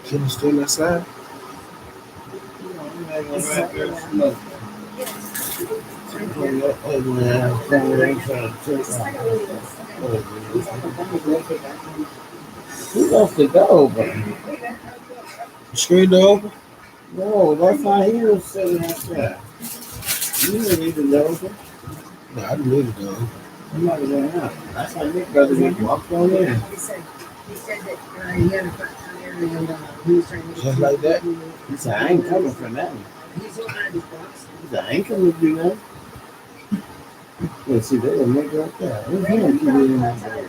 Can you still outside? He wants to go, but The screen door open? no, that's how he was sitting outside. You didn't need to know. No, I didn't leave it though. I'm not going out. That's how Nick brother just walked on in. Just like that. He said, I ain't coming for nothing. He said, I ain't coming to do nothing. Let's see, they were making up there. Who's him to be in that bed?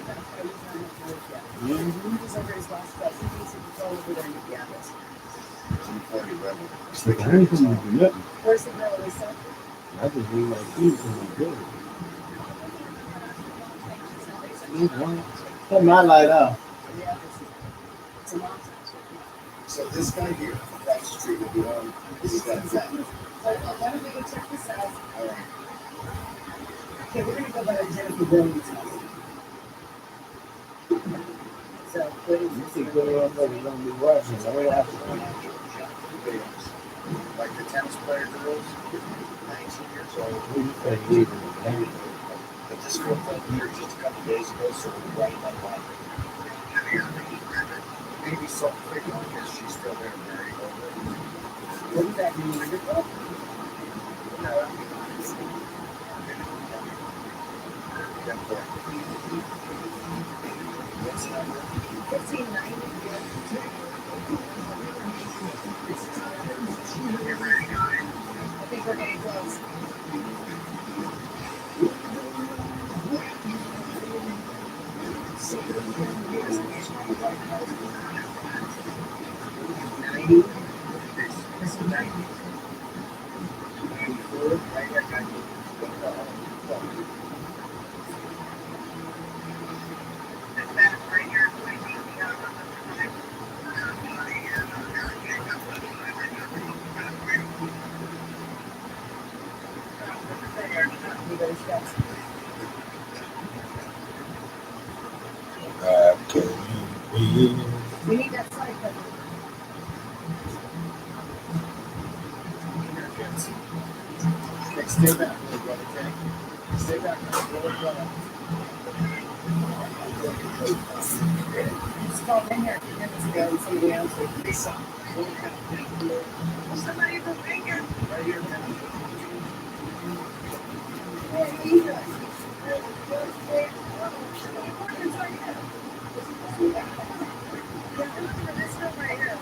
It's like, I ain't coming to do nothing. I just need my keys and my bill. Put my light off. So this guy here, across the street will be on. This is that Zach. Why don't we go check this out? All right. Okay, we're gonna go by Jennifer Williams' house. So, what is You this? think good old brother's gonna be watching. So we have to come. Like the tennis player girls, 19 years old. Who you think leaving the game? But this girl got here just a couple days ago, so we're right on line. Maybe something quick on because she's still there married over. What does that mean? What's the number? 1590. I think we're getting close. This is 90. We need that side cover. Okay, stay back, little brother, okay? Stay back, little brother. Just call in here a few minutes ago and somebody else would say something. Somebody from Baker. Right here, man. Hey, how you doing? It's right here. Yeah, look at this stuff right here.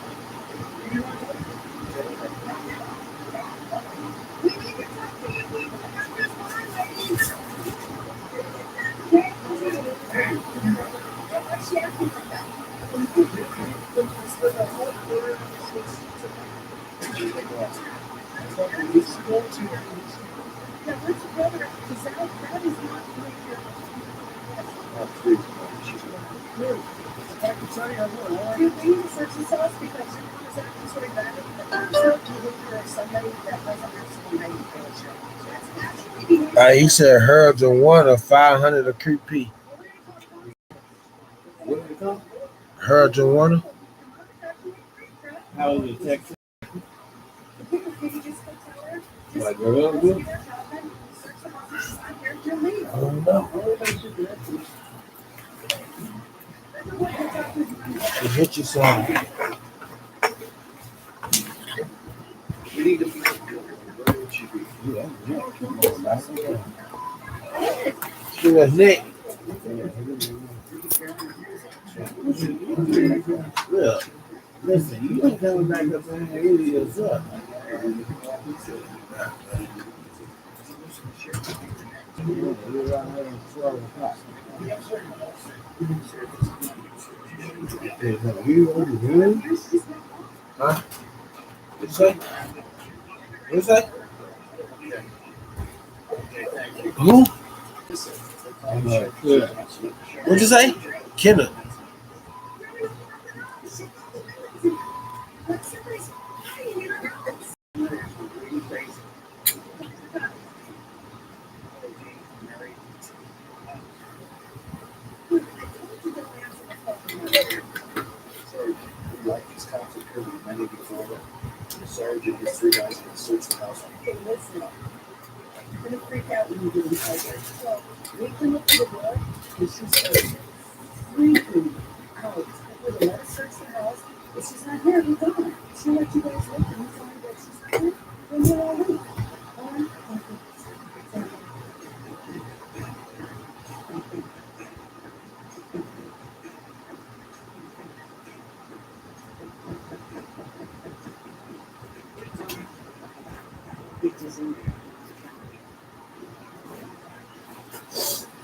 We need to talk to you people about this line, ladies. What's she asking for that? Now, what's the brother? Because that is not like your. If I can tell you, I will. All right. Do we need to search this house because your mom is acting sort of bad at the behavior of somebody that doesn't actually know you feel sure. That's actually behavior. He said Herbs and water 500 a creepy. What did it come? Herbs and water. How was it Texas? Can you just go tell her? Just Like girls do? give her a call and search the house and sign here to leave. I don't know. It hit you some. We need to be where it should be. She was Nick. Look, listen, you ain't coming back up in here really yourself. You're around here at 12 o'clock. Are you over here? Huh? What you say? What you say? Who? Yeah. What'd you say? Kenna. Like these cops occurred in many before. The sergeant and his three guys had searched the house. Okay, listen. You're gonna freak out when you do this. Okay, so we come up to the door and she starts freaking out. Like, let us search the house. If she's not here, we're gone. She let you guys look and you find that she's not here, then you're all right.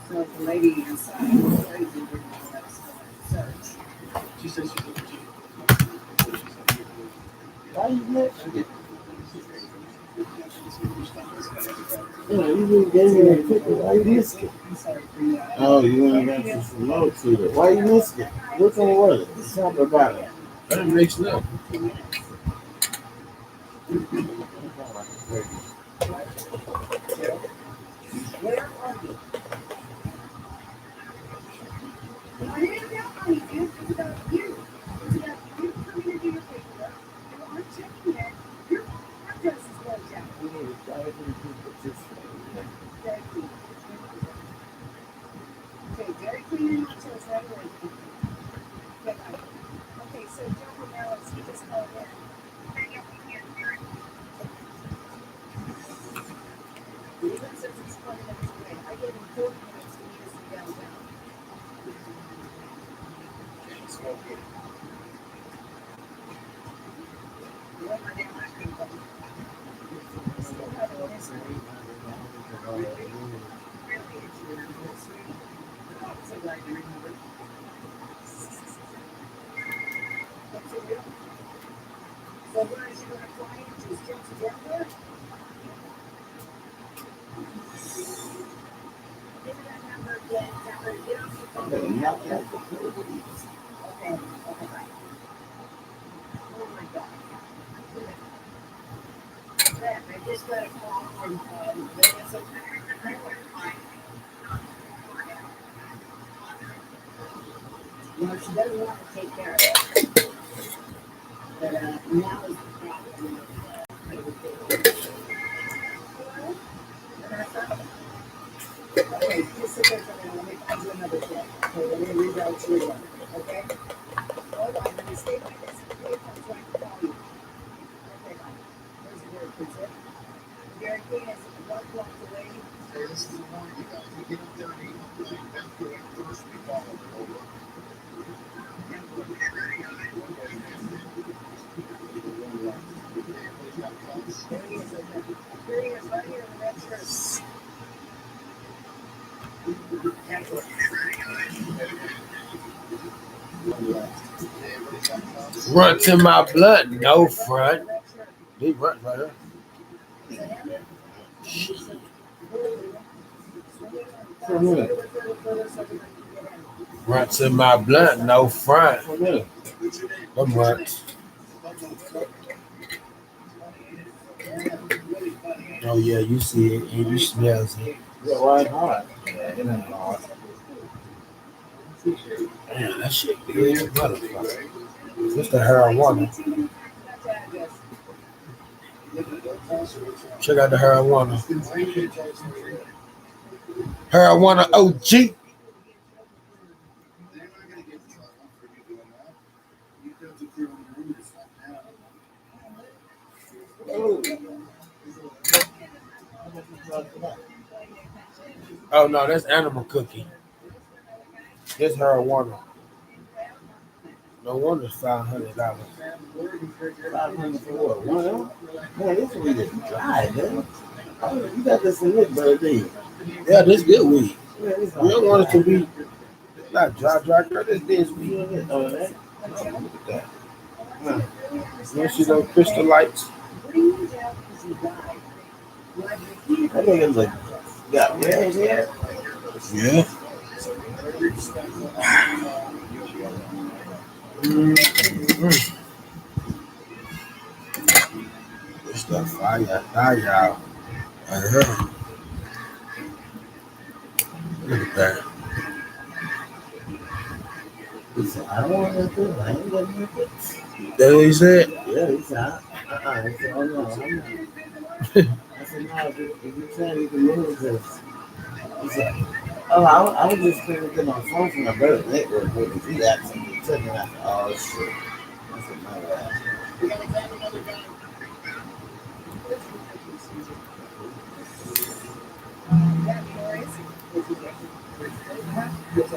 So the lady inside was crazy, didn't let us go and search. She says she didn't. Why you let? Yeah, you just gave me a ticket. Why you missed it? I'm sorry for you. Oh, you want to get some low to it. Why you missed it? Which one was it? Something about it. That makes sense. Where are you? No, it ain't about money, dude. It's about you. It's about you coming to do your paperwork. You aren't checking it. Your address is closed out. We need to try to keep this. Very clean. Okay, very clean and until it's right away. Okay, so Joe Morales, he just called in. Even since it's 20 minutes away, I gave him 40 minutes to meet us in downtown. So where is you going to fly into? Straight to Denver? Give me that number again. Denver, get off the phone. Okay, okay. Oh my God. I just got a call from Vanessa. No, she doesn't want to take care of it. But now is the problem. Okay, just sit there for a minute. Let me find you another thing. Okay, let me read out your one. Okay? Hold on, let me stay like this. Okay, I'm trying to call you. Okay, bye. Where's the word, Princess? Gary King is 1 block away. Hey, this is the morning. You guys can get up there and eat up there. After it first, we follow it over. There he is, here he is, right here in the red shirt. Runs in my blood, no front. He runs right here. Runs in my blood, no front. Them runs. Oh yeah, you see it and you smell it. Yeah, why it's hard? Yeah, it ain't hard. Damn, that shit good as motherfucker. Just the marijuana. Check out the marijuana. Marijuana OG. Oh no, that's animal cookie. This marijuana. No wonder it's $500. 500 for what? One hour? Man, this weed is dry, man. Oh, you got this in this birthday. Yeah, this good weed. Yeah, this We don't want it to be not dry. Girl, this weed. Oh, that? Look at that. You see those crystal lights? That nigga's like, got red hair. Yeah. Mm-hmm. This stuff fire, fire. Uh-huh. Look at that. He said, I don't want nothing. I ain't got nothing. That's what he said? Yeah, he said, I said, oh no, I'm not. I said, no, if you saying you can move this. He said, oh, I was just trying to get my phone from my brother's network. Because he asked me to tell me, I said, oh, shit. I said, my bad.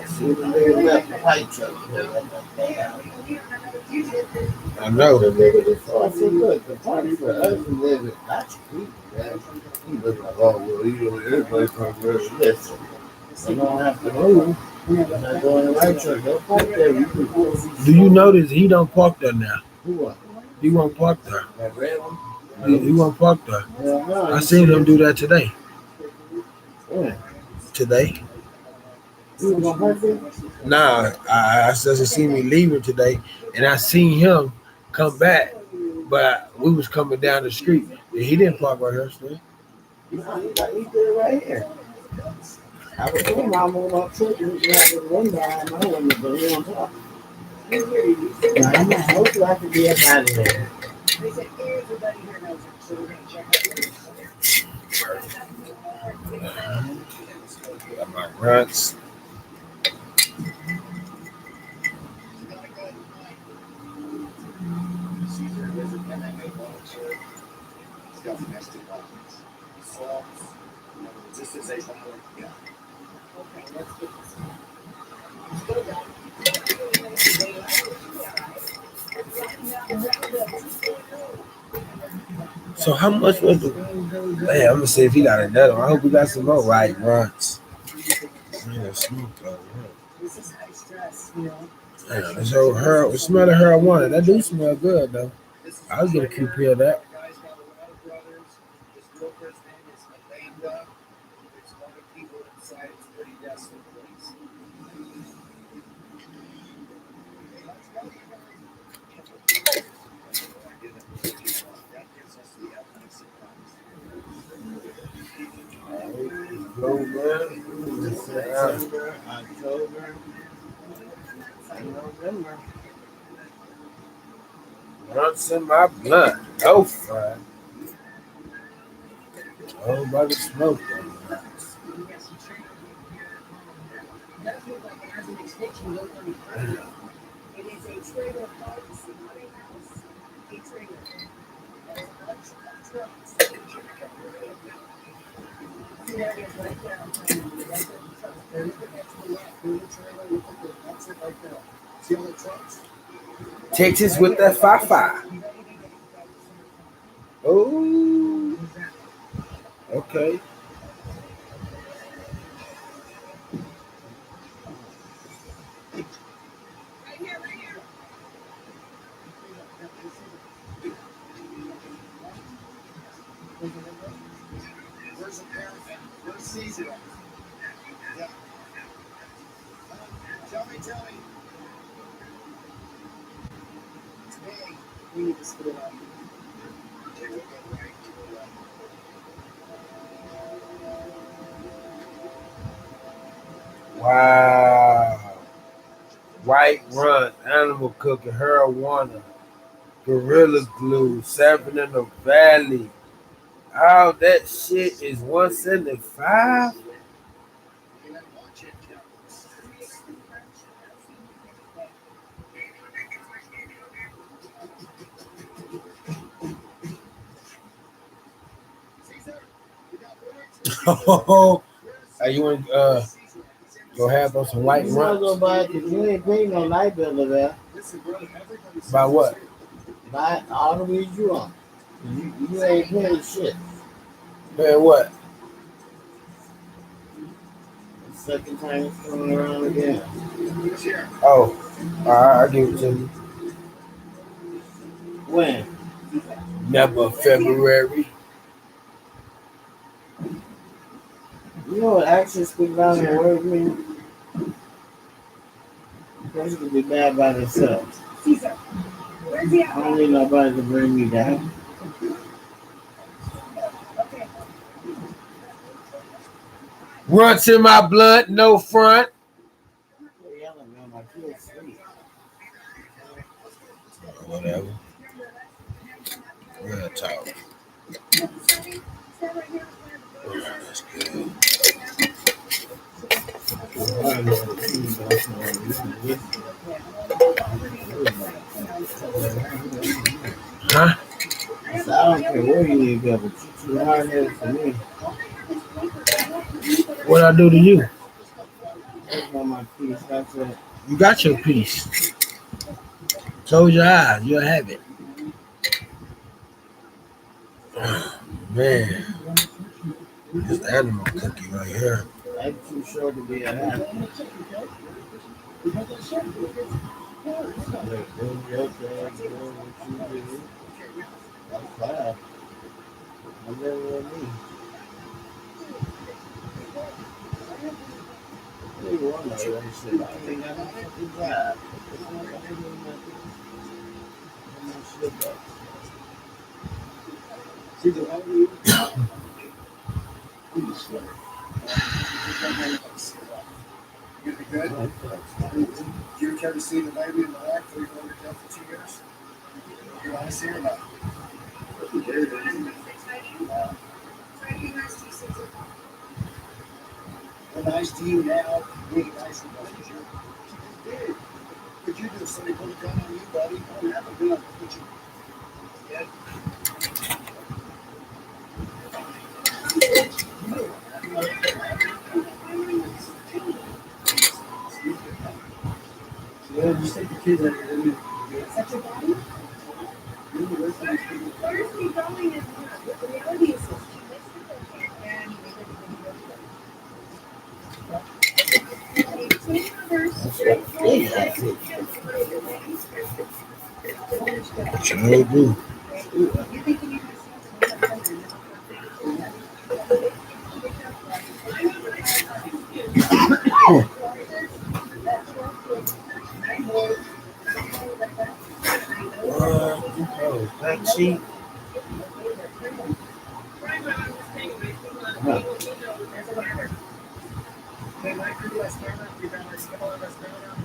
See, the nigga left the white truck. I know. The nigga just saw, I said, look, the party for us is living, not your people, man. He looked like, oh, well, you know, everybody from there. Listen, you don't have to move. You're not going the right truck. Don't park there. You can go. Do you notice he don't park there now? Who what? He won't park there. That red one? He won't park there. Hell no. I seen him do that today. When? Today. You was gonna park there? Nah, I just seen me leaving today, and I seen him come back, but we was coming down the street. And he didn't park right here, still. No, he did it right here. I was telling him I'm on my truck and he had the window on my window, but he on top. Now, I'm not hopefully I can be up out of there. Got my runs. So how much was the? Man, I'm gonna see if he got another one. I hope we got some more right runs. Man, smoke though. Damn, so her, the smell of her I wanted. That do smell good though. I was gonna keep here that. September, October, and November. Runs in my blood. No fun. Oh, by the smoke though. Texas with that 5-5. Oh, okay. Wow. White run, animal cooking, marijuana, gorilla glue, 7 in the valley. All that shit is 175. Oh, you want go have on some white You might runs? go buy it because you ain't paying no light bill over there. By what? Buy all the weed you want. You ain't paying shit. Man, what? The second time it's coming around again. Oh, I give it to you. When? Never February. You know what actions speak down and word mean? A person can be bad by themselves. Caesar, where's the I don't need nobody to bring me down. Okay. Runs in my blood, no front. They're yelling, man, my kids sleep. Whatever. Real talk. That's good. Huh? I said, I don't care where you need to go, but you too hard headed for me. What I do to you? That's not my peace. That's it. You got your piece. Close your eyes. You'll have it. Man, this animal cookie right here. I'm too short to be a happy. That's bad. I'm never with me. I don't even want no relationship. I don't even got no fucking job. It's not gonna do nothing. I'm not shit though. Caesar, how do you? Please, sir. You be good? Do you care to see the baby in the back before you go to jail for 2 years? You want to see her or not? We're nice to you now. Being nice to us. Dude, could you do somebody put a gun on you, buddy? I don't have a gun. Put you. Yeah. Yeah, just take the kids out of here. Such a body? Where's he going? And the reality is this. And Sure do. Oh, back seat.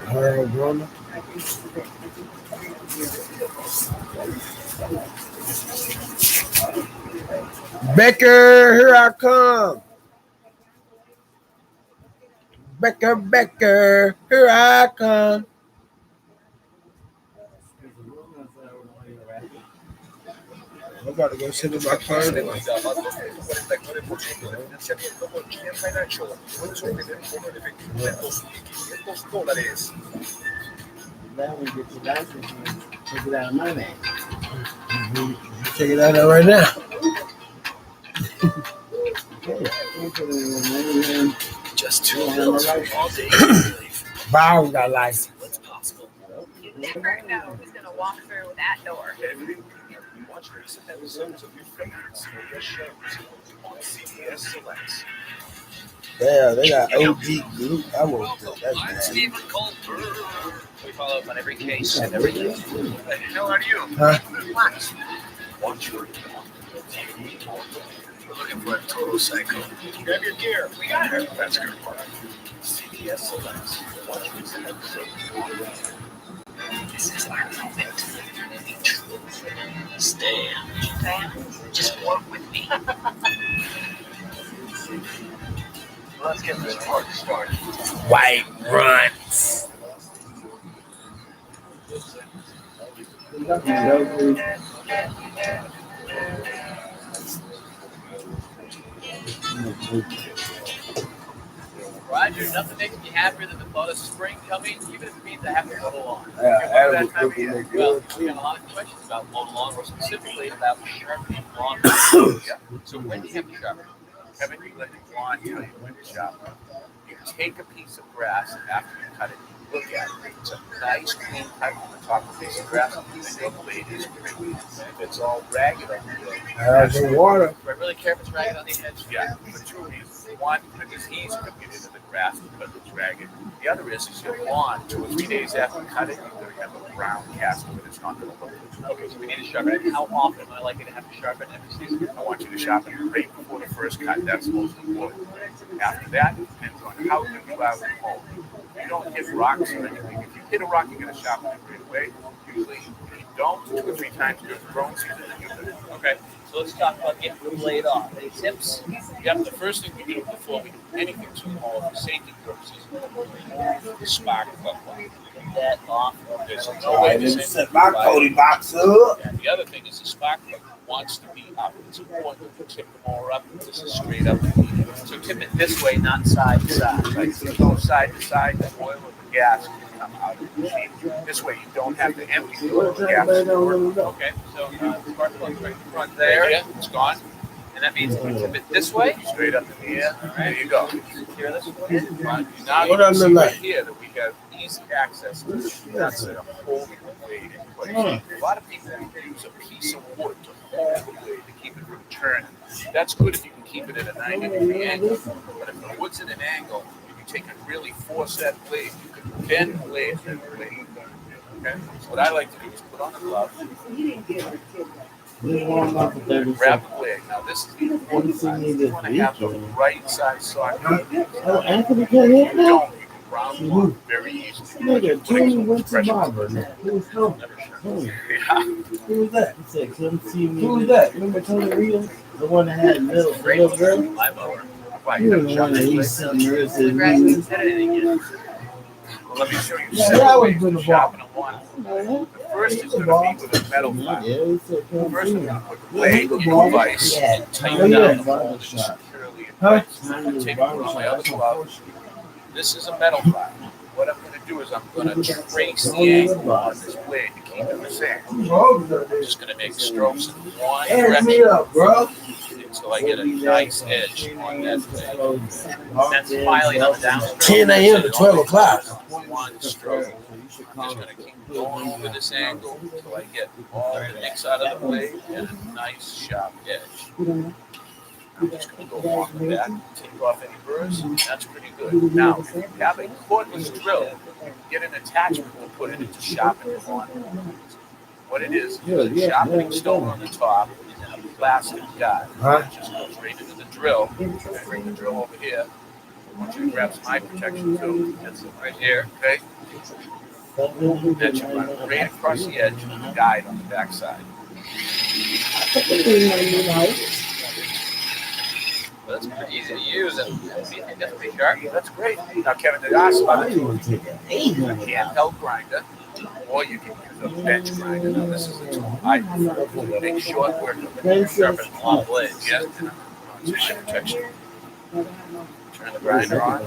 Harold Brummer. Becker, here I come. Becker, Becker, here I come. I'm about to go sit in my car. That one get your license and take it out of my name. Check it out right now. Okay. Don't put it in my name. Just two Yeah, pills I'm right. all day relief. Bow got license. What's possible? You never know who's going to walk through that door. Watch recent episodes of your favorite CBS shows on CBS Selects. Yeah, they got OG group. I want that. That's I'm bad. Stephen Colbert. We follow up on every case and everything. How are you? Huh? Watch. Watch your We're looking for a total psycho. Grab your gear. We got her. That's a good part. CBS Selects. Watch recent episodes. This is our moment. Stay. Just walk with me. Let's get this party started. White runs. Roger, nothing makes me happier than the thought of spring coming, even if it means I have to mow the lawn. Animal That time of cookie year. look Well, good we too. have a lot of questions about mowing the lawn, or specifically about sharpening lawn. So when do you have to sharpen? Kevin, you let the lawn tell you when to sharpen. You take a piece of grass, and after you cut it, look at it. It's a nice clean cut on the top of the piece of grass. And your blade is great. If it's all ragged on the blade, That's the water. Do I really care if it's ragged on the edge? yeah, for two reasons. One, because he's going to get into the grass because it's ragged. The other is your lawn, 2 or 3 days after you cut it, you're going to have a brown cast of it. It's not going to look good. Okay, so we need to sharpen it. How often am I likely to have to sharpen every season? I want you to sharpen it right before the first cut. That's the most important. After that, it depends on how good you are with the home. You don't hit rocks or anything. If you hit a rock, you're going to sharpen it right away. Usually, if you don't, 2 or 3 times during the growing season, you're good. Okay, so let's talk about getting the blade off. Any tips? Yep, the first thing we do before we do anything too small for safety purposes is the spark plug one. Get that off. There's no way this Just set my kodi box up. And the other thing is the spark plug wants to be up. It's important to tip the mower up. This is straight up. So tip it this way, not side to side. Right, so go side to side, the oil or the gas can come out of the machine. This way you don't have to empty the oil or gas. Okay, so spark plug right in front There, there. yeah, it's gone. And that means if we tip it this way, Straight up in the air. There you go. here this way. Now you What can does it see look right like? here that we have easy access to this. That's a holding the blade in place. A lot of people use a piece of wood to hold the blade to keep it from turning. That's good if you can keep it at a 90-degree angle. But if the wood's at an angle, if you take and really force that blade, you can bend the blade and the blade. Okay? So what I like to do is put on the glove, grab the blade. Now this is the important part. You want to have the right side socket. Oh, Anthony can't hit You that? don't, you can round one very easily. Nigga, Tony went to Pressure. barber. Who's Yeah. Who was that? He said, come see me. Who was that? Remember Tony Rita? The one that had little girl? My mower. Why, You you were don't the shop one that this he blade? sent her and said, The grass hasn't said anything yet. Well, let me show you Yeah, several that was ways good to to sharpen a one. "Man, The first is going to be with a metal file. yeah, he said, come First, see we're me. going to put the blade in the vise, Yeah. tighten Oh, down yeah. the mold securely in Huh? place. Take it on my other glove. This is a metal file. What I'm going to do is I'm going to trace the angle on this blade to keep it the same. I'm just going to make strokes in one Add me direction up, bro. until I get a nice edge on that blade. That's filing on the downstroke. 10 a.m. to 12 o'clock. One stroke. I'm just going to keep going over this angle until I get all the nicks out of the blade and a nice sharp edge. I'm just going to go along the back, take off any burrs. That's pretty good. Now, if you have a cordless drill, get an attachment to put in it to sharpen the lawn. What it is a sharpening stone on the top and a plastic guide. Huh? It just goes right into the drill. I bring the drill over here. I want you to grab some eye protection too. That's it right here, okay? That should run right across the edge of the guide on the back side. That's pretty easy to use and that's pretty sharp. That's great. Now, Kevin did ask about I it. didn't take an A 8 on it. handheld grinder, or you can use a bench grinder. Now, this is a tool I make short work of it. Sharpen long blades. Yes, and I'm on eye protection. Turn the grinder on.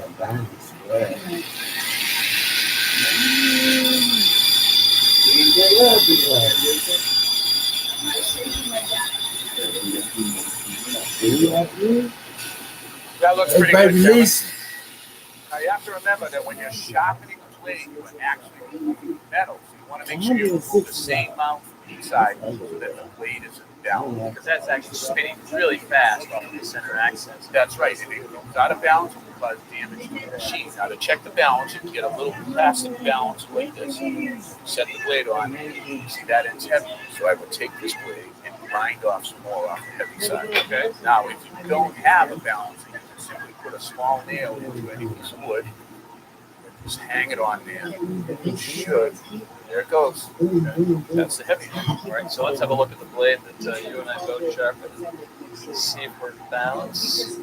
That looks Hey, pretty baby good, Kevin. niece. Now, you have to remember that when you're sharpening a blade, you are actually moving metal. So you want to make sure you move the same amount from each side so that the blade isn't down. Because that's actually spinning really fast off of the center axis. That's right. And it goes out of balance and cause damage to the machine. Now, to check the balance, you can get a little plastic balance like this. Set the blade on. See, that end's heavy. So I would take this blade and grind off some more off the heavy side. Okay? Now, if you don't have a balance, you can simply put a small nail into any piece of wood. Just hang it on there. You should. There it goes. Okay. That's the heavy one. All right, so let's have a look at the blade that you and I both sharpened. See if we're balanced.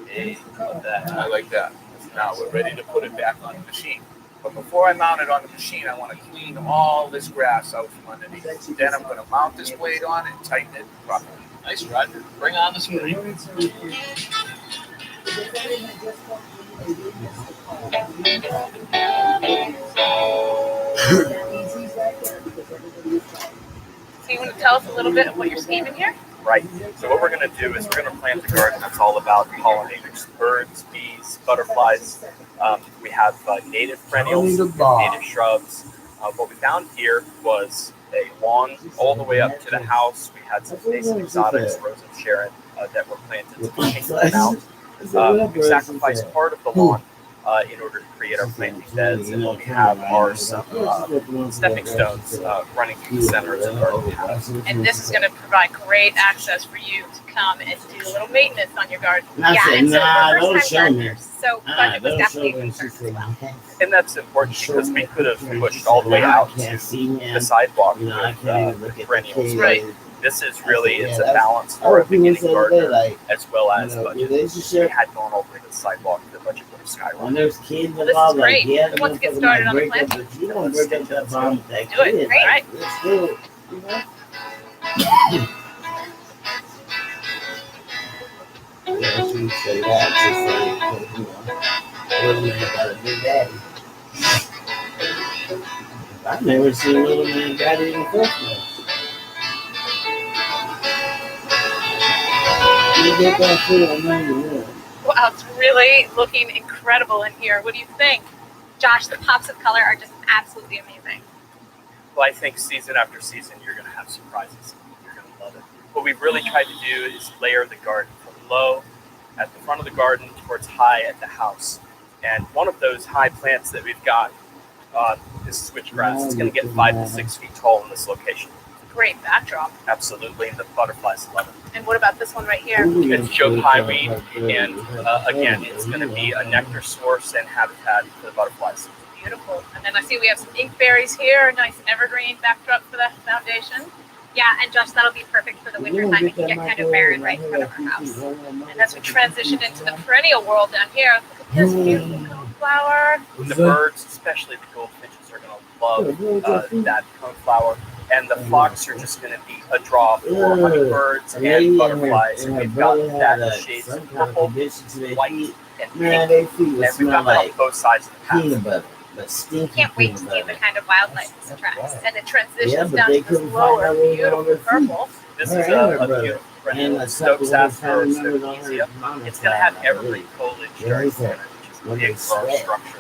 Hey, how about that? I like that. Now we're ready to put it back on the machine. But before I mount it on the machine, I want to clean all this grass out from underneath. Then I'm going to mount this blade on and tighten it properly. Nice, Roger. Bring on the spring. So you want to tell us a little bit of what you're scheming here? Right. So what we're going to do is we're going to plant a garden that's all about pollinators, birds, bees, butterflies. We have native perennials, native shrubs. What we found here was a lawn all the way up to the house. We had some basic exotics, Rose and Sharon, that were planted to change them out. We sacrificed part of the lawn in order to create our planting beds, and what we have are some stepping stones running through the center of the garden path. And this is going to provide great access for you to come and do a little maintenance on your garden. And I Yeah, said, and so nah, for don't first show time me. gardeners, so budget was Don't definitely show a me. She concern said, as well. And that's important because we could have pushed all the way out to can't see him. the sidewalk You know, I with can't even look at perennials. the Right. This is really, Yeah, it's a that's- balance for a people beginning said gardener today, like, as well you as know, budget. If we relationship, had gone all the way to the sidewalk, the budget would have skyrocketed. when there's kids Well, this is involved, great. like, yeah, Who wants to get motherfucker started might on the break up, planting? but you don't break up that bond with that Do it, kid. right? Let's do it. You know? Yeah, she say that to say, you know, little man got a big daddy. I've never seen little man daddy in the first place. You get that food, I know you will. Wow, it's really looking incredible in here. What do you think? Josh, the pops of color are just absolutely amazing. Well, I think season after season, you're going to have surprises. You're going to love it. What we've really tried to do is layer the garden from low at the front of the garden towards high at the house. And one of those high plants that we've got is switchgrass. It's going to get 5 to 6 feet tall in this location. Great backdrop. Absolutely. The butterflies love it. And what about this one right here? It's Joe Highweed, and again, it's going to be a nectar source and habitat for the butterflies. Beautiful. And then I see we have some inkberries here. Nice evergreen backdrop for the foundation. Yeah, and Josh, that'll be perfect for the winter time. It can get kind of barren right in front of our house. And as we transition into the perennial world down here, look at this beautiful coneflower. The birds, especially the goldfinches, are going to love that coneflower. And the flocks are just going to be a draw for hummingbirds and butterflies. And we've got that shades of purple, white, and Man, pink. they feet would And we've smell got that on like both sides of the path. peanut butter, but stinky Can't wait to peanut see the butter. kind of wildlife this attracts. And it Yeah, transitions but down they to this couldn't lower, find out where beautiful they were purple. This Her is and her a brother. beautiful And perennial. a Stokes couple of aster, family members on Stokesia. her mama's It's going to have side, I evergreen believe. foliage Yeah, during he said, winter, which is when big they for our sweat. structure.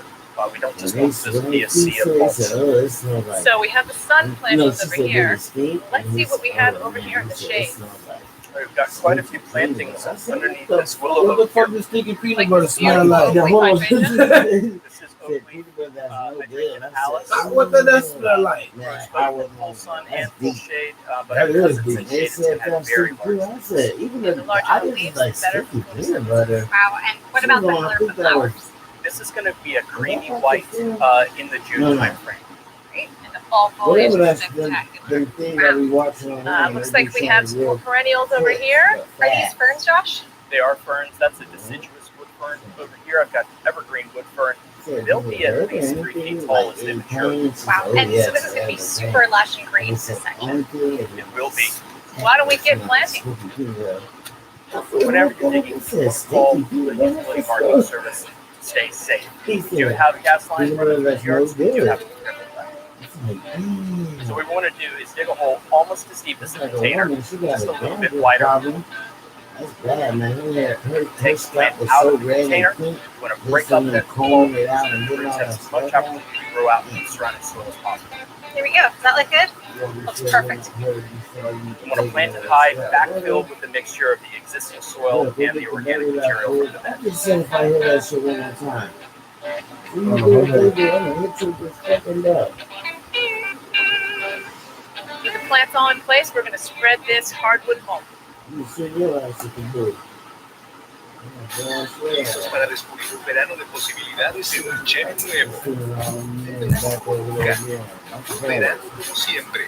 We don't just When want this to be a sea of they pulse. said, oh, it smells like. So we have the sun No, plantings she over said, here. "Did it stink?" Let's And see he what we said, have "Oh, over man," here in he the said, "It shade. smells like." We've got quite a few plantings I said, underneath "What this the willow What the oak fuck here. does sticky peanut Like butter this smell beautiful like? The oak whole vibration. This is said, oak leaf. "Peanut butter, that's I no drink good." in I Alice. said, What does that smell like? Man, It's I both wouldn't full know. sun That's and full deep. shade, but That because is it's deep. in They shade, it's said going to have that's very sticky too. large. I said, even The the larger I the didn't leaves, like the better sticky for peanut butter. Wow, and what She about the was color gonna of the think that was- flowers? This is going to be a creamy Well, white that's in the June No, no. time frame. Right? And the fall foliage Whatever is that's the spectacular. thing that we watch online. Looks they like we be have showing some more real perennials over quick, here. but Are these fast. ferns, Josh? They are ferns. That's a deciduous wood fern. Over here, I've got evergreen wood fern. They'll be at least 3 feet tall as they mature. Wow. And so this is going to be super lush and green, this section. It will be. Why don't we get planting? Whenever you're digging for fall, the utility marking service, stay safe. We do have gas lines running through the yards. We do have to protect that. So what we want to do is dig a hole almost as deep as the container, just a little bit wider. That's bad, man. Her Take scalp plant was out so of the red container. and pink. You want to break up that comb hole, it out and get roots all have that as much stuff opportunity out. to grow out in the surrounding soil as possible. Here we go. Does that look good? Looks perfect. You want to plant it high, backfill with a mixture of the existing soil and the organic material from the bed. I just said if I hear that shit one more time. I'm gonna hit you with this fucking dog. With the plants all in place, we're going to spread this hardwood mulch. You should realize you can do it. Para descubrir un verano de posibilidades en un Chevy nuevo. Verano como siempre.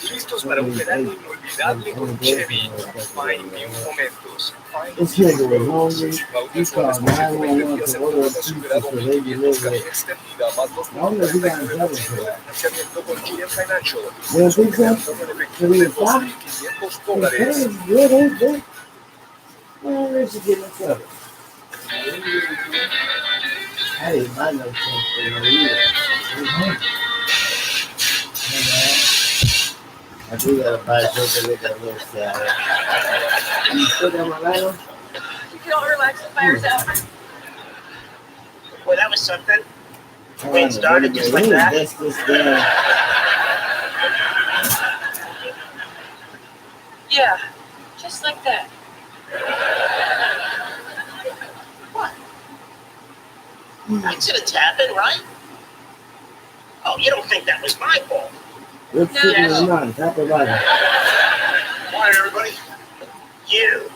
Listos para un verano inolvidable con un Chevy. Find new momentos. This nigga was hungry. He Mauricio called descubrió que 911 pretendía to ser order una a pizza superado so they 1.500 deliver carga it. extendida más I wonder if he got in trouble 2.49% for that. financiamiento con GM Financial. You don't think so? Con el efectivo de $2.500. Yeah, they man, they should get in trouble. I didn't buy no something either. I do gotta buy something with that little salad. You still got my light on? You don't relax the fires out. Boy, that was something. Rain started just like that. That's this damn. Yeah, just like that. What? Accidents happen, right? Oh, you don't think that was my fault? Let's sit in line. Top of line. Morning, everybody. You.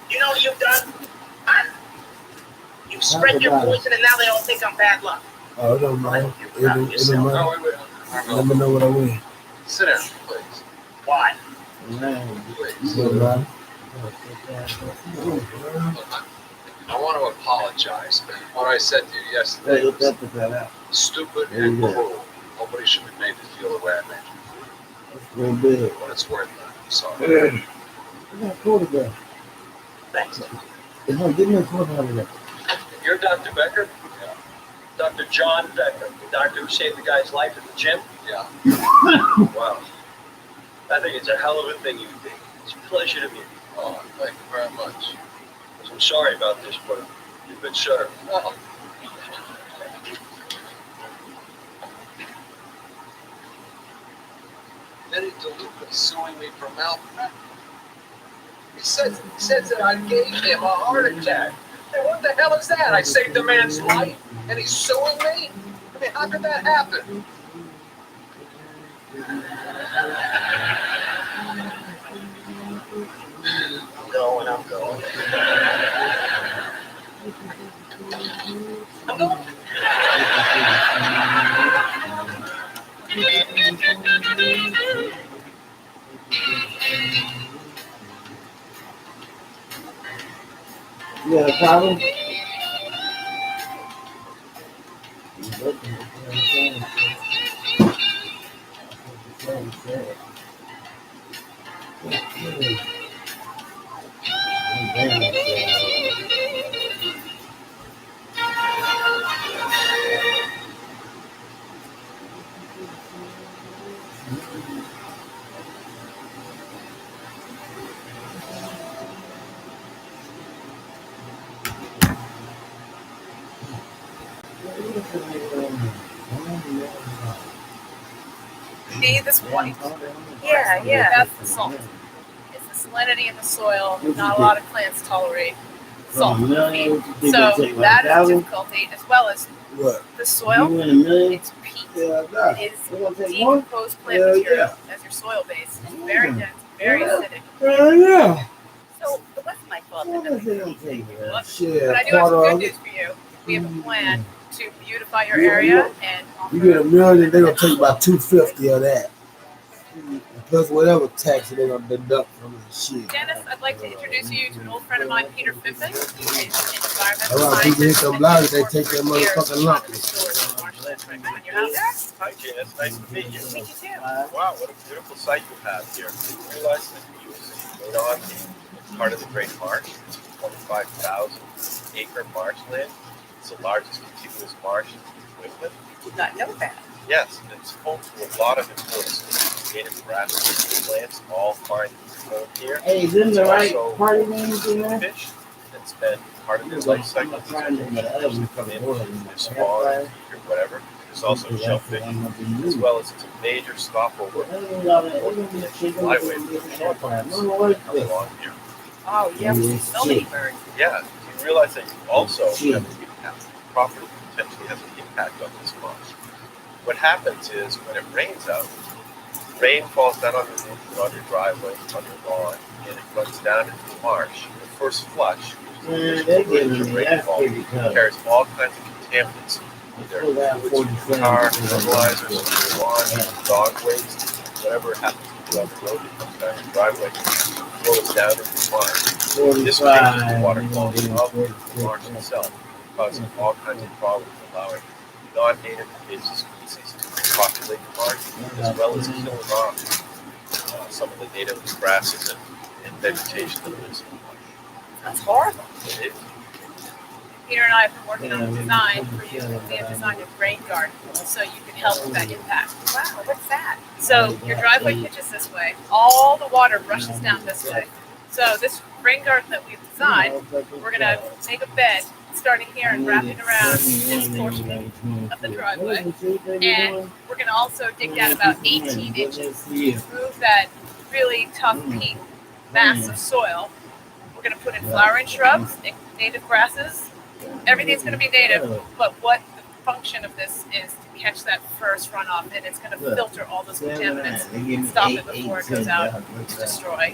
You know what you've done? You've spread your poison, and now they all think I'm bad luck. Oh, it don't matter. It don't matter. Oh, wait. Let me know what I win. Sit down, please. Why? Please. It don't matter. I want to apologize for what I said to you yesterday. Look Was up that. stupid There you and go. cruel. Nobody should be made to feel the way I made you. Real big. But it's worth it. I'm sorry. I got a photograph. Thanks. Give me a photograph. You're Dr. Becker? Yeah. Dr. John Becker, the doctor who saved the guy's life at the gym? Yeah. Wow. I think it's a hell of a thing you did. It's a pleasure to meet you. Oh, thank you very much. I'm sorry about this, but you've been shut. Oh. Eddie DeLuca suing me for malpractice. He says that I gave him a heart attack. And what the hell is that? I saved a man's life, and he's suing me? I mean, how could that happen? I'm going. I'm going. You got a problem? See this white? Yeah. That's the salt. It's the salinity in the soil. Not a lot of plants tolerate salt. So that is a difficulty, as well as What? the soil. It's peat. It is decomposed plant material as your soil base. It's very dense, very acidic. Yeah. So it wasn't my fault that nothing came. But I Shit, do have quarter some good of news it. for you. We have a plan to beautify your area and You get $1 million, they're gonna take about $250 of that. Plus whatever tax they're gonna deduct from the shit. Dennis, I'd like to introduce you to an old friend of mine, Peter Pippin. He's an That's environmental why people hit scientist. them loud, they take that motherfucking lump. Hi, Janice. Nice to meet you. Meet you too. Wow, what a beautiful site you have here. You realize that you laid on part of the Great Marsh. It's a 25,000-acre marshland. It's the largest contiguous marsh in New England. Did not know that. Yes, it's home to a lot of important native grasses and plants, all find home here. Hey, is this the right Also, party names in there? fish that spend part of their life cycle in the come in, they spawn, or whatever. There's also shellfish, as well as it's a major stopover flyway come along here. Oh, yeah, so many birds. Yeah, you realize that you also have an impact. Property potentially has an impact on this marsh. What happens is when it rains out, rain falls down on your roof, on your driveway, on your lawn, and it runs down into the marsh. The first flush, rainfall, carries all kinds of contaminants. Either fluids from your car, fertilizers, lawn, dog waste, whatever happens to be on the road that comes down your driveway, flows down into the marsh. This changes the water quality of the marsh itself, causing all kinds of problems, allowing non-native invasive species to populate the marsh, as well as killing off some of the native grasses and vegetation that lives in the marsh. That's horrible. It is. Peter and I have been working on a design for you. We have designed a rain garden so you can help with that impact. Wow, what's that? So your driveway pitches this way. All the water rushes down this way. So this rain garden that we've designed, we're going to make a bed starting here and wrapping around this portion of the driveway. And we're going to also dig down about 18 inches to remove that really tough peat mass of soil. We're going to put in flowering shrubs, native grasses. Everything's going to be native, but what the function of this is to catch that first runoff, and it's going to filter all those contaminants and stop it before it goes out to destroy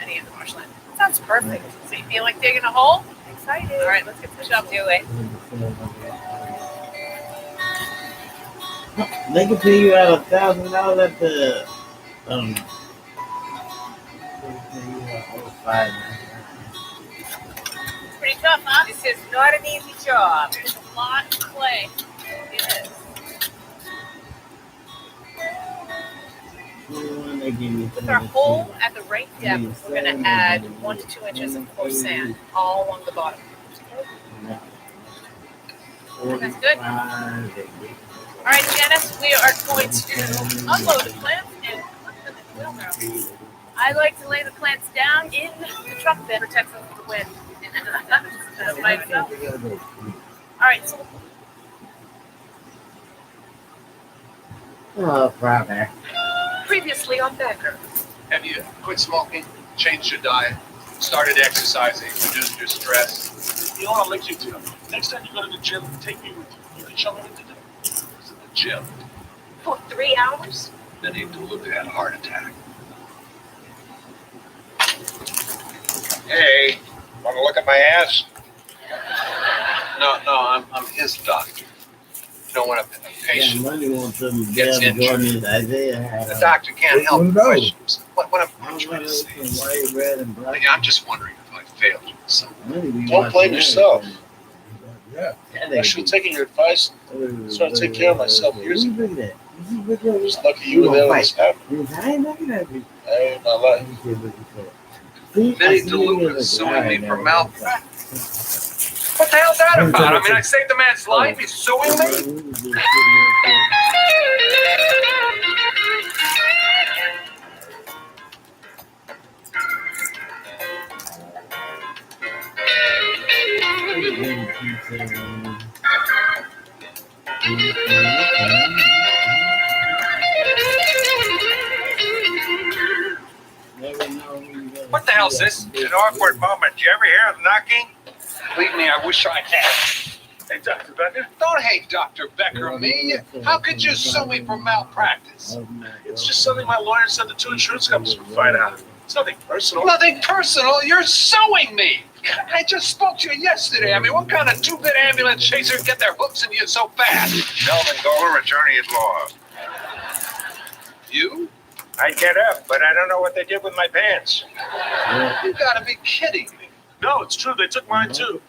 any of the marshland. Sounds perfect. So you feel like digging a hole? Excited. All right, let's get the shovel. Do it. They can pay you out $1,000 at the It's pretty tough, huh? This is not an easy job. There's a lot of clay in this. With our hole at the right depth, we're going to add 1 to 2 inches of coarse sand all along the bottom. That's good. All right, Janice, we are going to unload the plants and put them in the wheelbarrow. I like to lay the plants down in the truck bed, protect them from the wind. That's what I would know. All right, so oh, brother. previously on Becker. Have you quit smoking, changed your diet, started exercising, reduced your stress? You know what I'd like you to do? Next time you go to the gym, take me with you. You can show me what to do. It's in the gym. For 3 hours? Then he delivered had a heart attack. Hey, want to look at my ass? No, I'm his doctor. You know, when a patient gets injured, the doctor can't help One of but those. questions. What I'm trying to say is, I'm just wondering if I failed you. So don't blame yourself. Yeah. I should have taken your advice and started to take care of myself years ago. Just lucky you were there when this happened. Hey, my life. Vinny DeLuca is suing me for malpractice. What the hell's that about? I mean, I saved the man's life. He's suing me? What the hell's this? An awkward moment. Did you ever hear of knocking? Believe me, I wish I had. Hey, Dr. Becker. Don't hate Dr. Becker, me. How could you sue me for malpractice? It's just something my lawyer said the 2 insurance companies would find out. It's nothing personal. Nothing personal. You're suing me. I just spoke to you yesterday. I mean, what kind of two-bit ambulance chaser can get their hooks in you so fast? Melvin Goller, attorney at law. You? I get up, but I don't know what they did with my pants. You gotta be kidding me. No, it's true. They took mine too.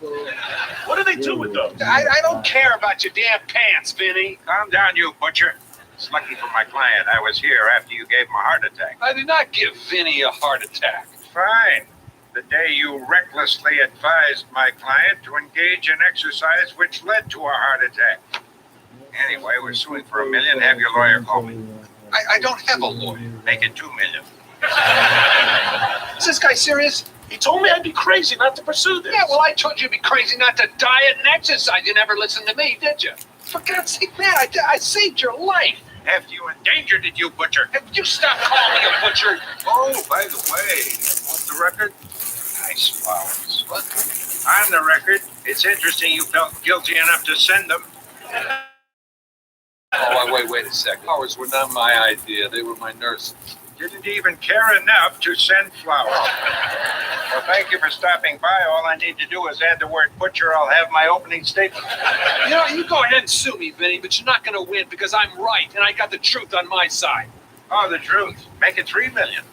What do they do with those? I don't care about your damn pants, Vinny. Calm down, you butcher. It's lucky for my client I was here after you gave him a heart attack. I did not give Vinny a heart attack. Fine. The day you recklessly advised my client to engage in exercise which led to a heart attack. Anyway, we're suing for $1 million. Have your lawyer call me. I don't have a lawyer. Make it $2 million. Is this guy serious? He told me I'd be crazy not to pursue this. Yeah, well, I told you to be crazy not to diet and exercise. You never listened to me, did you? For God's sake, man, I saved your life. After you endangered it, you butcher. Have you stopped calling me a butcher? Oh, by the way, want the record? Nice flowers. What? On the record, it's interesting you felt guilty enough to send them. Oh, wait a second. Flowers were not my idea. They were my nurse's. Didn't even care enough to send flowers. Well, thank you for stopping by. All I need to do is add the word butcher. I'll have my opening statement. You know, you go ahead and sue me, Vinny, but you're not going to win because I'm right and I got the truth on my side. Oh, the truth. Make it $3 million.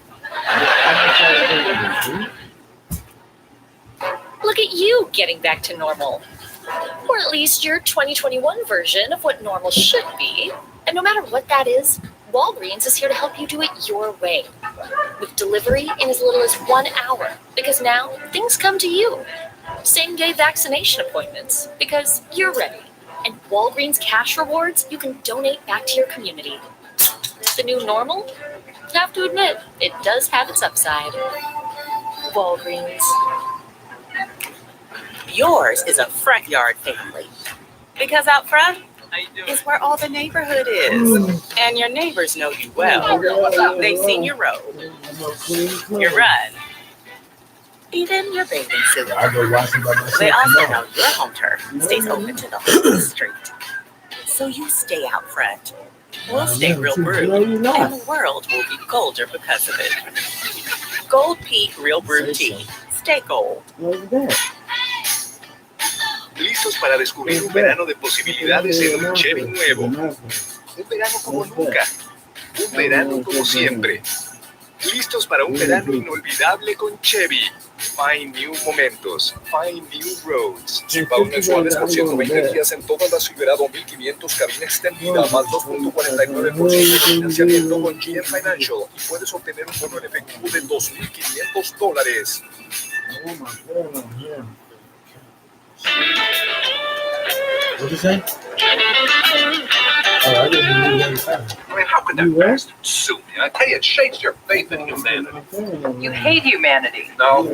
Look at you getting back to normal. Or at least your 2021 version of what normal should be. And no matter what that is, Walgreens is here to help you do it your way. With delivery in as little as 1 hour. Because now, things come to you. Same-day vaccination appointments. Because you're ready. And Walgreens cash rewards you can donate back to your community. The new normal? I have to admit, it does have its upside. Walgreens. Yours is a front yard family. Because out front is where all the neighborhood is. And your neighbors know you well. They've seen your road, your run, even your bathing suit. I go watching by myself. They also tomorrow. know your home turf stays open to the whole street. So you stay out front. We'll stay real brewed, and the world will be colder because of it. Gold Peak Real Brew Tea. Stay gold. Listos para descubrir un verano de posibilidades en un Chevy nuevo. Un verano como nunca. Un verano como siempre. Listos para un verano inolvidable con Chevy. Find new momentos. Find new roads. Pago mensuales con 120 días en toda la Silverado 1500, cabina extendida, más 2.49% de financiamiento con GM Financial. Y puedes obtener un bono en efectivo de $2,500. What'd you say? Oh, I didn't believe every time. I mean, how could that bastard sue me? I tell you, it shakes your faith in humanity. You hate humanity. No,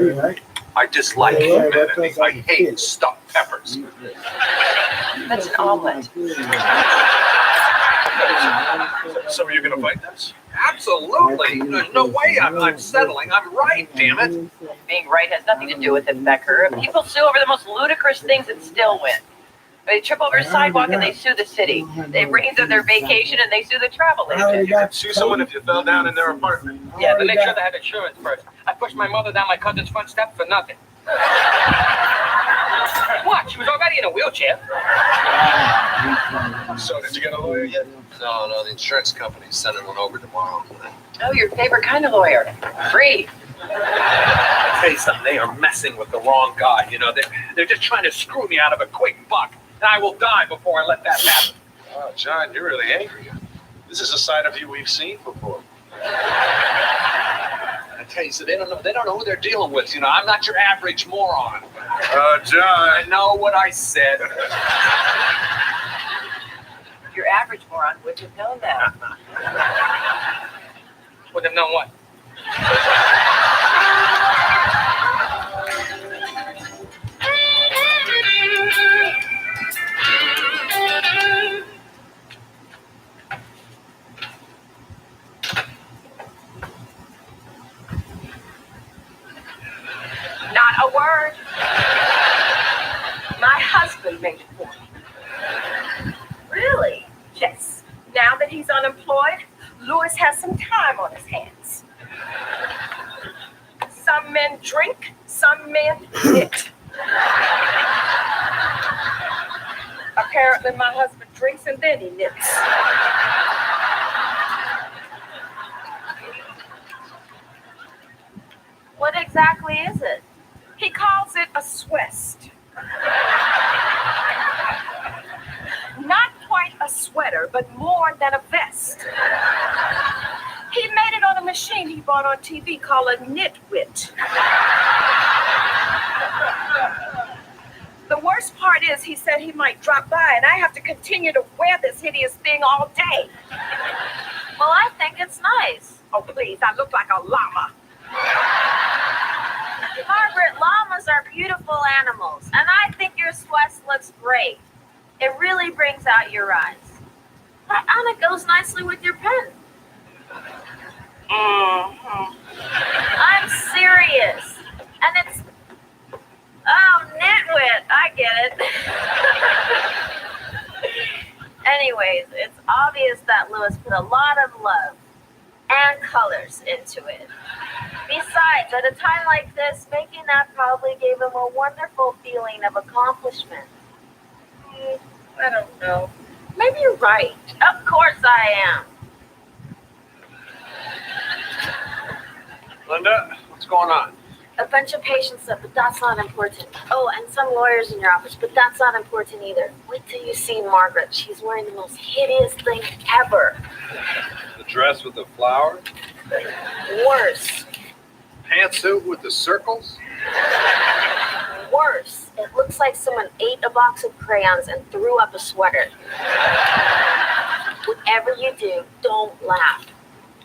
I dislike humanity. I hate stuffed peppers. That's an omelet. So are you going to fight this? Absolutely. There's no way I'm settling. I'm right, damn it. Being right has nothing to do with it, Becker. People sue over the most ludicrous things and still win. They trip over a sidewalk and they sue the city. They rains on their vacation and they sue the travel agent. You can sue someone if you fell down in their apartment. Yeah, but make sure they have insurance first. I pushed my mother down my cousin's front step for nothing. What? She was already in a wheelchair. So did you get a lawyer yet? No, the insurance company's sending one over tomorrow. Oh, your favorite kind of lawyer. Free. I'll tell you something, they are messing with the wrong guy. You know, they're just trying to screw me out of a quick buck. And I will die before I let that happen. Oh, John, you're really angry. This is a side of you we've seen before. I tell you, so they don't know who they're dealing with. You know, I'm not your average moron. John. I know what I said. Your average moron would have known that. Would have known what? Not a word. My husband made it for me. Really? Yes. Now that he's unemployed, Louis has some time on his hands. Some men drink, some men knit. Apparently my husband drinks and then he knits. What exactly is it? He calls it a swest. Not quite a sweater, but more than a vest. He made it on a machine he bought on TV called a nitwit. The worst part is he said he might drop by and I have to continue to wear this hideous thing all day. Well, I think it's nice. Oh, please, I look like a llama. Margaret, llamas are beautiful animals, and I think your swest looks great. It really brings out your eyes. And it goes nicely with your pen. I'm serious. And it's... Oh, nitwit. I get it. Anyways, it's obvious that Louis put a lot of love and colors into it. Besides, at a time like this, making that probably gave him a wonderful feeling of accomplishment. I don't know. Maybe you're right. Of course I am. Linda, what's going on? A bunch of patient stuff, but that's not important. Oh, and some lawyers in your office, but that's not important either. Wait till you see Margaret. She's wearing the most hideous thing ever. The dress with the flower? Worse. Pantsuit with the circles? Worse. It looks like someone ate a box of crayons and threw up a sweater. Whatever you do, don't laugh.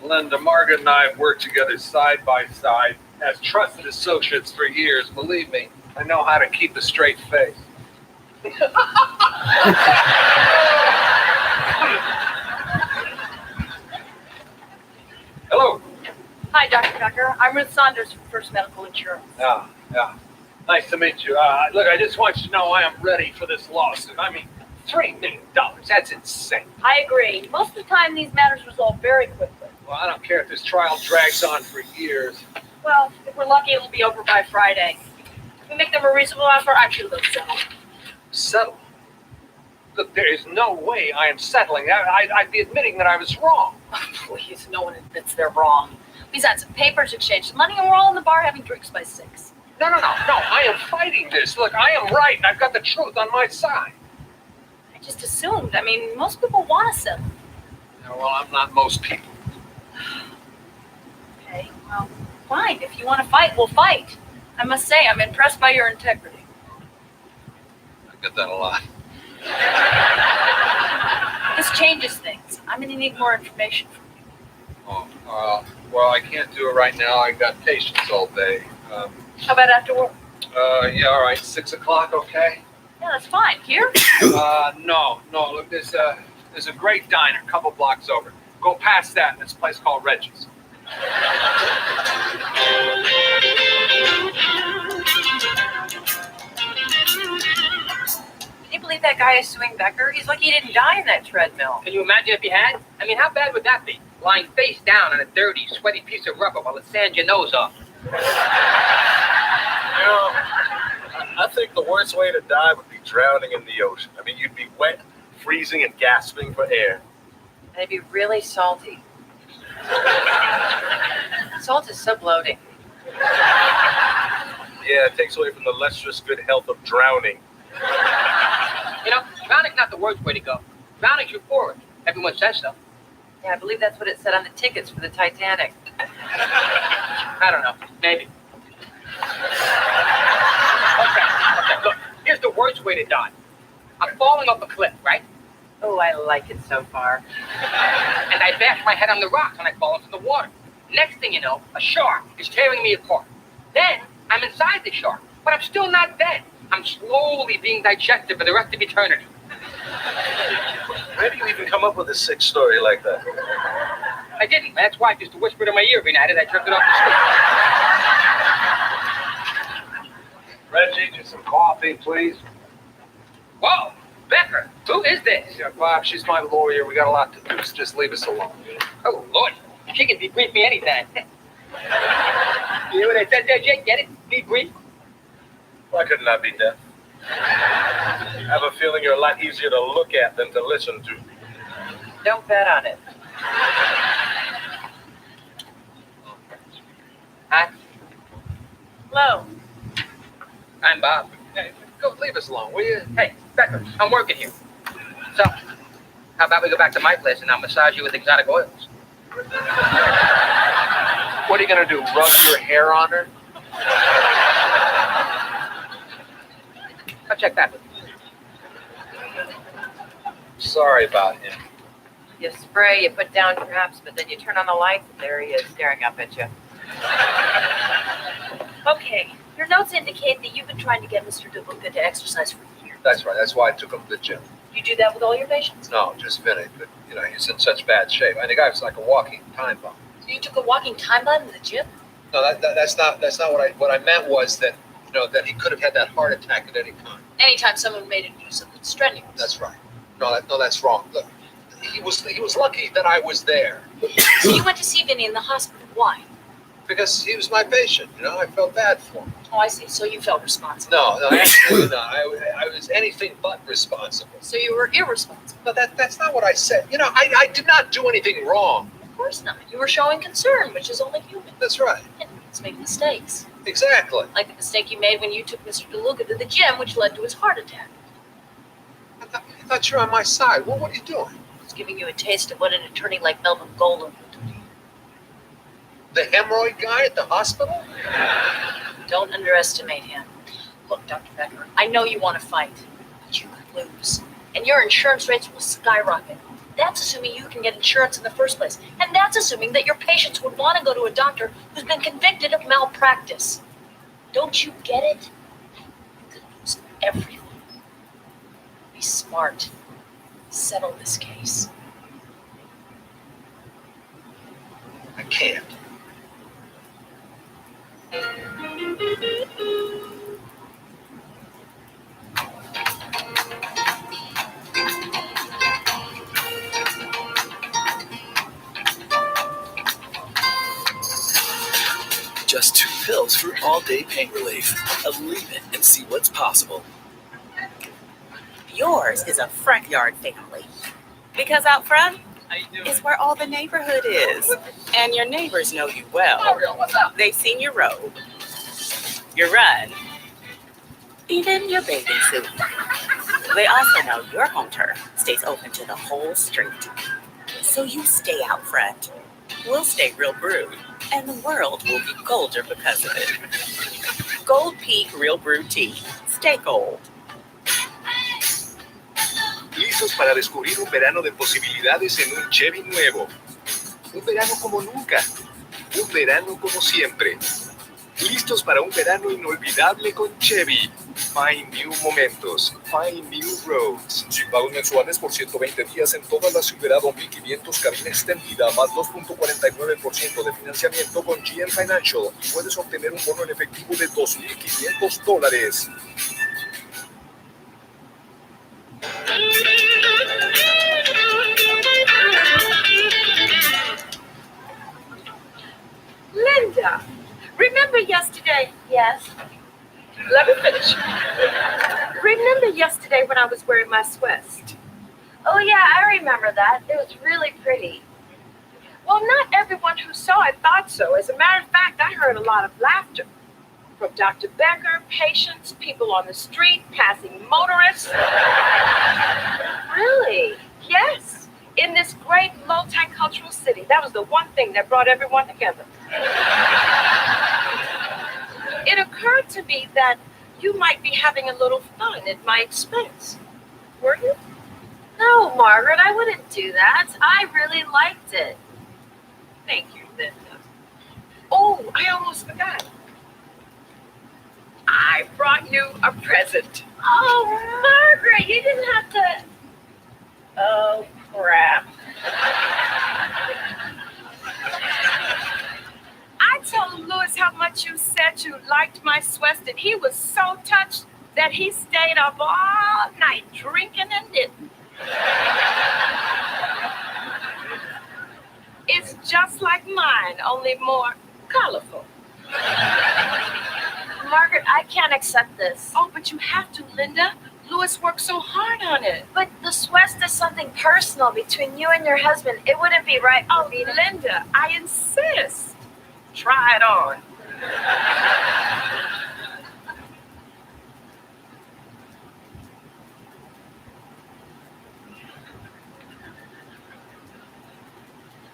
Linda, Margaret and I have worked together side by side as trusted associates for years. Believe me, I know how to keep a straight face. Hello. Hi, Dr. Becker. I'm Ruth Saunders from First Medical Insurance. Yeah. Nice to meet you. Look, I just want you to know I am ready for this lawsuit. I mean, $3 million. That's insane. I agree. Most of the time, these matters resolve very quickly. Well, I don't care if this trial drags on for years. Well, if we're lucky, it'll be over by Friday. If we make them a reasonable offer, I'm sure they'll settle. Settle? Look, there is no way I am settling. I'd be admitting that I was wrong. Oh, please, no one admits they're wrong. We signed some papers, exchanged some money, and we're all in the bar having drinks by 6. No. I am fighting this. Look, I am right, and I've got the truth on my side. I just assumed. I mean, most people want to settle. Yeah, well, I'm not most people. Okay, well, fine. If you want to fight, we'll fight. I must say, I'm impressed by your integrity. I get that a lot. This changes things. I'm going to need more information from you. Oh, well, I can't do it right now. I got patients all day. How about after work? Yeah, all right. 6 o'clock, okay? Yeah, that's fine. Here? No. Look, there's a great diner a couple blocks over. Go past that in this place called Reggie's. Can you believe that guy is suing Becker? He's lucky he didn't die in that treadmill. Can you imagine if you had? I mean, how bad would that be? Lying face down on a dirty, sweaty piece of rubber while it sands your nose off. You know, I think the worst way to die would be drowning in the ocean. I mean, you'd be wet, freezing, and gasping for air. And it'd be really salty. Salt is so bloating. Yeah, it takes away from the lustrous good health of drowning. You know, drowning's not the worst way to go. Drowning's euphoric. Everyone says so. Yeah, I believe that's what it said on the tickets for the Titanic. I don't know. Maybe. Okay. Look, here's the worst way to die. I'm falling off a cliff, right? Oh, I like it so far. And I bash my head on the rocks and I fall into the water. Next thing you know, a shark is tearing me apart. Then I'm inside the shark, but I'm still not dead. I'm slowly being digested for the rest of eternity. Where do you even come up with a sick story like that? I didn't. That's why I just whispered in my ear every night as I drifted off to sleep. Reggie, just some coffee, please. Whoa, Becker, who is this? Yeah, Bob, she's my lawyer. We got a lot to do, so just leave us alone. Oh, Lord, she can debrief me anytime. You know what I said there, Jake? Get it? Debrief? Why couldn't I be deaf? I have a feeling you're a lot easier to look at than to listen to. Don't bet on it. Hi, Hello. I'm Bob. Hey, go leave us alone, will you? Hey, Becker, I'm working here. So, how about we go back to my place and I'll massage you with exotic oils? What are you going to do, rub your hair on her? I'll check that with you. Sorry about him. You spray, you put down perhaps, but then you turn on the lights and there he is staring up at you. Okay, your notes indicate that you've been trying to get Mr. DeLuca to exercise for years. That's right. That's why I took him to the gym. You do that with all your patients? No, just Vinny. But, you know, he's in such bad shape. I think I was like a walking time bomb. So you took a walking time bomb in the gym? No, that's not what I meant was that, you know, that he could have had that heart attack at any time. Anytime someone made him do something strenuous. That's right. No, that's wrong. Look, he was lucky that I was there. So you went to see Vinny in the hospital. Why? Because he was my patient, you know, I felt bad for him. Oh, I see. So you felt responsible. No, absolutely not. I was anything but responsible. So you were irresponsible. No, that's not what I said. You know, I did not do anything wrong. Of course not. You were showing concern, which is only human. That's right. And humans make mistakes. Exactly. Like the mistake you made when you took Mr. DeLuca to the gym, which led to his heart attack. I thought you were on my side. Well, what are you doing? It's giving you a taste of what an attorney like Melvin Golden would do. The hemorrhoid guy at the hospital? Don't underestimate him. Look, Dr. Becker, I know you want to fight, but you could lose. And your insurance rates will skyrocket. That's assuming you can get insurance in the first place. And that's assuming that your patients would want to go to a doctor who's been convicted of malpractice. Don't you get it? everything. Be smart. Settle this case. I can't. Just 2 pills for all-day pain relief. Believe it and see what's possible. Yours is a front yard family. Because out front is where all the neighborhood is. And your neighbors know you well. They've seen your robe, your run, even your bathing suit. They also know your home turf stays open to the whole street. So you stay out front. We'll stay real brewed, and the world will be colder because of it. Gold Peak Real Brew Tea. Stay gold. Listos para descubrir un verano de posibilidades en un Chevy nuevo. Un verano como nunca. Un verano como siempre. Listos para un verano inolvidable con Chevy. Find new momentos. Find new roads. Sin pagos mensuales por 120 días en toda la Silverado 1500 cabina extendida más 2.49% de financiamiento con GM Financial. Puedes obtener un bono en efectivo de $2,500. Linda, remember yesterday? Yes. Let me finish. Remember yesterday when I was wearing my Swest? Oh yeah, I remember that. It was really pretty. Well, not everyone who saw it thought so. As a matter of fact, I heard a lot of laughter from Dr. Becker, patients, people on the street, passing motorists. Really? Yes. In this great multicultural city. That was the one thing that brought everyone together. It occurred to me that you might be having a little fun at my expense. Were you? No, Margaret, I wouldn't do that. I really liked it. Thank you, Linda. Oh, I almost forgot. I brought you a present. Oh, Margaret, you didn't have to. Oh, crap. I told Louis how much you said you liked my Swest, and he was so touched that he stayed up all night drinking and knitting. It's just like mine, only more colorful. Margaret, I can't accept this. Oh, but you have to, Linda. Louis worked so hard on it. But the Swest is something personal between you and your husband. It wouldn't be right. Oh, Linda, I insist. Try it on.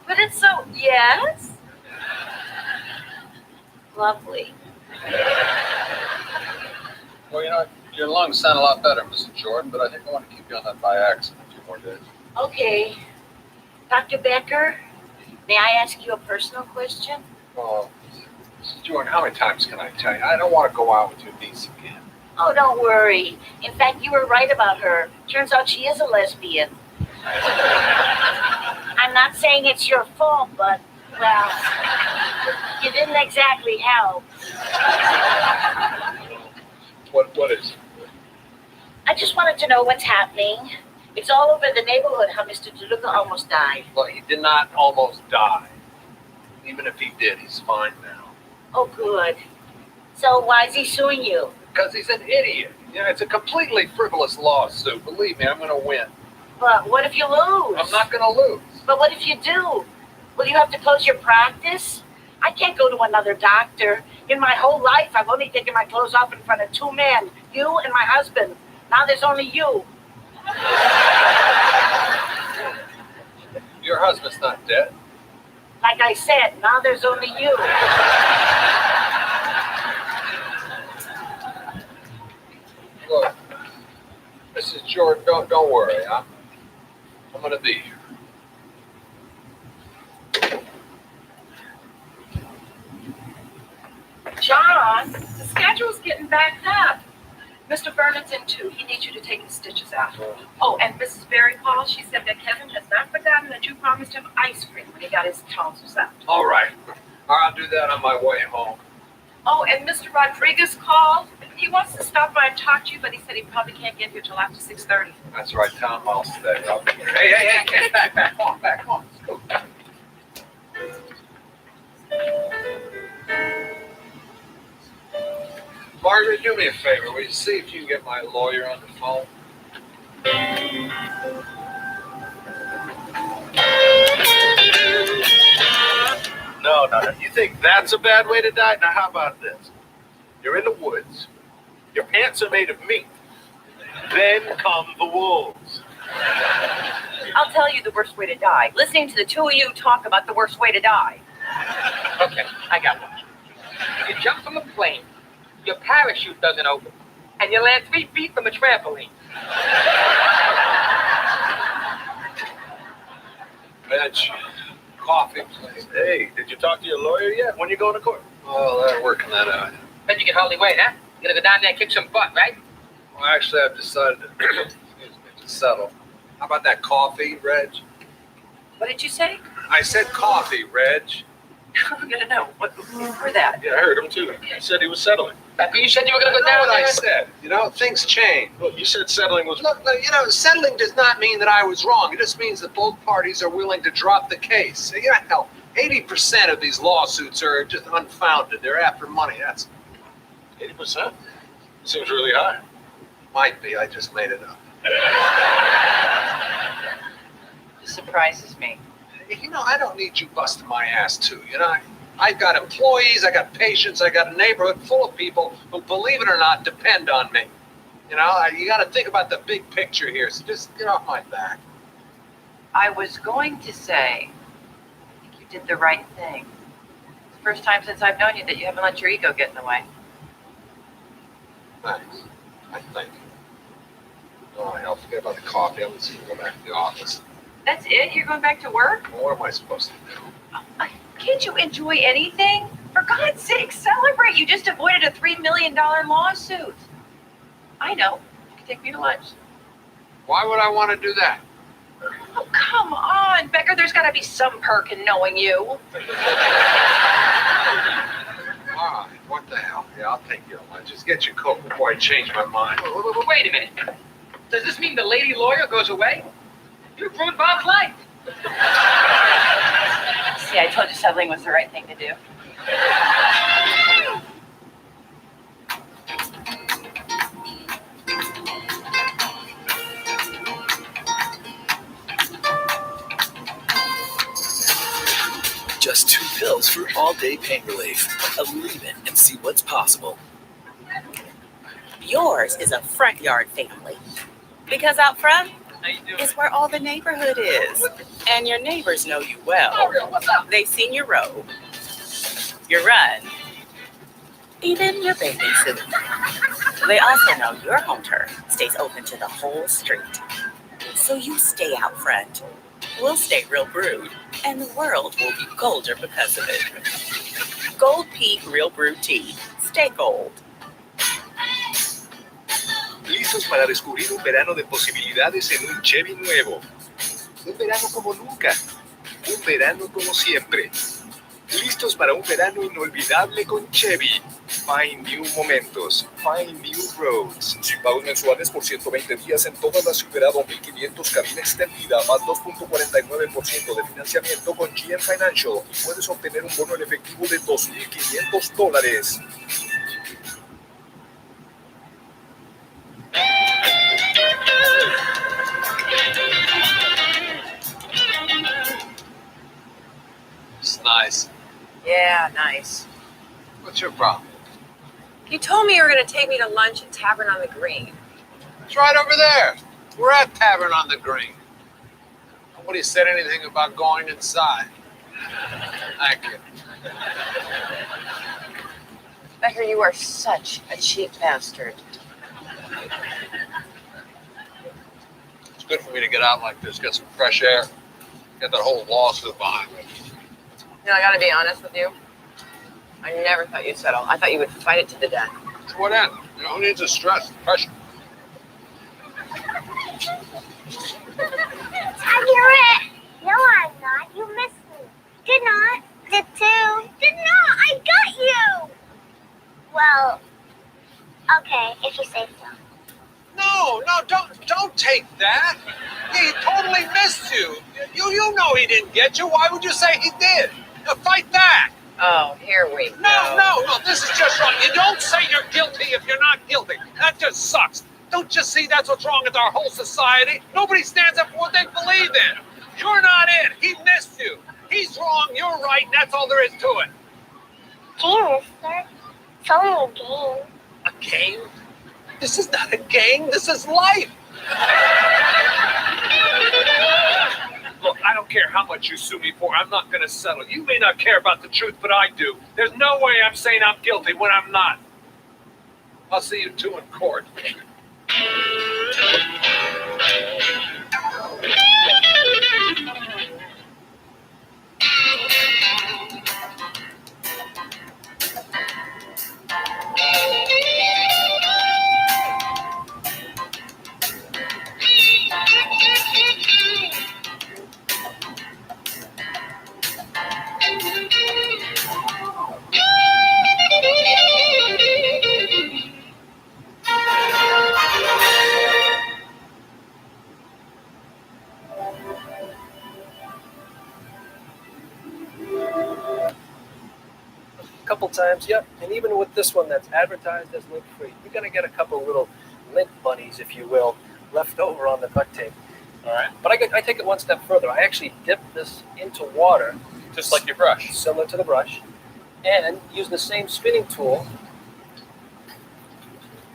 But it's so, yes? Lovely. Well, you know, your lungs sound a lot better, Mrs. Jordan, but I think I want to keep you on that Viaxin a few more days. Okay. Dr. Becker, may I ask you a personal question? Oh, Mrs. Jordan, how many times can I tell you? I don't want to go out with your niece again. Oh, don't worry. In fact, you were right about her. Turns out she is a lesbian. I'm not saying it's your fault, but, well, you didn't exactly help. What is it? I just wanted to know what's happening. It's all over the neighborhood how Mr. DeLuca almost died. Well, he did not almost die. Even if he did, he's fine now. Oh, good. So why is he suing you? Because he's an idiot. You know, it's a completely frivolous lawsuit. Believe me, I'm going to win. But what if you lose? I'm not going to lose. But what if you do? Will you have to close your practice? I can't go to another doctor. In my whole life, I've only taken my clothes off in front of 2 men, you and my husband. Now there's only you. Your husband's not dead. Like I said, now there's only you. Look, Mrs. Jordan, don't worry. I'm going to be here. John, the schedule's getting backed up. Mr. Vernon's in too. He needs you to take the stitches out. Oh, and Mrs. Berry called. She said that Kevin has not forgotten that you promised him ice cream when he got his tonsils out. All right. I'll do that on my way home. Oh, and Mr. Rodriguez called. He wants to stop by and talk to you, but he said he probably can't get here till after 6:30. That's right. Tell him I'll stay. Hey, back on. Let's go. Margaret, do me a favor. Will you see if you can get my lawyer on the phone? No. You think that's a bad way to die? Now, how about this? You're in the woods. Your pants are made of meat. Then come the wolves. I'll tell you the worst way to die. Listening to the two of you talk about the worst way to die. Okay, I got one. You jump from a plane, your parachute doesn't open, and you land 3 feet from a trampoline. Veg, coffee, please. Hey, did you talk to your lawyer yet? When you going to court? Oh, they're working that out. Bet you can hardly wait, huh? You're gonna go down there and kick some butt, right? Well, actually, I've decided to settle. How about that coffee, Reg? What did you say? I said coffee, Reg. No. What for that? Yeah, I heard him too. He said he was settling. But you said you were gonna go That's down what there. I said. You know, things change. Look, you said settling was. Look, settling does not mean that I was wrong. It just means that both parties are willing to drop the case. Hell, 80% of these lawsuits are just unfounded. They're after money. That's 80%? Seems really high. Might be. I just made it up. This surprises me. I don't need you busting my ass too. I've got employees, I got patients, I got a neighborhood full of people who, believe it or not, depend on me. You got to think about the big picture here. So just get off my back. I was going to say, I think you did the right thing. It's the first time since I've known you that you haven't let your ego get in the way. Thanks. I think. Oh, hell, forget about the coffee. I'm going to go back to the office. That's it? You're going back to work? Well, what am I supposed to do? Can't you enjoy anything? For God's sake, celebrate. You just avoided a $3 million lawsuit. I know. You can take me to lunch. Why would I want to do that? Oh, come on, Becker. There's got to be some perk in knowing you. All right, what the hell? Yeah, I'll take your lunch. Just get your coat before I change my mind. Wait a minute. Does this mean the lady lawyer goes away? You ruined Bob's life. See, I told you settling was the right thing to do. Just 2 pills for all-day pain relief. Believe it and see what's possible. Yours is a front yard family. Because out front is where all the neighborhood is. And your neighbors know you well. They've seen your robe, your run, even your bathing suit. They also know your home turf stays open to the whole street. So you stay out front. We'll stay real brewed, and the world will be colder because of it. Gold Peak Real Brew Tea. Stay gold. Listos para descubrir un verano de posibilidades en un Chevy nuevo. Un verano como nunca. Un verano como siempre. Listos para un verano inolvidable con Chevy. Find new momentos. Find new roads. Sin pagos mensuales por 120 días en toda la Silverado 2500 cabina extendida más 2.49% de financiamiento con GM Financial y puedes obtener un bono en efectivo de $2,500. It's nice. Yeah, nice. What's your problem? You told me you were going to take me to lunch at Tavern on the Green. It's right over there. We're at Tavern on the Green. Nobody said anything about going inside. Thank you. Becker, you are such a cheap bastard. It's good for me to get out like this, get some fresh air, get that whole lawsuit behind me. I got to be honest with you. I never thought you'd settle. I thought you would fight it to the death. To what end? You know, who needs the stress, the pressure? I'm it. No, I'm not. You missed me. Did not. Did too. Did not. I got you. Well, okay, if you say so. No, don't take that. He totally missed you. You know he didn't get you. Why would you say he did? Now fight back. Oh, here we go. No, this is just wrong. You don't say you're guilty if you're not guilty. That just sucks. Don't you see that's what's wrong with our whole society? Nobody stands up for what they believe in. You're not it. He missed you. He's wrong, you're right, and that's all there is to it. Gee, mister. It's only a game. A game? This is not a game. This is life. Look, I don't care how much you sue me for. I'm not going to settle. You may not care about the truth, but I do. There's no way I'm saying I'm guilty when I'm not. I'll see you two in court. A couple times, yep. And even with this one that's advertised as lint-free, you're going to get a couple little lint bunnies, if you will, left over on the duct tape. All right. But I take it one step further. I actually dip this into water. Just like your brush. Similar to the brush. And use the same spinning tool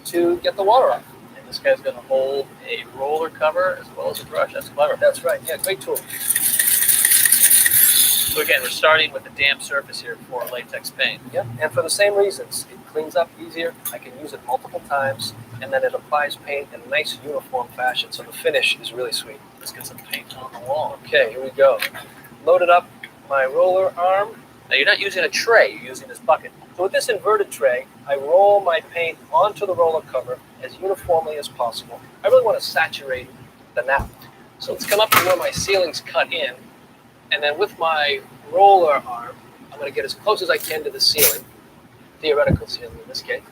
to get the water off. And this guy's going to hold a roller cover as well as a brush. That's clever. That's right. Yeah, great tool. So again, we're starting with a damp surface here for latex paint. Yep, and for the same reasons. It cleans up easier. I can use it multiple times, and then it applies paint in a nice uniform fashion, so the finish is really sweet. Let's get some paint on the wall. Okay, here we go. Loaded up my roller arm. Now you're not using a tray, you're using this bucket. So with this inverted tray, I roll my paint onto the roller cover as uniformly as possible. I really want to saturate the nap. So let's come up to where my ceiling's cut in, and then with my roller arm, I'm going to get as close as I can to the ceiling, theoretical ceiling in this case.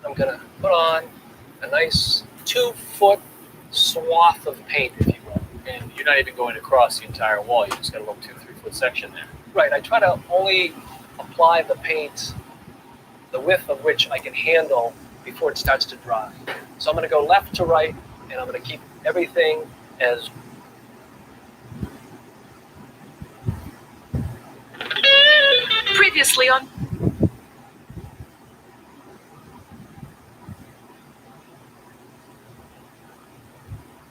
I'm going to put on a nice 2-foot swath of paint, if you will. And you're not even going across the entire wall, you just got a little 2-3 foot section there. Right, I try to only apply the paint the width of which I can handle before it starts to dry. So I'm going to go left to right, and I'm going to keep everything as Previously on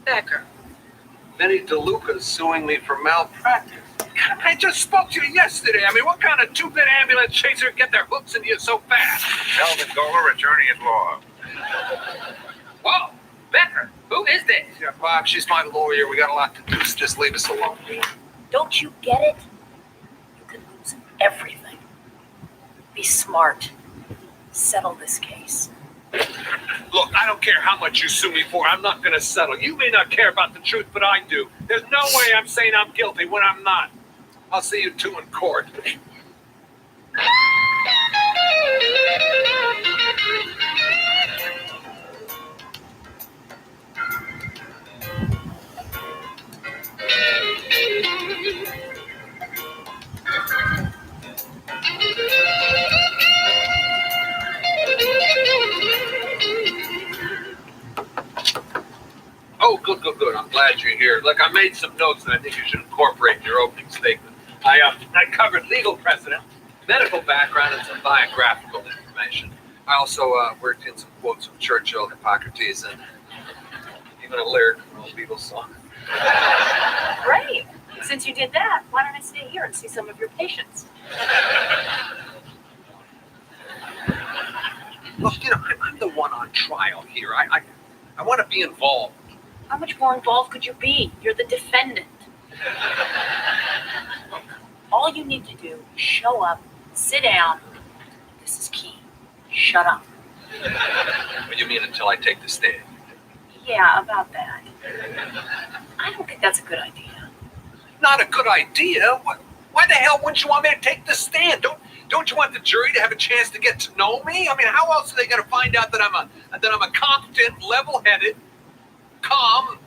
Becker. Vinny DeLuca's suing me for malpractice. I just spoke to you yesterday. I mean, what kind of two-bit ambulance chaser get their hooks into you so fast? Calvin Goller, attorney at law. Whoa, Becker, who is this? Yeah, Bob, she's my lawyer. We got a lot to do, so just leave us alone. Don't you get it? You can lose everything. Be smart. Settle this case. Look, I don't care how much you sue me for. I'm not going to settle. You may not care about the truth, but I do. There's no way I'm saying I'm guilty when I'm not. I'll see you two in court. Oh, good. I'm glad you're here. Look, I made some notes that I think you should incorporate in your opening statement. I covered legal precedent, medical background, and some biographical information. I also worked in some quotes from Churchill, Hippocrates, and even a lyric from an old Beatles song. Great. Since you did that, why don't I stay here and see some of your patients? Look, you know, I'm the one on trial here. I want to be involved. How much more involved could you be? You're the defendant. All you need to do is show up, sit down. This is key. Shut up. What do you mean until I take the stand? Yeah, about that. I don't think that's a good idea. Not a good idea? Why the hell wouldn't you want me to take the stand? Don't you want the jury to have a chance to get to know me? I mean, how else are they going to find out that I'm a competent, level-headed, calm?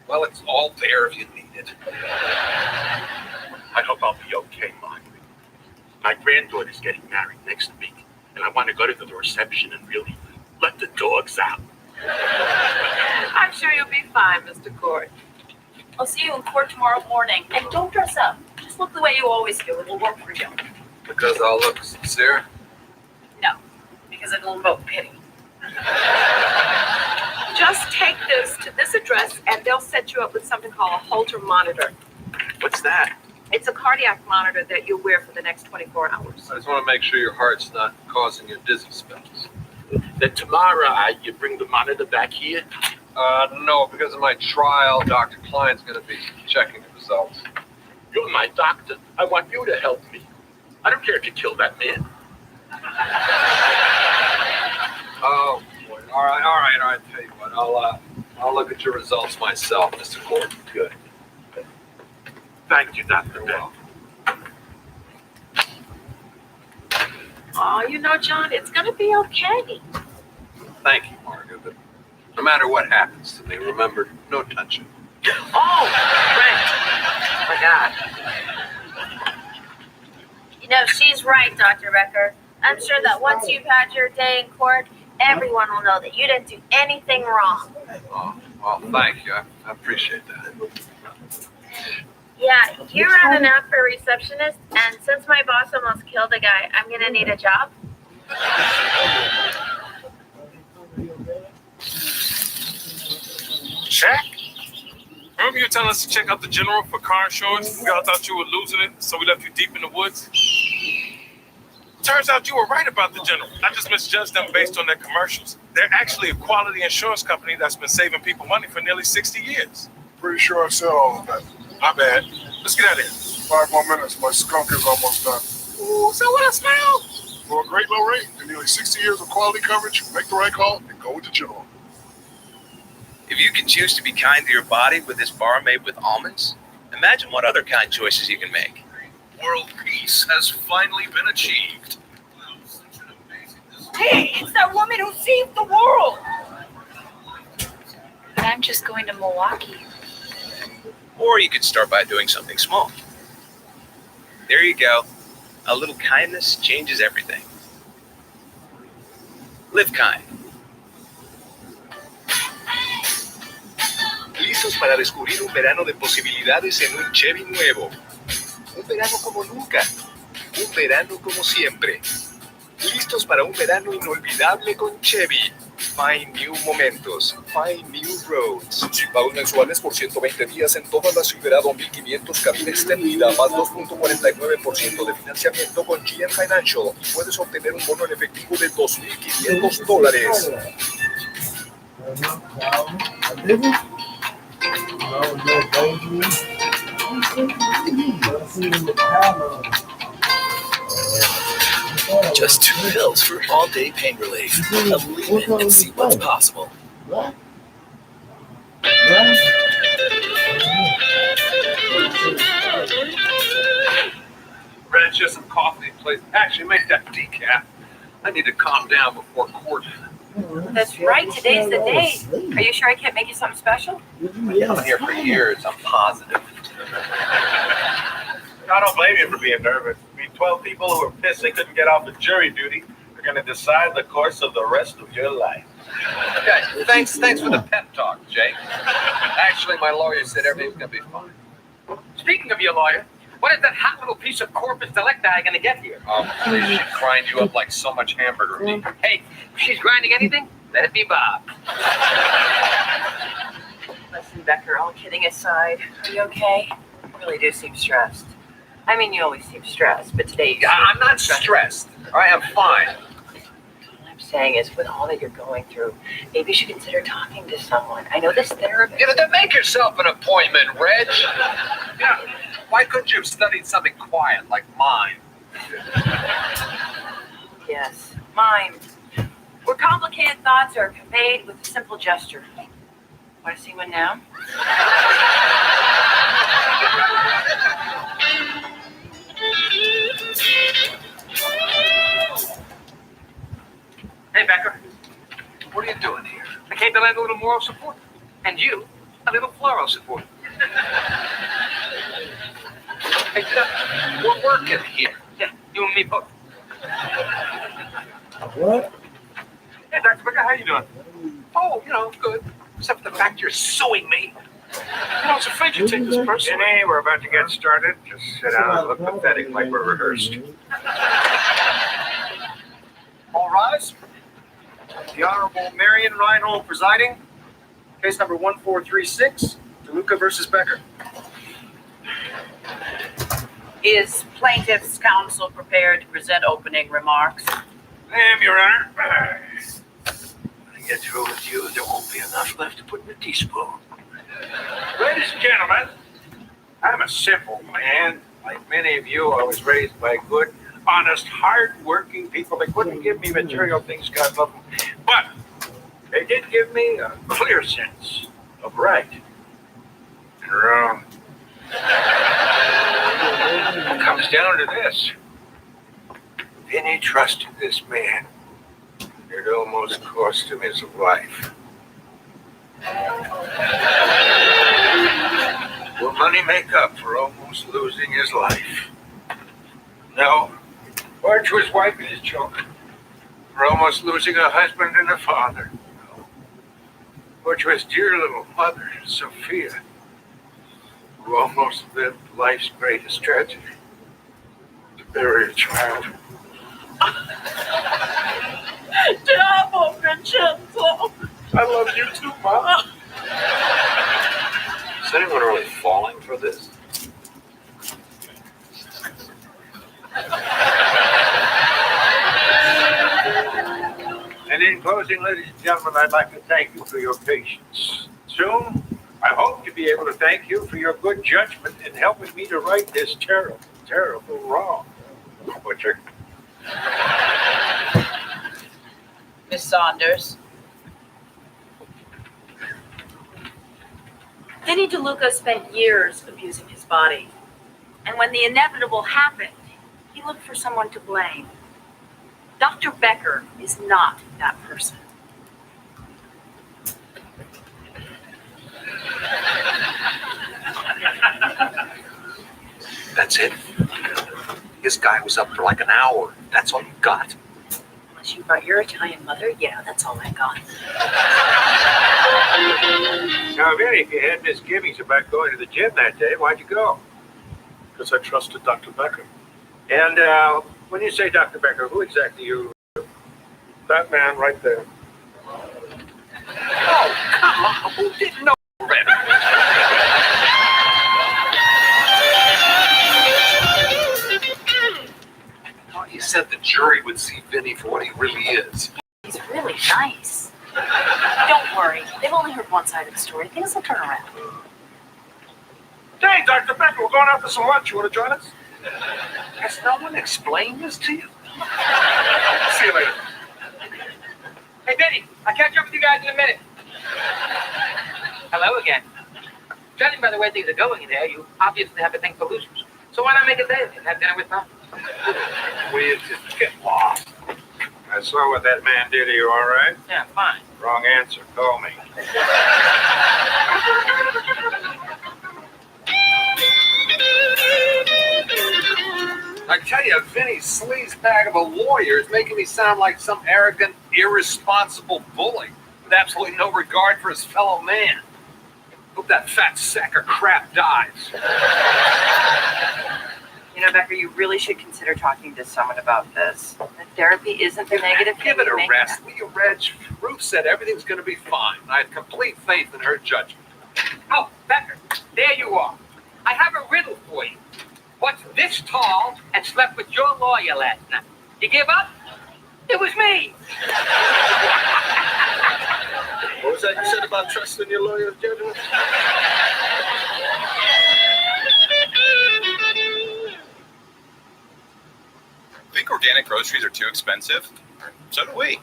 Well, it's all there if you need it. I hope I'll be okay, Mark. My granddaughter's getting married next week, and I want to go to the reception and really let the dogs out. I'm sure you'll be fine, Mr. Court. I'll see you in court tomorrow morning. And don't dress up. Just look the way you always do. It'll work for you. Because I'll look sincere? No, because it'll invoke pity. Just take this to this address, and they'll set you up with something called a Holter monitor. What's that? It's a cardiac monitor that you'll wear for the next 24 hours. I just want to make sure your heart's not causing you dizzy spells. Then tomorrow, you bring the monitor back here? No, because of my trial, Dr. Klein's going to be checking the results. You're my doctor. I want you to help me. I don't care if you kill that man. Oh, boy. All right. Tell you what, I'll look at your results myself, Mr. Court. Good. Thank you, Dr. Bell. Oh, you know, John, it's going to be okay. Thank you, Margaret, but no matter what happens to me, remember, no touching. Oh, right. Forgot. You know, she's right, Dr. Becker. I'm sure that once you've had your day in court, everyone will know that you didn't do anything wrong. Oh, well, thank you. I appreciate that. Yeah, you're running out for a receptionist, and since my boss almost killed a guy, I'm gonna need a job. Check? Remember you were telling us to check out the general for car insurance? We all thought you were losing it, so we left you deep in the woods. Turns out you were right about the general. I just misjudged them based on their commercials. They're actually a quality insurance company that's been saving people money for nearly 60 years. Pretty sure I said all of that. My bad. Let's get out of here. 5 more minutes. My skunk is almost done. Ooh, so what I smell? For a great low rate and nearly 60 years of quality coverage, make the right call and go with the general. If you can choose to be kind to your body with this bar made with almonds, imagine what other kind choices you can make. World peace has finally been achieved. Hey, it's that woman who saved the world. But I'm just going to Milwaukee. Or you could start by doing something small. There you go. A little kindness changes everything. Live kind. Listos para descubrir un verano de posibilidades en un Chevy nuevo. Un verano como nunca. Un verano como siempre. Listos para un verano inolvidable con Chevy. Find new momentos. Find new roads. Pagos mensuales por 120 días en toda la Silverado 1500 cabina extendida más 2.49% de financiamiento con GM Financial y puedes obtener un bono en efectivo de $2,500. Just 2 pills for all-day pain relief. Believe it and see what's possible. Reg, just some coffee, please. Actually, make that decaf. I need to calm down before court. That's right. Today's the day. Are you sure I can't make you something special? I've been here for years. I'm positive. I don't blame you for being nervous. I mean, 12 people who are pissed they couldn't get off of jury duty are going to decide the course of the rest of your life. Okay, thanks for the pep talk, Jake. Actually, my lawyer said everything's going to be fine. Speaking of your lawyer, what is that hot little piece of corpus delicti going to get here? Please, she'd grind you up like so much hamburger meat. Hey, if she's grinding anything, let it be Bob. Listen, Becker, all kidding aside, are you okay? You really do seem stressed. I mean, you always seem stressed, but today you I'm not stressed. All right, I'm fine. What I'm saying is, with all that you're going through, maybe you should consider talking to someone. I know this therapist. You know, then make yourself an appointment, Reg. Yeah. Why couldn't you have studied something quiet like mine? Yes, mime. Where complicated thoughts are conveyed with a simple gesture. Want to see one now? Hey, Becker. What are you doing here? I came to lend a little moral support. And you, a little floral support. Hey, we're working here. Yeah, you and me both. What? Hey, Dr. Becker, how you doing? Oh, good. Except for the fact you're suing me. I was afraid you'd take this personally. Jenny, we're about to get started. Just sit down and look pathetic like we're rehearsed. All rise. The Honorable Marion Reinhold presiding. Case number 1436, DeLuca versus Becker. Is plaintiff's counsel prepared to present opening remarks? I am, Your Honor. When I get through with you, there won't be enough left to put in a teaspoon. Ladies and gentlemen, I'm a simple man. Like many of you, I was raised by good, honest, hard-working people. They couldn't give me material things, God love them. But they did give me a clear sense of right and wrong. It comes down to this. Vinny trusted this man. It almost cost him his life. Will money make up for almost losing his life? No. Or to his wife and his children. For almost losing a husband and a father. No. Or to his dear little mother, Sophia, who almost lived life's greatest tragedy. To bury a child. Bravo, Vincenzo. I love you too, Mom. Is anyone really falling for this? And in closing, ladies and gentlemen, I'd like to thank you for your patience. Soon, I hope to be able to thank you for your good judgment in helping me to right this terrible, terrible wrong. Butcher. Miss Saunders. Vinny DeLuca spent years abusing his body. And when the inevitable happened, he looked for someone to blame. Dr. Becker is not that person. That's it? This guy was up for like an hour. That's all you got? Unless you brought your Italian mother, yeah, that's all I got. Now, Vinny, if you had misgivings about going to the gym that day, why'd you go? Because I trusted Dr. Becker. And when you say Dr. Becker, who exactly you? That man right there. Oh, come on. Who didn't know already? Oh, you said the jury would see Vinny for what he really is. He's really nice. Don't worry, they've only heard one side of the story. Things will turn around. Hey, Dr. Becker, we're going out for some lunch. You want to join us? Has no one explained this to you? See you later. Hey, Vinny, I'll catch up with you guys in a minute. Hello again. Judging by the way things are going in there, you obviously have a thing for losers. So why not make a day of it and have dinner with Mom? Will you just get lost? I saw what that man did to you, all right? Yeah, fine. Wrong answer. Call me. I tell you, Vinny's sleaze bag of a lawyer is making me sound like some arrogant, irresponsible bully with absolutely no regard for his fellow man. Hope that fat sack of crap dies. You know, Becker, you really should consider talking to someone about this. The therapy isn't the negative thing. Give it you a make rest, will you, Reg? Ruth said everything's going to be fine. I have complete faith in her judgment. Oh, Becker, there you are. I have a riddle for you. What's this tall and slept with your lawyer last night? You give up? It was me. What was that you said about trusting your lawyer's judgment? groceries are too expensive? So do we.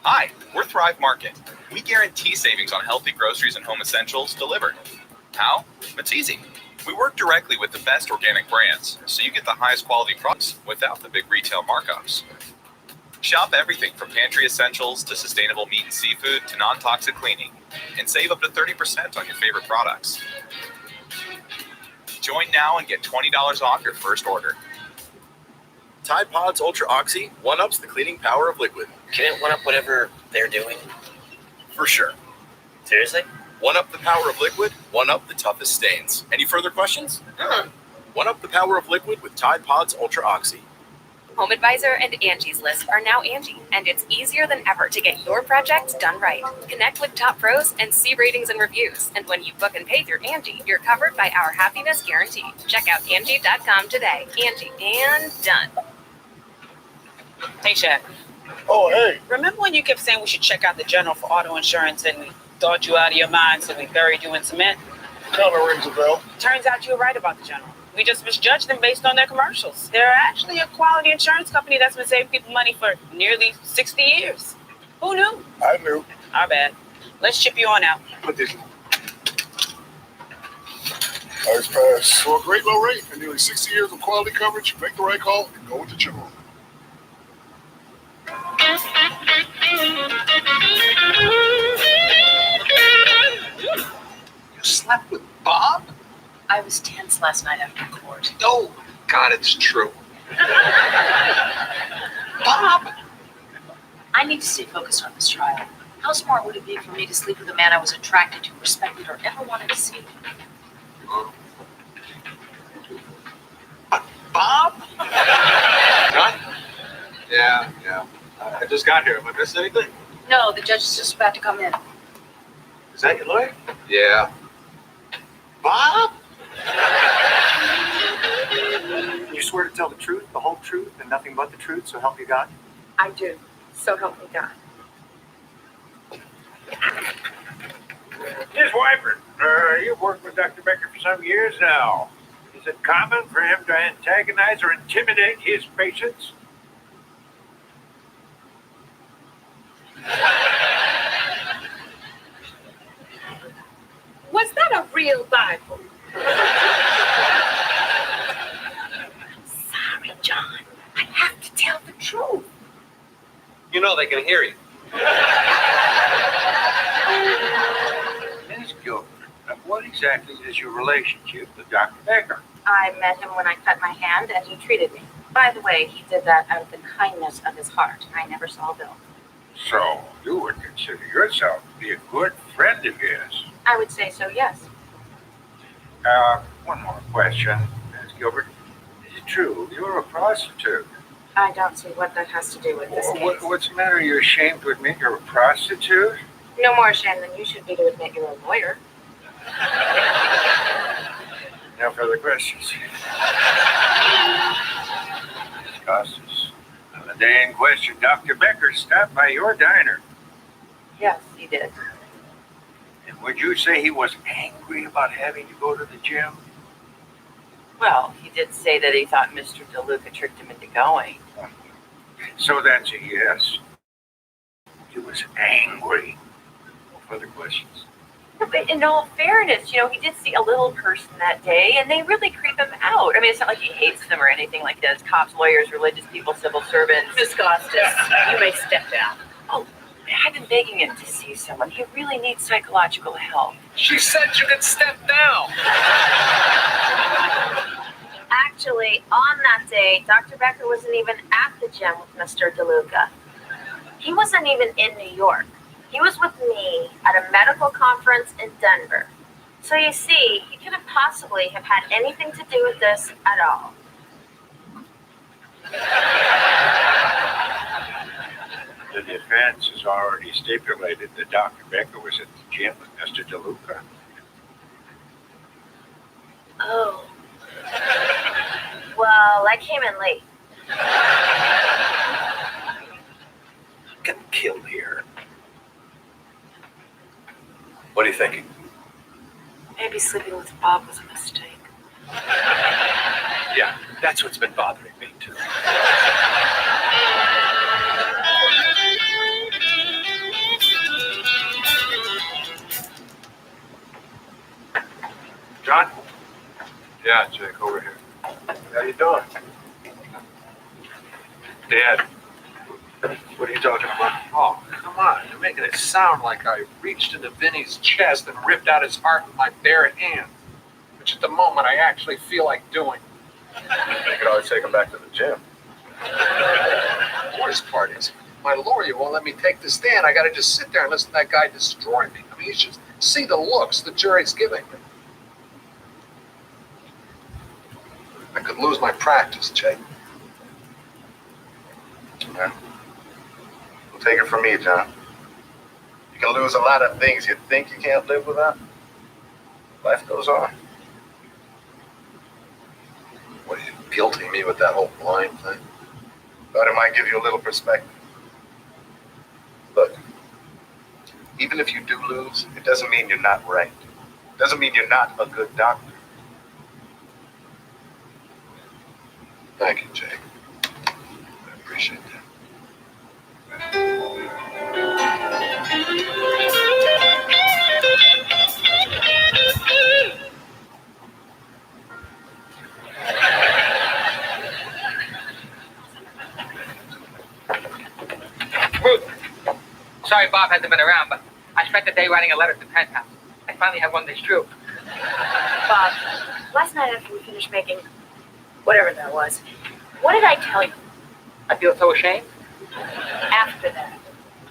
Hi, we're Thrive Market. We guarantee savings on healthy groceries and home essentials delivered. How? It's easy. We work directly with the best organic brands, so you get the highest quality products without the big retail markups. Shop everything from pantry essentials to sustainable meat and seafood to non-toxic cleaning, and save up to 30% on your favorite products. Join now and get $20 off your first order. Tide Pods Ultra Oxy one-ups the cleaning power of liquid. Can it one-up whatever they're doing? For sure. Seriously? One-up the power of liquid, one-up the toughest stains. Any further questions? One-up the power of liquid with Tide Pods Ultra Oxy. HomeAdvisor and Angie's List are now Angie, and it's easier than ever to get your projects done right. Connect with top pros and see ratings and reviews. And when you book and pay through Angie, you're covered by our happiness guarantee. Check out Angie.com today. Angie, and done. Hey, Shaq. Oh, hey. Remember when you kept saying we should check out the General for auto insurance and we thought you out of your mind, so we buried you in cement? Kind of rings a bell. Turns out you were right about the General. We just misjudged them based on their commercials. They're actually a quality insurance company that's been saving people money for nearly 60 years. Who knew? I knew. Our bad. Let's ship you on out. Put this. Nice pass. For a great low rate and nearly 60 years of quality coverage, make the right call and go with the General. You slept with Bob? I was tense last night after court. Oh, God, it's true. Bob! I need to stay focused on this trial. How smart would it be for me to sleep with a man I was attracted to, respected, or ever wanted to see? Bob? John? Yeah. I just got here. Am I missing anything? No, the judge is just about to come in. Is that your lawyer? Yeah. Bob? You swear to tell the truth, the whole truth, and nothing but the truth, so help you God? I do. So help me God. Ms. Wyvern, you've worked with Dr. Becker for some years now. Is it common for him to antagonize or intimidate his patients? Was that a real Bible? Sorry, John. I have to tell the truth. You know they can hear you. Ms. Gilbert, what exactly is your relationship with Dr. Becker? I met him when I cut my hand, and he treated me. By the way, he did that out of the kindness of his heart. I never saw a bill. So, you would consider yourself to be a good friend of his. I would say so, yes. One more question, Ms. Gilbert. Is it true you're a prostitute? I don't see what that has to do with this case. What's the matter? Are you ashamed to admit you're a prostitute? No more ashamed than you should be to admit you're a lawyer. No further questions. Ms. Costas, on the day in question, Dr. Becker stopped by your diner. Yes, he did. And would you say he was angry about having to go to the gym? Well, he did say that he thought Mr. DeLuca tricked him into going. So that's a yes. He was angry. No further questions. But in all fairness, he did see a little person that day, and they really creep him out. I mean, it's not like he hates them or anything like that. Cops, lawyers, religious people, civil servants. Miss Costas, you may step down. Oh, I've been begging him to see someone. He really needs psychological help. She said you could step down. Actually, on that day, Dr. Becker wasn't even at the gym with Mr. DeLuca. He wasn't even in New York. He was with me at a medical conference in Denver. So you see, he couldn't possibly have had anything to do with this at all. The defense has already stipulated that Dr. Becker was at the gym with Mr. DeLuca. Oh. Well, I came in late. Getting killed here. What are you thinking? Maybe sleeping with Bob was a mistake. Yeah, that's what's been bothering me too. John? Yeah, Jake, over here. How you doing? Dad. What are you talking about? Oh, come on. You're making it sound like I reached into Vinny's chest and ripped out his heart with my bare hand, which at the moment I actually feel like doing. You could always take him back to the gym. The worst part is, my lawyer won't let me take the stand. I gotta just sit there and listen to that guy destroy me. I mean, you should see the looks the jury's giving me. I could lose my practice, Jake. Yeah. Well, take it from me, John. You can lose a lot of things you think you can't live without. Life goes on. What are you guilting me with that whole blind thing? Thought it might give you a little perspective. Look, even if you do lose, it doesn't mean you're not right. It doesn't mean you're not a good doctor. Thank you, Jake. I appreciate that. Sorry Bob hasn't been around, but I spent the day writing a letter to the penthouse. I finally have one that's true. Bob, last night after we finished making whatever that was, what did I tell you? I feel so ashamed. After that?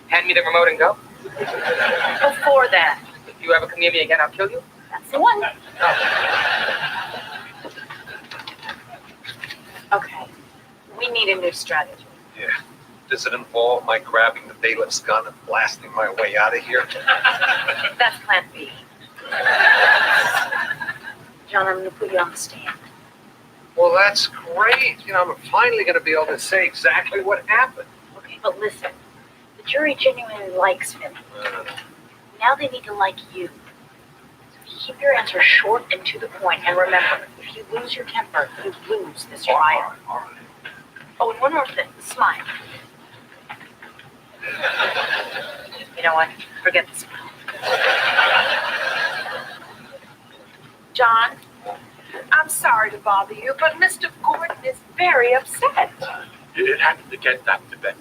Hand me the remote and go. Before that? If you ever come near me again, I'll kill you. That's the one. Okay. We need a new strategy. Yeah. Does it involve my grabbing the bailiff's gun and blasting my way out of here? That's plan B. John, I'm going to put you on the stand. Well, that's great. You know, I'm finally going to be able to say exactly what happened. Okay, but listen. The jury genuinely likes him. Now they need to like you. So keep your answers short and to the point. And remember, if you lose your temper, you lose this trial. All right. Oh, and one more thing. Smile. You know what? Forget the smile. John, I'm sorry to bother you, but Mr. Gordon is very upset. It happened again, Dr. Beck.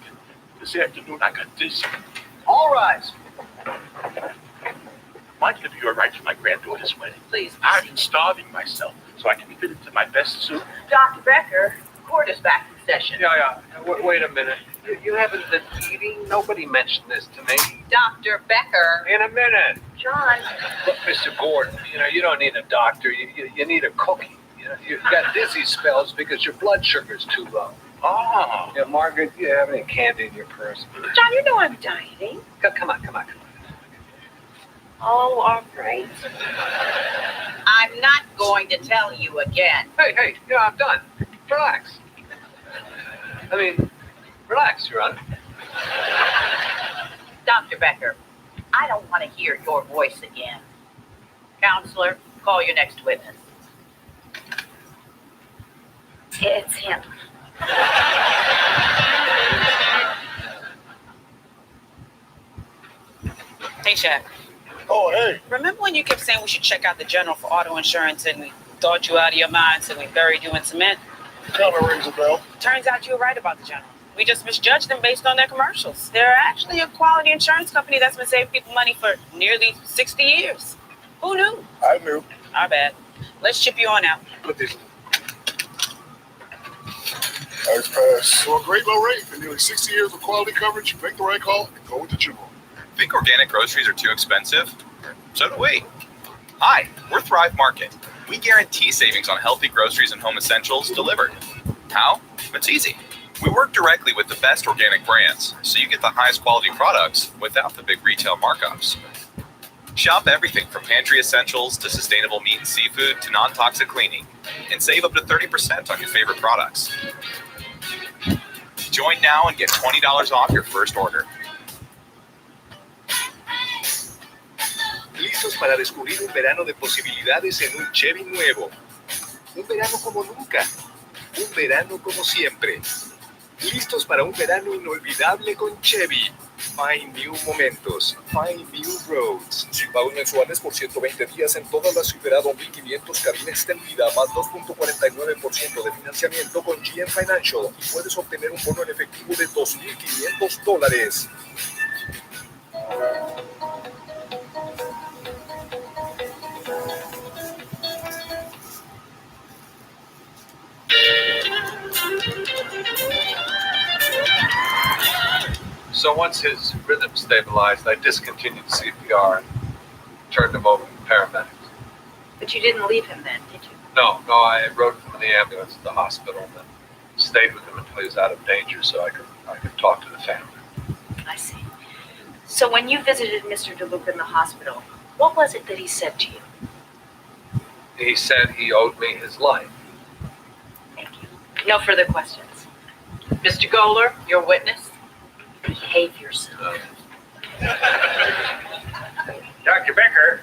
This afternoon I got dizzy. All rise. Might give you a ride to my granddaughter's wedding. Please. I've been starving myself so I can fit into my best suit. Dr. Becker, court is back in session. Yeah. Wait a minute. You haven't been eating? Nobody mentioned this to me. Dr. Becker. In a minute. John. Look, Mr. Gordon, you don't need a doctor. You need a cookie. You've got dizzy spells because your blood sugar's too low. Oh. Yeah, Margaret, do you have any candy in your purse? John, you know I'm dieting. Come on. Oh, all right. I'm not going to tell you again. Hey, I'm done. Relax. Relax, Your Honor. Dr. Becker, I don't want to hear your voice again. Counselor, call your next witness. It's him. Hey, Shaq. Oh, hey. Remember when you kept saying we should check out the General for auto insurance and we thought you out of your mind, so we buried you in cement? Kind of rings a bell. Turns out you were right about the General. We just misjudged them based on their commercials. They're actually a quality insurance company that's been saving people money for nearly 60 years. Who knew? I knew. Our bad. Let's chip you on out. Put this. Nice pass. So a great low rate and nearly 60 years of quality coverage. Make the right call and go with the General. Think organic groceries are too expensive? So do we. Hi, we're Thrive Market. We guarantee savings on healthy groceries and home essentials delivered. How? It's easy. We work directly with the best organic brands, so you get the highest quality products without the big retail markups. Shop everything from pantry essentials to sustainable meat and seafood to non-toxic cleaning, and save up to 30% on your favorite products. Join now and get $20 off your first order. Listos para descubrir un verano de posibilidades en un Chevy nuevo. Un verano como nunca. Un verano como siempre. Listos para un verano inolvidable con Chevy. Find new momentos. Find new roads. Sin pagos mensuales por 120 días en toda la Silverado 1500 cabina extendida más 2.49% de financiamiento con GM Financial y puedes obtener un bono en efectivo de $2,500. So once his rhythm stabilized, I discontinued CPR and turned him over to paramedics. But you didn't leave him then, did you? No, I rode him in the ambulance to the hospital and then stayed with him until he was out of danger so I could talk to the family. I see. So when you visited Mr. DeLuca in the hospital, what was it that he said to you? He said he owed me his life. Thank you. No further questions. Mr. Goler, your witness. Behave yourself. Dr. Becker,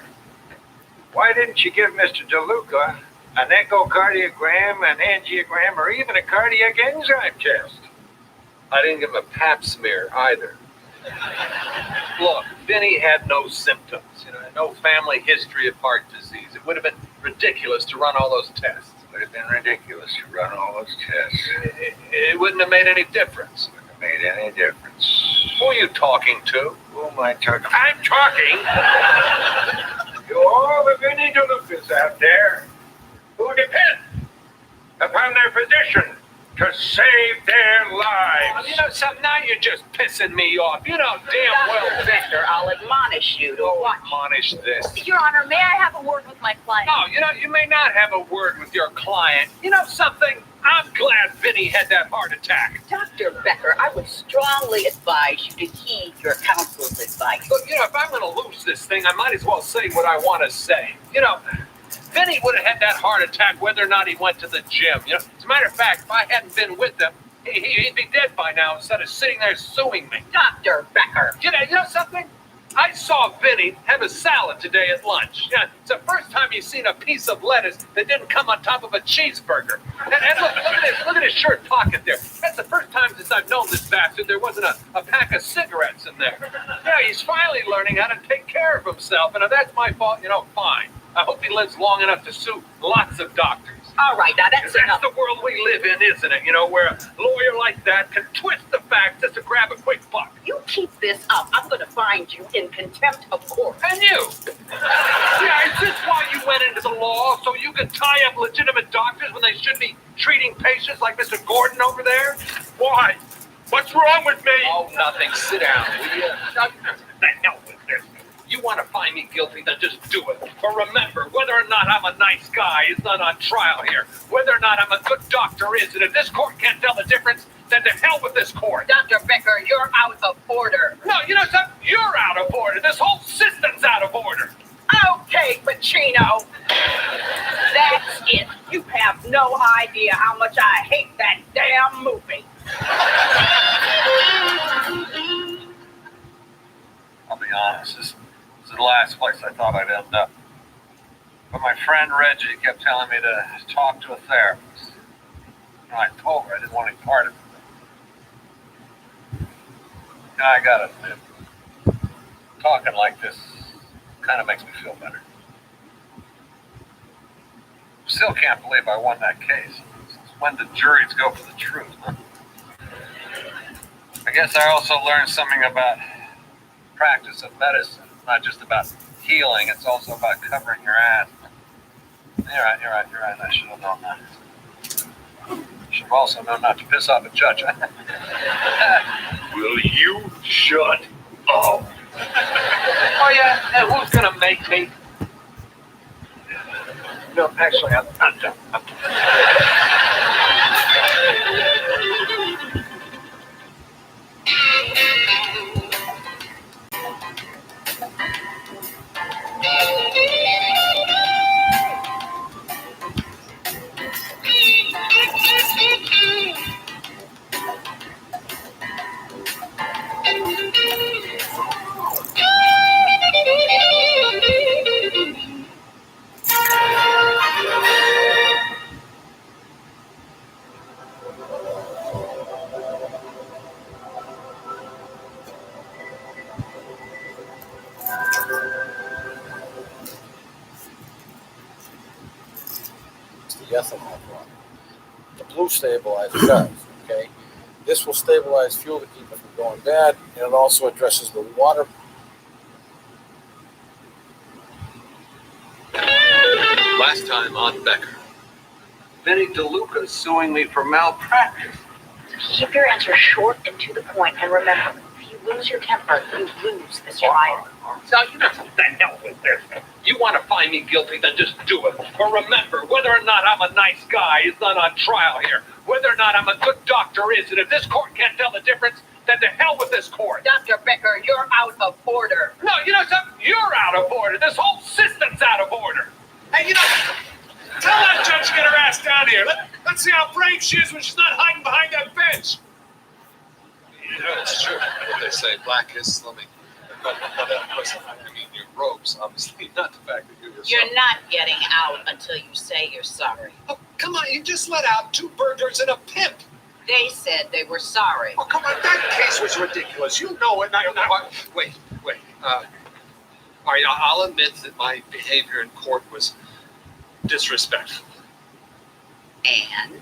why didn't you give Mr. DeLuca an echocardiogram, an angiogram, or even a cardiac enzyme test? I didn't give him a pap smear either. Look, Vinny had no symptoms, no family history of heart disease. It would have been ridiculous to run all those tests. Would have been ridiculous to run all those tests. It wouldn't have made any difference. Wouldn't have made any difference. Who are you talking to? Who am I talking? I'm talking to all the Vinny DeLucas out there who depend upon their physician to save their lives. Well, you know something? Now you're just pissing me off. You know damn well, Dr. Becker, I'll admonish you to watch. Admonish this. Your Honor, may I have a word with my client? No, you may not have a word with your client. You know something? I'm glad Vinny had that heart attack. Dr. Becker, I would strongly advise you to heed your counsel's advice. Look, if I'm going to lose this thing, I might as well say what I want to say. Vinny would have had that heart attack whether or not he went to the gym. As a matter of fact, if I hadn't been with him, he'd be dead by now instead of sitting there suing me. Dr. Becker. You know something? I saw Vinny have a salad today at lunch. It's the first time you've seen a piece of lettuce that didn't come on top of a cheeseburger. And look at his shirt pocket there. That's the first time since I've known this bastard there wasn't a pack of cigarettes in there. Yeah, he's finally learning how to take care of himself, and if that's my fault, fine. I hope he lives long enough to sue lots of doctors. All right, now that's enough. That's the world we live in, isn't it? Where a lawyer like that can twist the facts just to grab a quick buck. You keep this up, I'm going to find you in contempt of court. And you? Yeah, is this why you went into the law? So you could tie up legitimate doctors when they should be treating patients like Mr. Gordon over there? Why? What's wrong with me? Oh, nothing. Sit down. No, you want to find me guilty, then just do it. But remember, whether or not I'm a nice guy is not on trial here. Whether or not I'm a good doctor is. And if this court can't tell the difference, then to hell with this court. Dr. Becker, you're out of order. No, you know something? You're out of order. This whole system's out of order. Okay, Pacino. That's it. You have no idea how much I hate that damn movie. I'll be honest, this is the last place I thought I'd end up. But my friend Reggie kept telling me to talk to a therapist. I told her I didn't want any part of it. I gotta admit, talking like this kind of makes me feel better. Still can't believe I won that case. When did juries go for the truth, huh? I guess I also learned something about practice of medicine. It's not just about healing, it's also about covering your ass. You're right. I should have known that. Should have also known not to piss off a judge. Will you shut up? Oh, yeah? Who's gonna make me? No, actually, I'm done. It's the ethanol product. The blue stabilizer does, okay? This will stabilize fuel to keep it from going bad, and it also addresses the water. Last time on Becker. Vinny DeLuca suing me for malpractice. Keep your answers short and to the point, and remember, if you lose your temper, you lose this trial. So you know what the hell with this? You want to find me guilty, then just do it. But remember, whether or not I'm a nice guy is not on trial here. Whether or not I'm a good doctor is, and if this court can't tell the difference, then to hell with this court. Dr. Becker, you're out of order. No, you know something? You're out of order. This whole system's out of order. Hey, you know, tell that judge to get her ass down here. Let's see how brave she is when she's not hiding behind that bench. Yeah, it's true. What they say, black is slumming. But of course, I mean, your robes, obviously, not the fact that you're yourself. You're not getting out until you say you're sorry. Oh, come on, you just let out 2 burglars and a pimp. They said they were sorry. Oh, come on, that case was ridiculous. You know it. Wait. All right, I'll admit that my behavior in court was disrespectful. And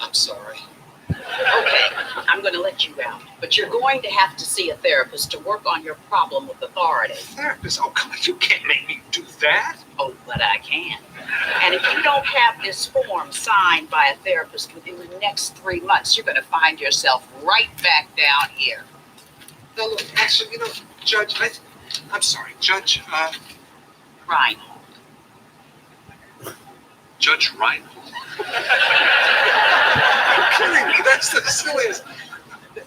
I'm sorry. okay, I'm going to let you out, but you're going to have to see a therapist to work on your problem with authority. Therapist? Oh, come on, you can't make me do that. Oh, but I can. And if you don't have this form signed by a therapist within the next 3 months, you're going to find yourself right back down here. No, look, actually, you know, Judge, I'm sorry, Judge, Reinhold. Judge Reinhold? You're kidding me. That's the silliest.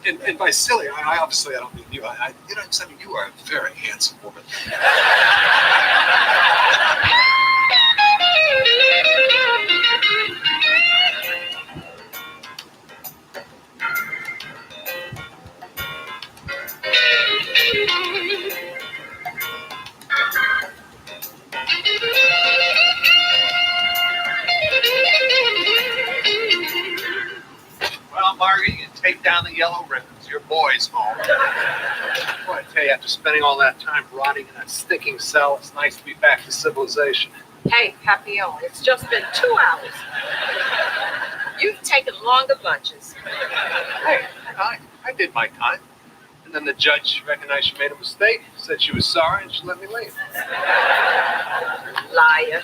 And by silly, I obviously I don't mean you. You know, I mean, you are a very handsome woman. Well, Margaret, you can take down the yellow ribbons. Your boy's home. Boy, I tell you, after spending all that time rotting in that stinking cell, it's nice to be back to civilization. Hey, Papillon, it's just been 2 hours. You've taken longer lunches. Hey, I did my time. And then the judge recognized she made a mistake, said she was sorry, and she let me leave. Liar.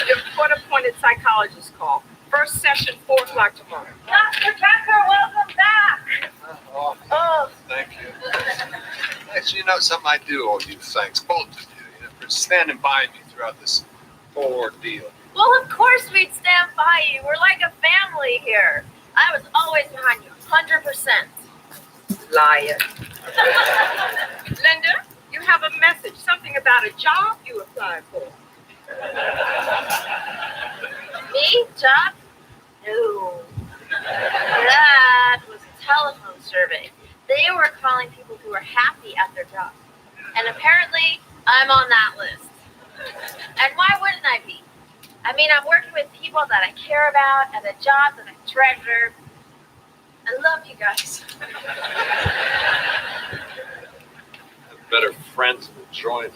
Your court-appointed psychologist call. First session, 4 o'clock tomorrow. Dr. Becker, welcome back. Oh, thank you. Actually, you know something, I do owe you thanks, both of you, for standing by me throughout this whole ordeal. Well, of course we'd stand by you. We're like a family here. I was always behind you, 100%. Liar. Linda, you have a message, something about a job you applied for. Me? Job? No. That was a telephone survey. They were calling people who were happy at their job. And apparently, I'm on that list. And why wouldn't I be? I mean, I'm working with people that I care about and a job that I treasure. I love you guys. Better friends than joint.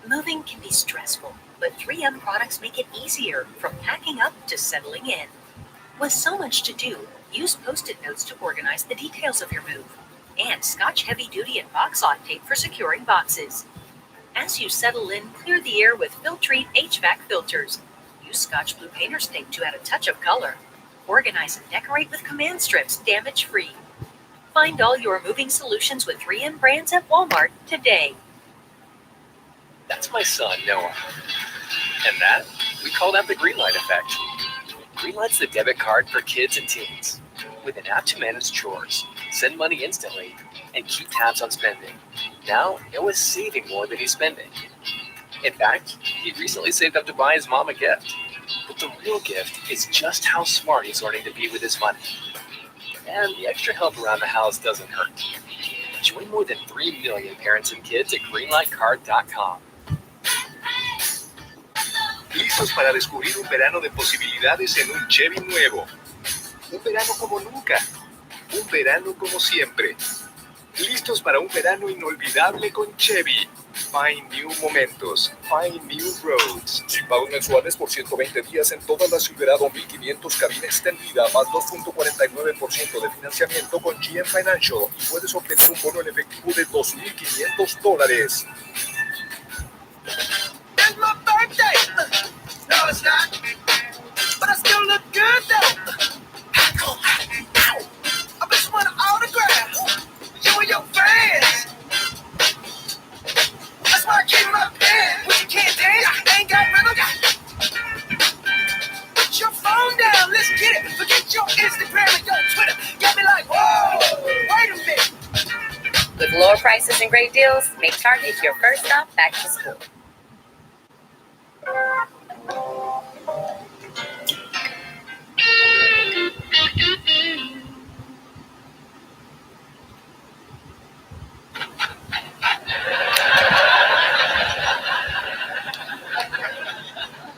Moving can be stressful, but 3M products make it easier, from packing up to settling in. With so much to do, use Post-it notes to organize the details of your move, and Scotch Heavy Duty and Box-On tape for securing boxes. As you settle in, clear the air with Filtrete HVAC filters. Use Scotch Blue Painter's tape to add a touch of color. Organize and decorate with Command strips, damage-free. Find all your moving solutions with 3M brands at Walmart today. That's my son, Noah. And that, we call that the green light effect. Green light's the debit card for kids and teens. With an app to manage chores, send money instantly, and keep tabs on spending. Now, Noah's saving more than he's spending. In fact, he recently saved up to buy his mom a gift. But the real gift is just how smart he's learning to be with his money. And the extra help around the house doesn't hurt. Join more than 3 million parents and kids at greenlightcard.com. Listos para descubrir un verano de posibilidades en un Chevy nuevo. Un verano como nunca. Un verano como siempre. Listos para un verano inolvidable con Chevy. Find new momentos. Find new roads. Sin pagos mensuales por 120 días en toda la Silverado 1500 cabina extendida más 2.49% de financiamiento con GM Financial y puedes obtener un bono en efectivo de $2,500. It's my birthday. No, it's not. But I still look good though. I just want an autograph. You and your friends. That's why I keep my pen. When you can't dance, ain't got rhythm. Put your phone down, let's get it. Forget your Instagram and your Twitter. Got me like, whoa, wait a minute. With lower prices and great deals, make Target your first stop back to school.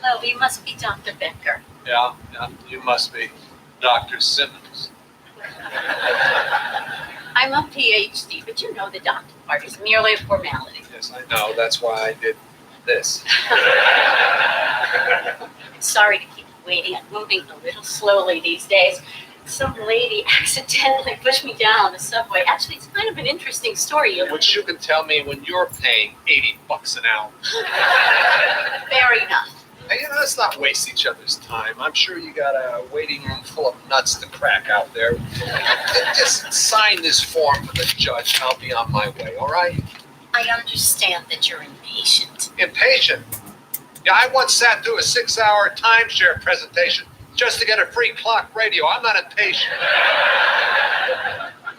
Hello, you must be Dr. Becker. Yeah, you must be Dr. Simmons. I'm a PhD, but you know the doctor part is merely a formality. Yes, I know. That's why I did this. Sorry to keep you waiting. I'm moving a little slowly these days. Some lady accidentally pushed me down on the subway. Actually, it's kind of an interesting story. Which you can tell me when you're paying $80 an hour. Fair enough. Hey, let's not waste each other's time. I'm sure you got a waiting room full of nuts to crack out there. Just sign this form for the judge and I'll be on my way, all right? I understand that you're impatient. Impatient? Yeah, I once sat through a 6-hour timeshare presentation just to get a free clock radio. I'm not impatient.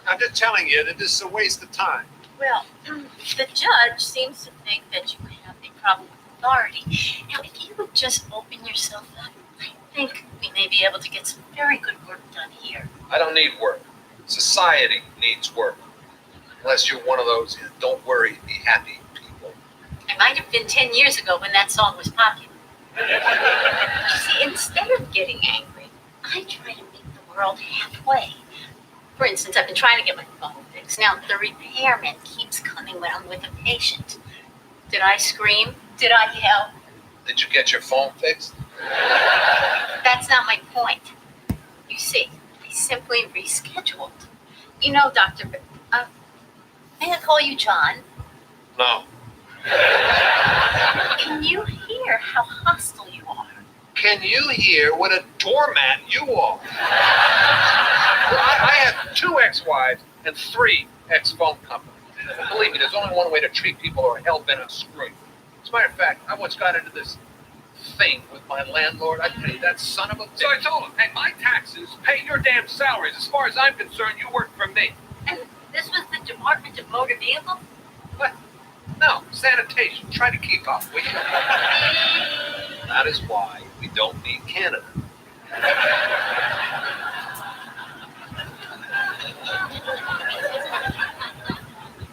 I'm just telling you that this is a waste of time. Well, the judge seems to think that you have a problem with authority. Now, if you would just open yourself up, I think we may be able to get some very good work done here. I don't need work. Society needs work. Unless you're one of those don't worry, be happy people. It might have been 10 years ago when that song was popular. You see, instead of getting angry, I try to meet the world halfway. For instance, I've been trying to get my phone fixed. Now, the repairman keeps coming when I'm with a patient. Did I scream? Did I yell? Did you get your phone fixed? That's not my point. You see, I simply rescheduled. You know, Dr. May I call you John? No. Can you hear how hostile you are? Can you hear what a doormat you are? I have 2 ex-wives and 3 ex-phone companies. Believe me, there's only one way to treat people who are hell-bent on screwing. As a matter of fact, I once got into this thing with my landlord. I paid that son of a bitch. So I told him, hey, my taxes pay your damn salaries. As far as I'm concerned, you work for me. And this was the Department of Motor Vehicles? What? No, sanitation. Try to keep up, will you? That is why we don't need Canada.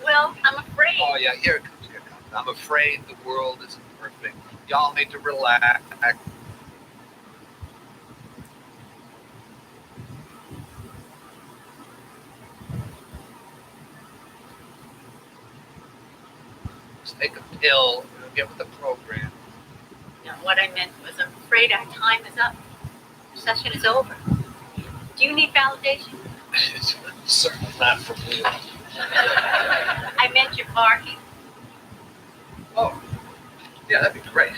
Well, I'm afraid. Oh, yeah, here it comes. I'm afraid the world isn't perfect. Y'all need to relax. Just take a pill and get with the program. No, what I meant was I'm afraid our time is up. Session is over. Do you need validation? It's certainly not for me. I meant your parking. Oh, yeah, that'd be great.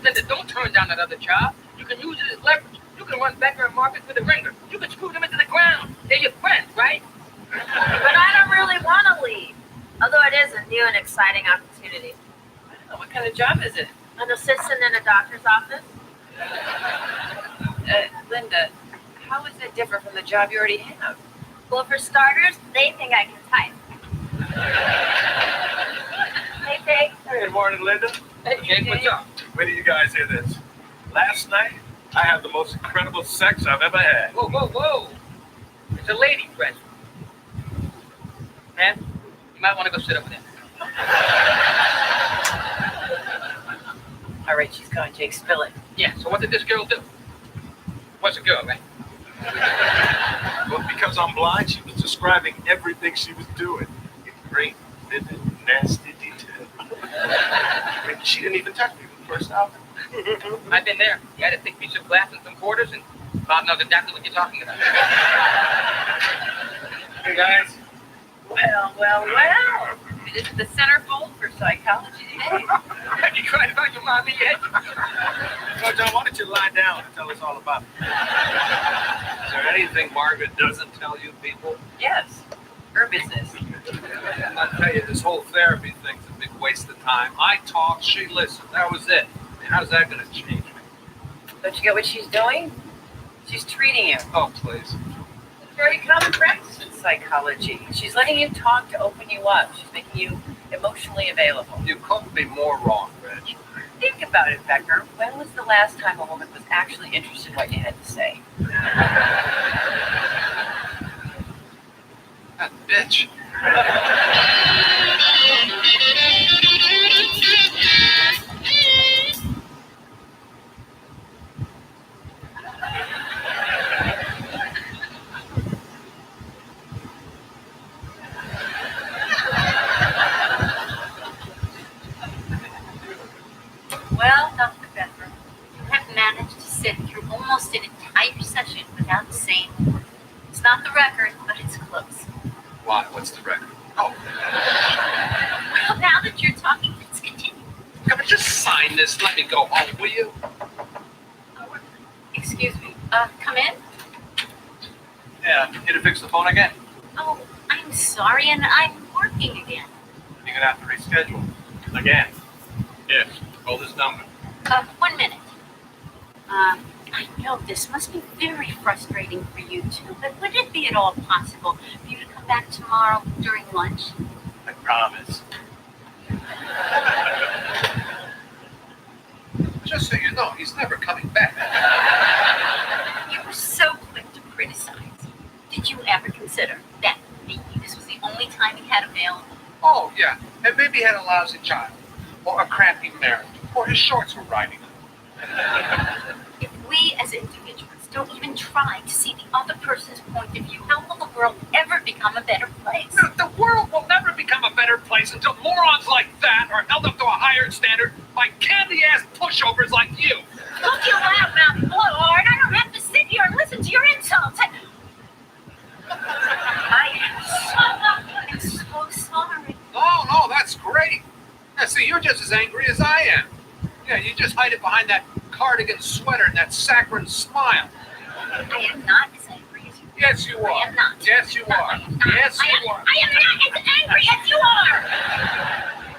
Linda, don't turn down that other job. You can use it as leverage. You can run Becker and Marcus with a ringer. You can screw them into the ground. They're your friends, right? But I don't really want to leave. Although it is a new and exciting opportunity. Oh, what kind of job is it? An assistant in a doctor's office. Linda, how is that different from the job you already have? Well, for starters, they think I can type. Hey, Jake. Hey, good morning, Linda. Hey, Jake, what's up? Wait till you guys hear this. Last night, I had the most incredible sex I've ever had. Whoa, whoa, whoa. It's a lady present. Man, you might want to go sit over there. All right, she's gone, Jake. Spill it. Yeah, so what did this girl do? What's a girl, right? But because I'm blind, she was describing everything she was doing in great, vivid, nasty detail. And she didn't even touch me the first hour. I've been there. You had a thick piece of glass and some quarters, and Bob knows exactly what you're talking about. Hey, guys. Well. It is the centerfold for psychology today. Have you cried about your mommy yet? Coach, I wanted you to lie down and tell us all about it. Is there anything Margaret doesn't tell you people? Yes, her business. I'll tell you, this whole therapy thing's a big waste of time. I talked, she listened. That was it. I mean, how's that going to change me? Don't you get what she's doing? She's treating you. Oh, please. It's very common practice in psychology. She's letting you talk to open you up. She's making you emotionally available. You couldn't be more wrong, Reg. Think about it, Becker. When was the last time a woman was actually interested in what you had to say? That bitch. Well, Dr. Becker, you have managed to sit through almost an entire session without saying a word. It's not the record, but it's close. Why? What's the record? Oh. Well, now that you're talking, let's continue. Come on, just sign this. Let me go home, will you? Excuse me. Come in? Yeah, you to fix the phone again? Oh, I'm sorry, and I'm working again. You're going to have to reschedule. Again. Yes. Call this number. 1 minute. I know this must be very frustrating for you too, but would it be at all possible for you to come back tomorrow during lunch? I promise. Just so you know, he's never coming back. You were so quick to criticize. Did you ever consider that maybe this was the only time he had available? Oh, yeah. And maybe he had a lousy child. Or a crappy marriage. Or his shorts were riding him. If we as individuals don't even try to see the other person's point of view, how will the world ever become a better place? No, the world will never become a better place until morons like that are held up to a higher standard by candy-ass pushovers like you. Don't you loudmouth blowhard. I don't have to sit here and listen to your insults. I am so sorry. No, that's great. Yeah, see, you're just as angry as I am. Yeah, you just hide it behind that cardigan sweater and that saccharine smile. I am not as angry as you. Yes, you are. I am not. Yes, you are. Yes, you are. I am not as angry as you are.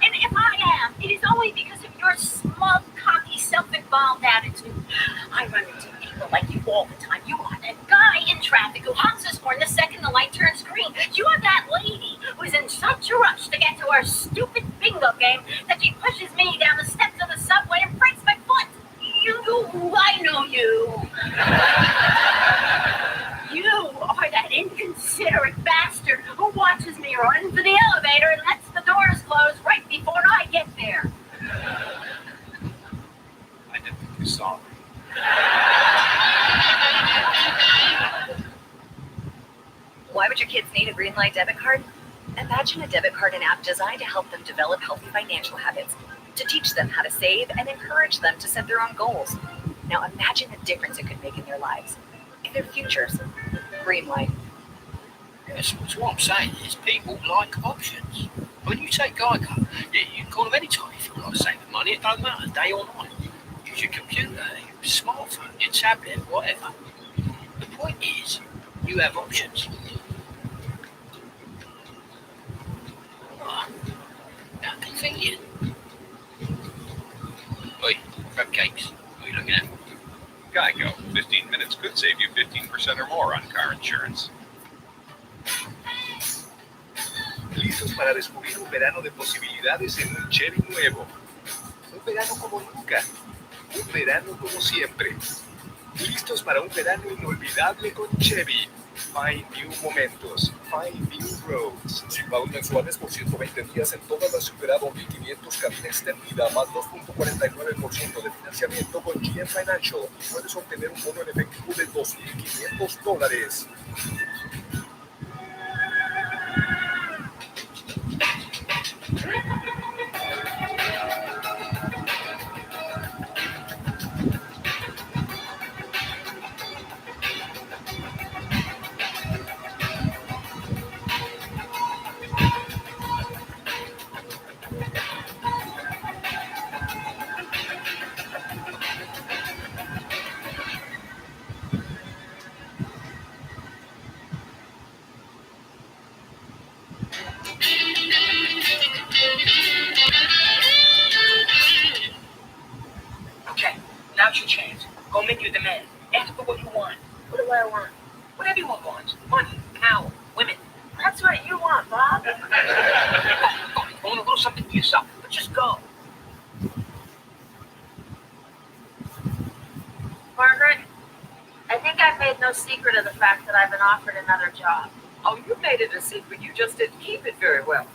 And if I am, it is only because of your smug, cocky, self-involved attitude. I run into people like you all the time. You are that guy in traffic who honks his horn the second the light turns green. You are that lady who is in such a rush to get to her stupid bingo game that she pushes me down the steps of the subway and breaks my foot. I know you. You are that inconsiderate bastard who watches me run for the elevator and lets the doors close right before I get there. I didn't think you saw me. Why would your kids need a green light debit card? Imagine a debit card and app designed to help them develop healthy financial habits, to teach them how to save and encourage them to set their own goals. Now imagine the difference it could make in their lives, in their futures. Green light. Yes, so what I'm saying is people like options. When you take Geico, you can call them anytime if you want to save the money. It doesn't matter, day or night. Use your computer, your smartphone, your tablet, whatever. The point is, you have options. Oh, how convenient. Oi, grab cakes. What are you looking at? Geico. 15 minutes could save you 15% or more on car insurance. Listos para descubrir un verano de posibilidades en un Chevy nuevo. Un verano como nunca. Un verano como siempre. Listos para un verano inolvidable con Chevy. Find View Momentos, Find View Roads. Sin pagos mensuales por 120 días en toda la Silverado 1500 cabina extendida, más 2.49% de financiamiento con GM Financial. Puedes obtener un bono en efectivo de $2,500. Okay, now's your chance. Go make your demand. Ask for what you want. What do I want? What everyone wants. Money, power, women. That's what you want, Bob. Own a little something for yourself, but just go. Margaret, I think I've made no secret of the fact that I've been offered another job. Oh, you made it a secret. You just didn't keep it very well.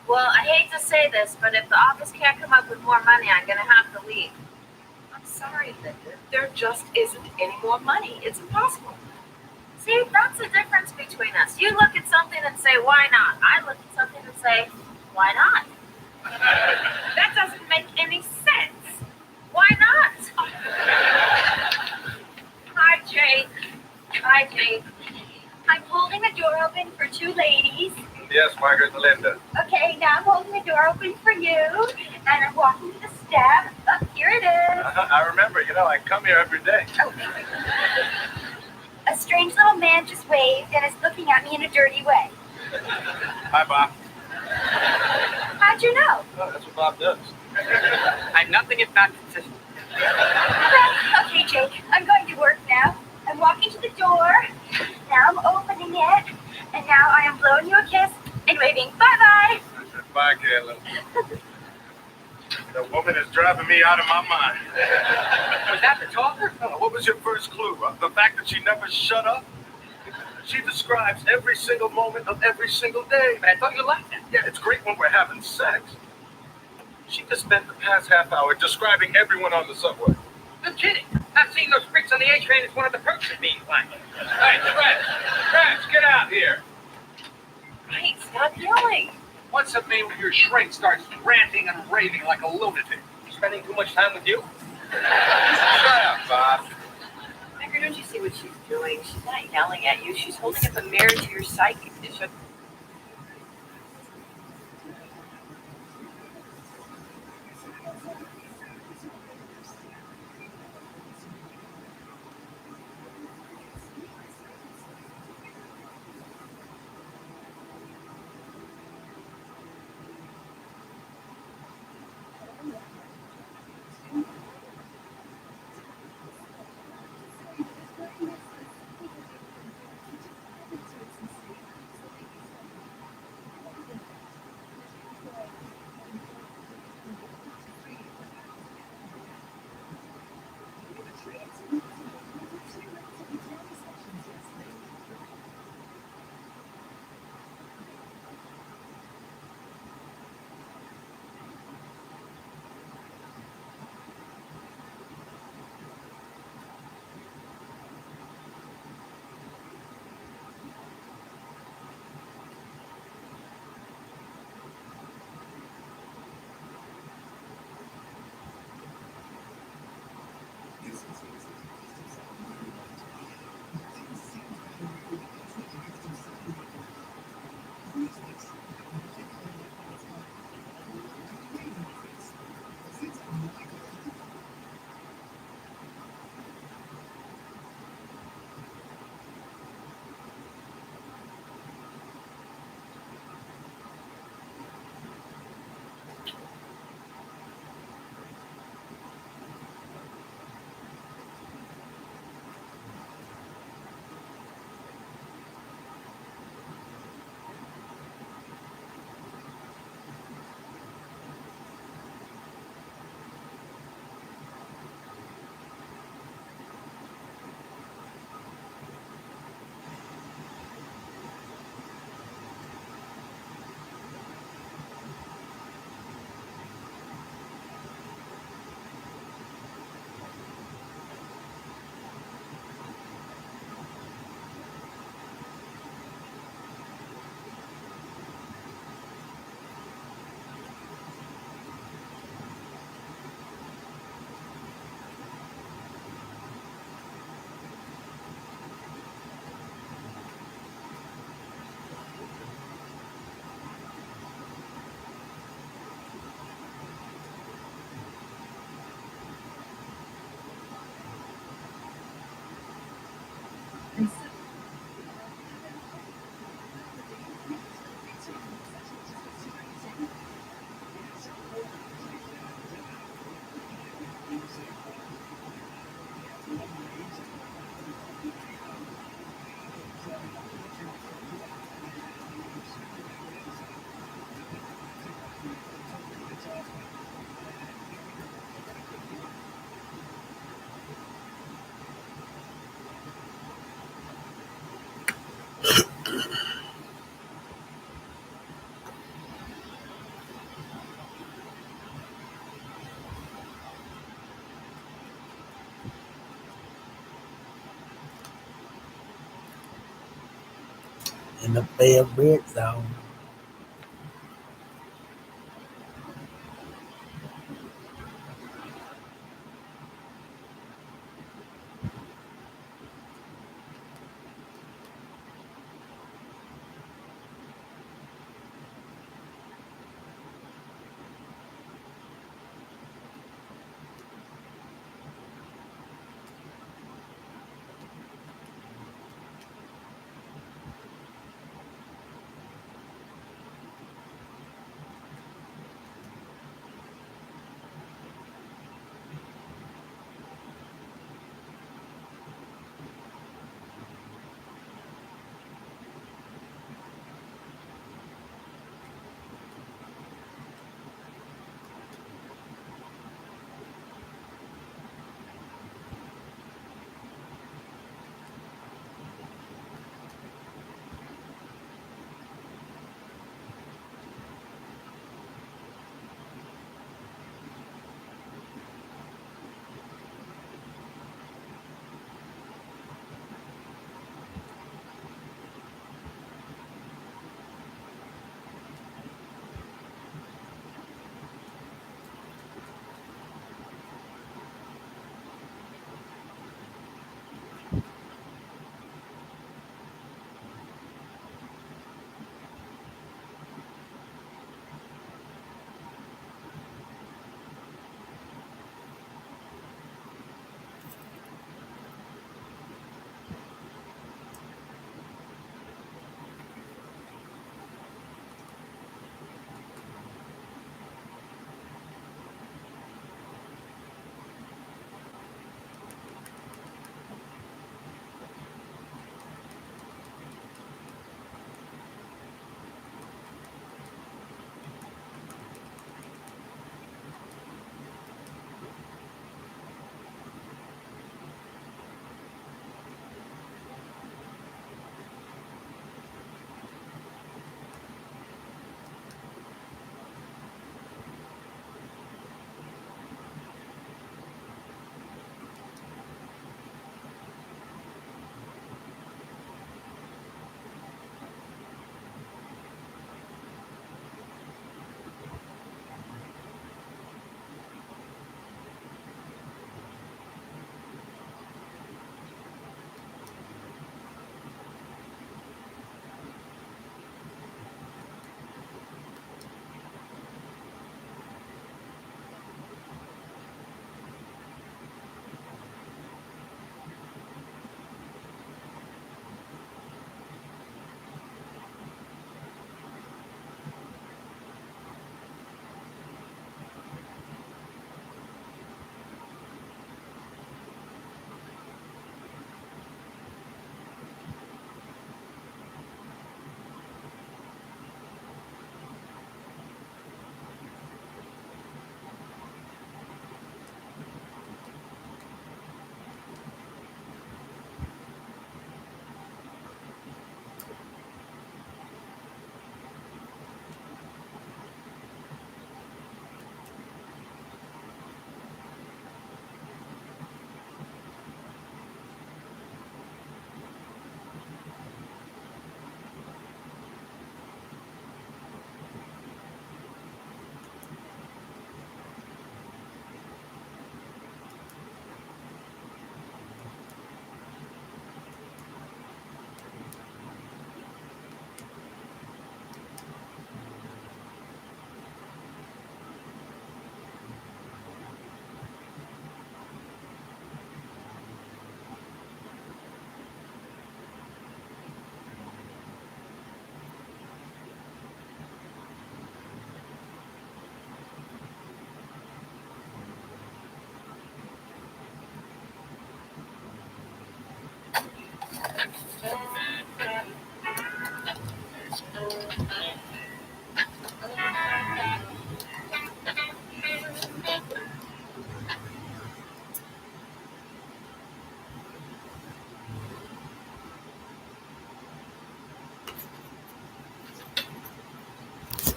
Well, I hate to say this, but if the office can't come up with more money, I'm going to have to leave. I'm sorry, Linda. There just isn't any more money. It's impossible. See, that's the difference between us. You look at something and say, why not? I look at something and say, why not? That doesn't make any sense. Why not? Hi, Jake. Hi, Jake. I'm holding the door open for two ladies. Yes, Margaret and Linda. Okay, now I'm holding the door open for you, and I'm walking to the step. Oh, here it is. I remember, I come here every day. A strange little man just waved and is looking at me in a dirty way. Hi, Bob. How'd you know? Oh, that's what Bob does. I'm nothing if not consistent. Okay, Jake, I'm going to work now. I'm walking to the door. Now I'm opening it. And now I am blowing you a kiss and waving bye-bye. Bye, Caitlin. The woman is driving me out of my mind. Was that the talker? What was your first clue? The fact that she never shut up? She describes every single moment of every single day. But I thought you liked it. Yeah, it's great when we're having sex. She just spent the past half hour describing everyone on the subway. No kidding. Not seeing those freaks on the A train is one of the perks of being black. Hey, Fred, get out here. Right, stop yelling. What's it mean when your shrink starts ranting and raving like a lunatic? Spending too much time with you? Shut up, Bob. Margaret, don't you see what she's doing? She's not yelling at you. She's holding up a mirror to your psychic. And the favorite song.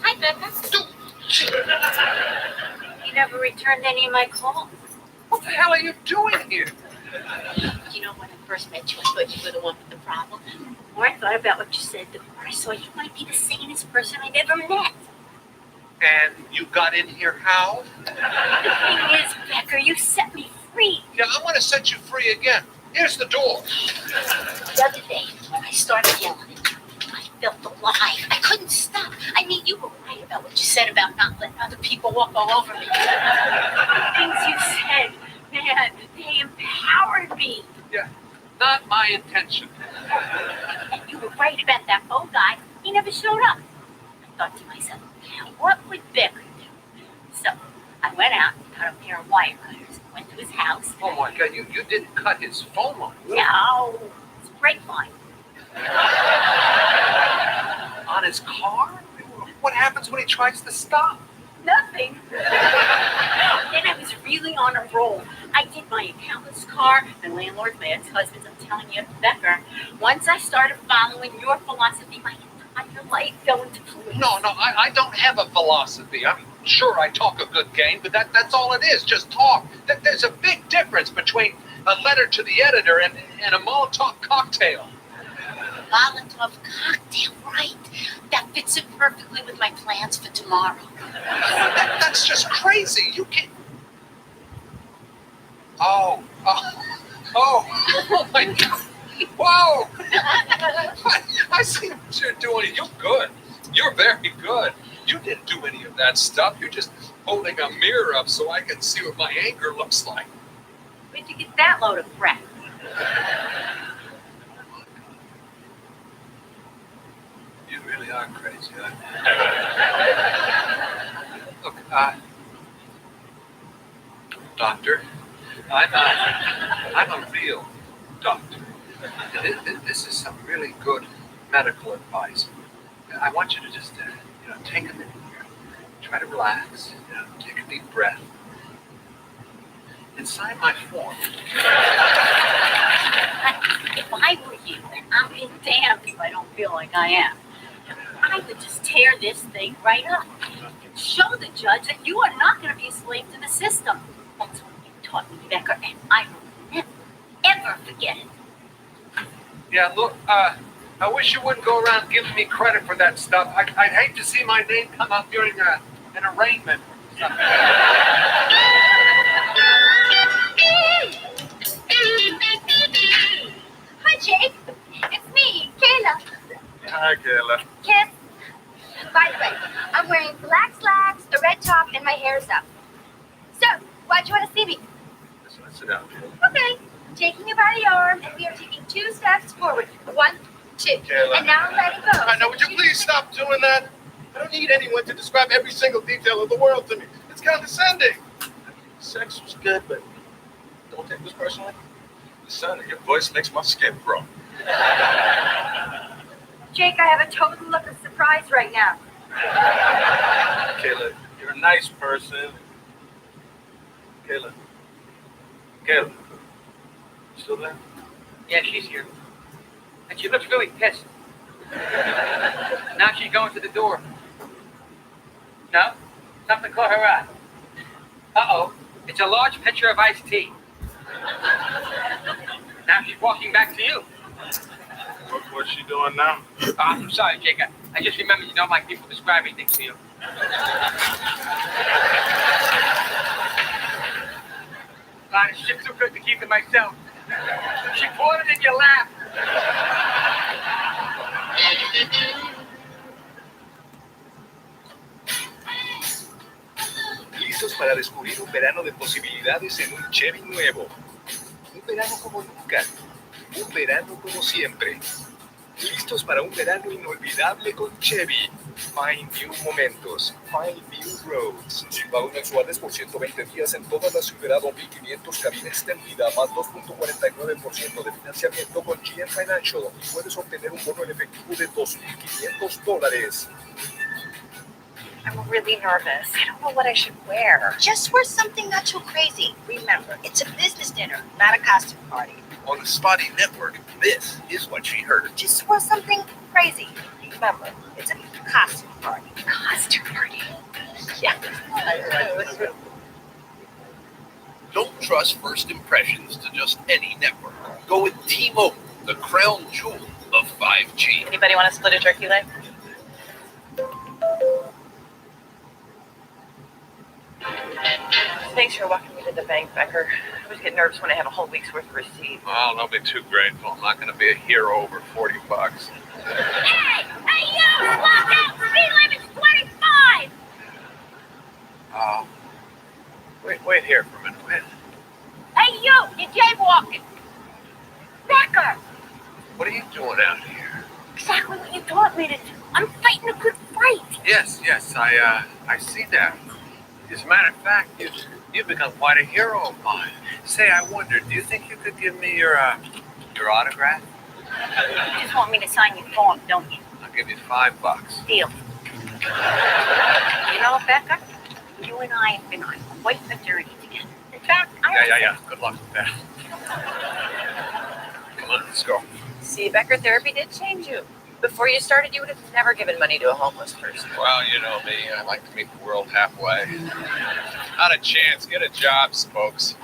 Hi, Becca. You never returned any of my calls. What the hell are you doing here? You know what I'm first met you, I thought you were the one with the problem. The more I thought about what you said, the more I saw you might be the sanest person I've ever met. And you got in here how? The thing is, Becker, you set me free. Yeah, I want to set you free again. Here's the door. The other day, when I started yelling at you, I felt alive. I couldn't stop. I mean, you were right about what you said about not letting other people walk all over me. The things you said, man, they empowered me. Yeah, not my intention. And you were right about that phone guy. He never showed up. I thought to myself, now what would Becker do? So I went out and cut a pair of wire cutters, went to his house. Oh my God, you didn't cut his phone line. No, it's a grapevine. On his car? What happens when he tries to stop? Nothing. Then I was really on a roll. I did my accountant's car, my landlord, my ex-husband's. I'm telling you, Becker, once I started following your philosophy, my entire life fell into place. No, I don't have a philosophy. I'm sure I talk a good game, but that's all it is, just talk. There's a big difference between a letter to the editor and a Molotov cocktail. Molotov cocktail, right? That fits in perfectly with my plans for tomorrow. That's just crazy. You can't. Oh my God. Whoa! I see what you're doing. You're good. You're very good. You didn't do any of that stuff. You're just holding a mirror up so I can see what my anger looks like. Where'd you get that load of crap? You really are crazy, huh? Look, doctor, I'm a real doctor. This is some really good medical advice. I want you to just, take a minute here. Try to relax. Take a deep breath. And sign my form. If I were you, and I'm being damned if I don't feel like I am, I would just tear this thing right up and show the judge that you are not going to be a slave to the system. That's what you taught me, Becker, and I will never, ever forget it. Yeah, look, I wish you wouldn't go around giving me credit for that stuff. I'd hate to see my name come up during an arraignment. Hi, Jake. It's me, Kayla. Hi, Kayla. Kiss. By the way, I'm wearing black slacks, a red top, and my hair's up. So, why'd you want to see me? Let's sit down, Kayla. Okay. I'm taking you by the arm, and we are taking 2 steps forward. 1, 2. Kayla. And now I'm letting go. I know, would you please stop doing that? I don't need anyone to describe every single detail of the world to me. It's condescending. Sex was good, but don't take this personally. The sound of your voice makes my skin crawl. Jake, I have a total look of surprise right now. Kayla, you're a nice person. Kayla. You still there? Yeah, she's here. And she looks really pissed. Now she's going to the door. No? Something caught her eye. Uh-oh. It's a large pitcher of iced tea. Now she's walking back to you. What's she doing now? I'm sorry, Jake. I just remembered you don't like people describing things to you. God, it's just too good to keep to myself. She poured it in your lap. Listos para descubrir un verano de posibilidades en un Chevy nuevo. Un verano como nunca. Un verano como siempre. Listos para un verano inolvidable con Chevy. Find new momentos. Find new roads. Pago mensuales por 120 días en toda la Silverado 1500 cabina extendida más 2.49% de financiamiento con GM Financial y puedes obtener un bono en efectivo de $2,500. I'm really nervous. I don't know what I should wear. Just wear something not too crazy. Remember, it's a business dinner, not a costume party. On the Spotty Network, this is what she heard. Just wear something crazy. Remember, it's a costume party. Costume party. Yeah. Don't trust first impressions to just any network. Go with T-Mobile, the crown jewel of 5G. Anybody want to split a turkey leg? Thanks for walking me to the bank, Becker. I always get nervous when I have a whole week's worth of receipts. Well, don't be too grateful. I'm not going to be a hero over $40. Hey, you! Slow down! Speed limit's 25! Wait here for a minute. Wait. Hey, you! You're jaywalking! Becker! What are you doing out here? Exactly what you taught me to do. I'm fighting a good fight. Yes, I see that. As a matter of fact, you've become quite a hero of mine. Say, I wonder, do you think you could give me your autograph? You just want me to sign your form, don't you? I'll give you $5. Deal. You know, Becca, you and I have been on quite a journey together. In fact, Yeah. Good luck with that. Come on, let's go. See, Becker, therapy did change you. Before you started, you would have never given money to a homeless person. Well, you know me. I like to meet the world halfway. Not a chance. Get a job, folks.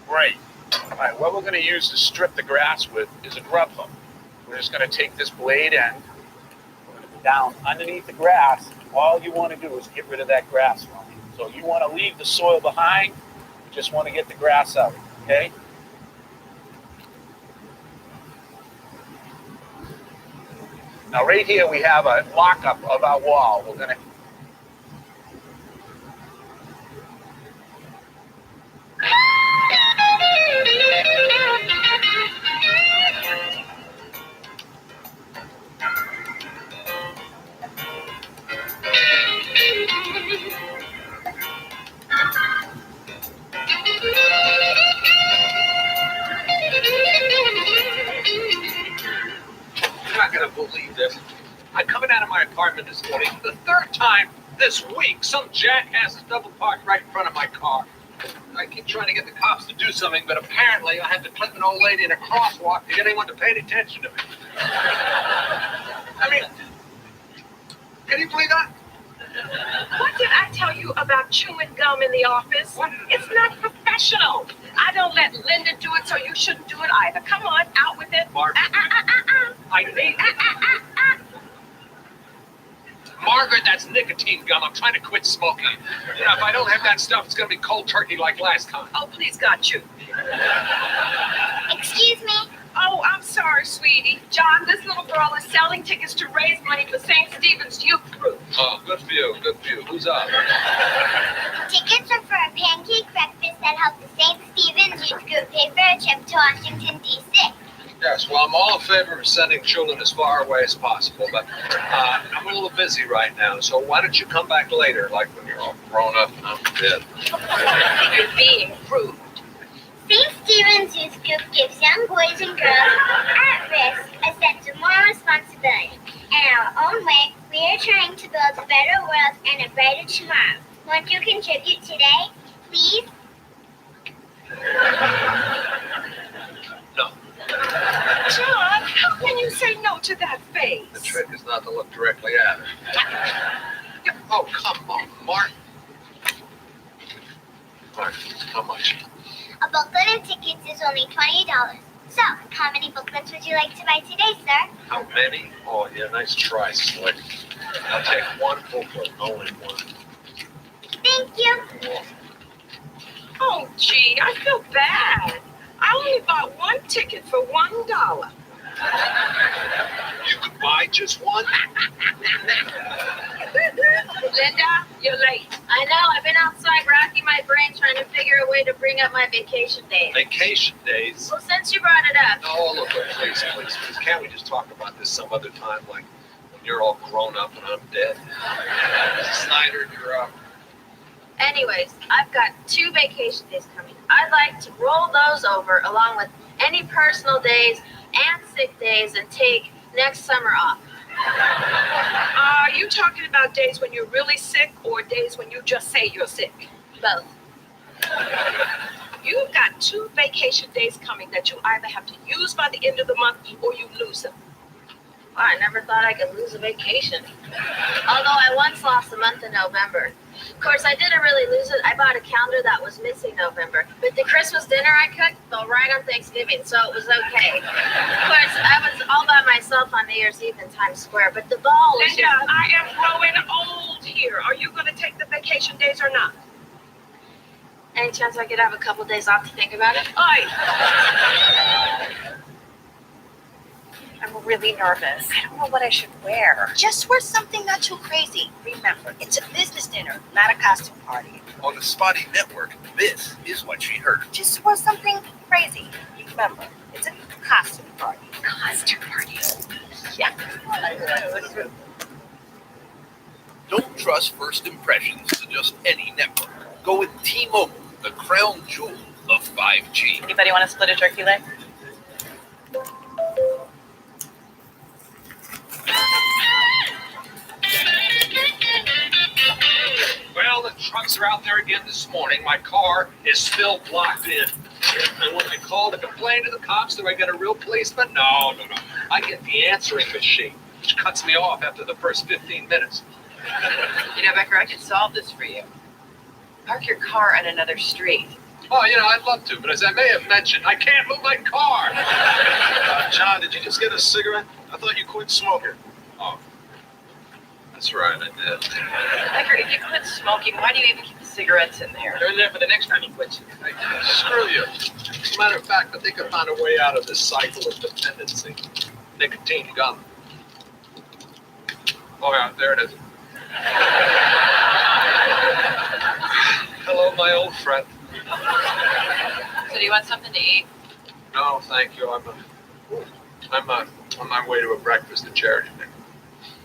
Great. All right, what we're going to use to strip the grass with is a grub hook. We're just going to take this blade end, we're going to go down underneath the grass. All you want to do is get rid of that grass from you. So you want to leave the soil behind, you just want to get the grass out, okay? Now right here we have a mock-up of our wall. We're going to You're not going to believe this. I'm coming out of my apartment this morning for the third time this week. Some jackass is double parked right in front of my car. I keep trying to get the cops to do something, but apparently I have to clip an old lady in a crosswalk to get anyone to pay any attention to me. I mean, can you believe that? What did I tell you about chewing gum in the office? It's not professional. I don't let Linda do it, so you shouldn't do it either. Come on, out with it. Margaret, that's nicotine gum. I'm trying to quit smoking. You know, if I don't have that stuff, it's going to be cold turkey like last time. Oh, please, God, you. Excuse me? Oh, I'm sorry, sweetie. John, this little girl is selling tickets to raise money for St. Stephen's Youth Group. Oh, good for you, good for you. Who's up? Tickets are for a pancake breakfast that helps the St. Stephen's Youth Group pay for a trip to Washington, D.C. Yes, well, I'm all in favor of sending children as far away as possible, but I'm a little busy right now, so why don't you come back later, like when you're all grown up and I'm dead. You're being rude. St. Stephen's Youth Group gives young boys and girls at risk a sense of moral responsibility. In our own way, we are trying to build a better world and a brighter tomorrow. Won't you contribute today, please? No. John, how can you say no to that face? The trick is not to look directly at her. Oh, come on, Mark. Mark, how much? A booklet and tickets is only $20. So, how many booklets would you like to buy today, sir? How many? Oh, yeah, nice try, Slick. I'll take one booklet, only one. Thank you. Oh, gee, I feel bad. I only bought one ticket for $1. You could buy just one? Linda, you're late. I know, I've been outside racking my brain trying to figure a way to bring up my vacation days. Vacation days? Well, since you brought it up. Oh, look, please. Can't we just talk about this some other time, like when you're all grown up and I'm dead? Snyder, you're up. Anyways, I've got 2 vacation days coming. I'd like to roll those over along with any personal days and sick days and take next summer off. Are you talking about days when you're really sick or days when you just say you're sick? Both. You've got 2 vacation days coming that you either have to use by the end of the month or you lose them. Well, I never thought I could lose a vacation. Although I once lost a month in November. Of course, I didn't really lose it. I bought a calendar that was missing November. But the Christmas dinner I cooked fell right on Thanksgiving, so it was okay. Of course, I was all by myself on New Year's Eve in Times Square, but the ball was Linda, I am growing old here. Are you going to take the vacation days or not? Any chance I could have a couple days off to think about it? I'm really nervous. I don't know what I should wear. Just wear something not too crazy. Remember, it's a business dinner, not a costume party. On the Spotty Network, this is what she heard. Just wear something crazy. Remember, it's a costume party. Costume party. Yeah. Don't trust first impressions to just any network. Go with T-Mobile, the crown jewel of 5G. Anybody want to split a turkey leg? Well, the trucks are out there again this morning. My car is still blocked in. And when I call to complain to the cops, do I get a real policeman? No. I get the answering machine, which cuts me off after the first 15 minutes. You know, Becker, I could solve this for you. Park your car on another street. Oh, I'd love to, but as I may have mentioned, I can't move my car. John, did you just get a cigarette? I thought you quit smoking. Oh, that's right, I did. Becker, if you quit smoking, why do you even keep the cigarettes in there? They're in there for the next time he quits. Screw you. As a matter of fact, I think I found a way out of this cycle of dependency. Nicotine gum. Oh, yeah, there it is. Hello, my old friend. So do you want something to eat? No, thank you. I'm on my way to a breakfast at Charity.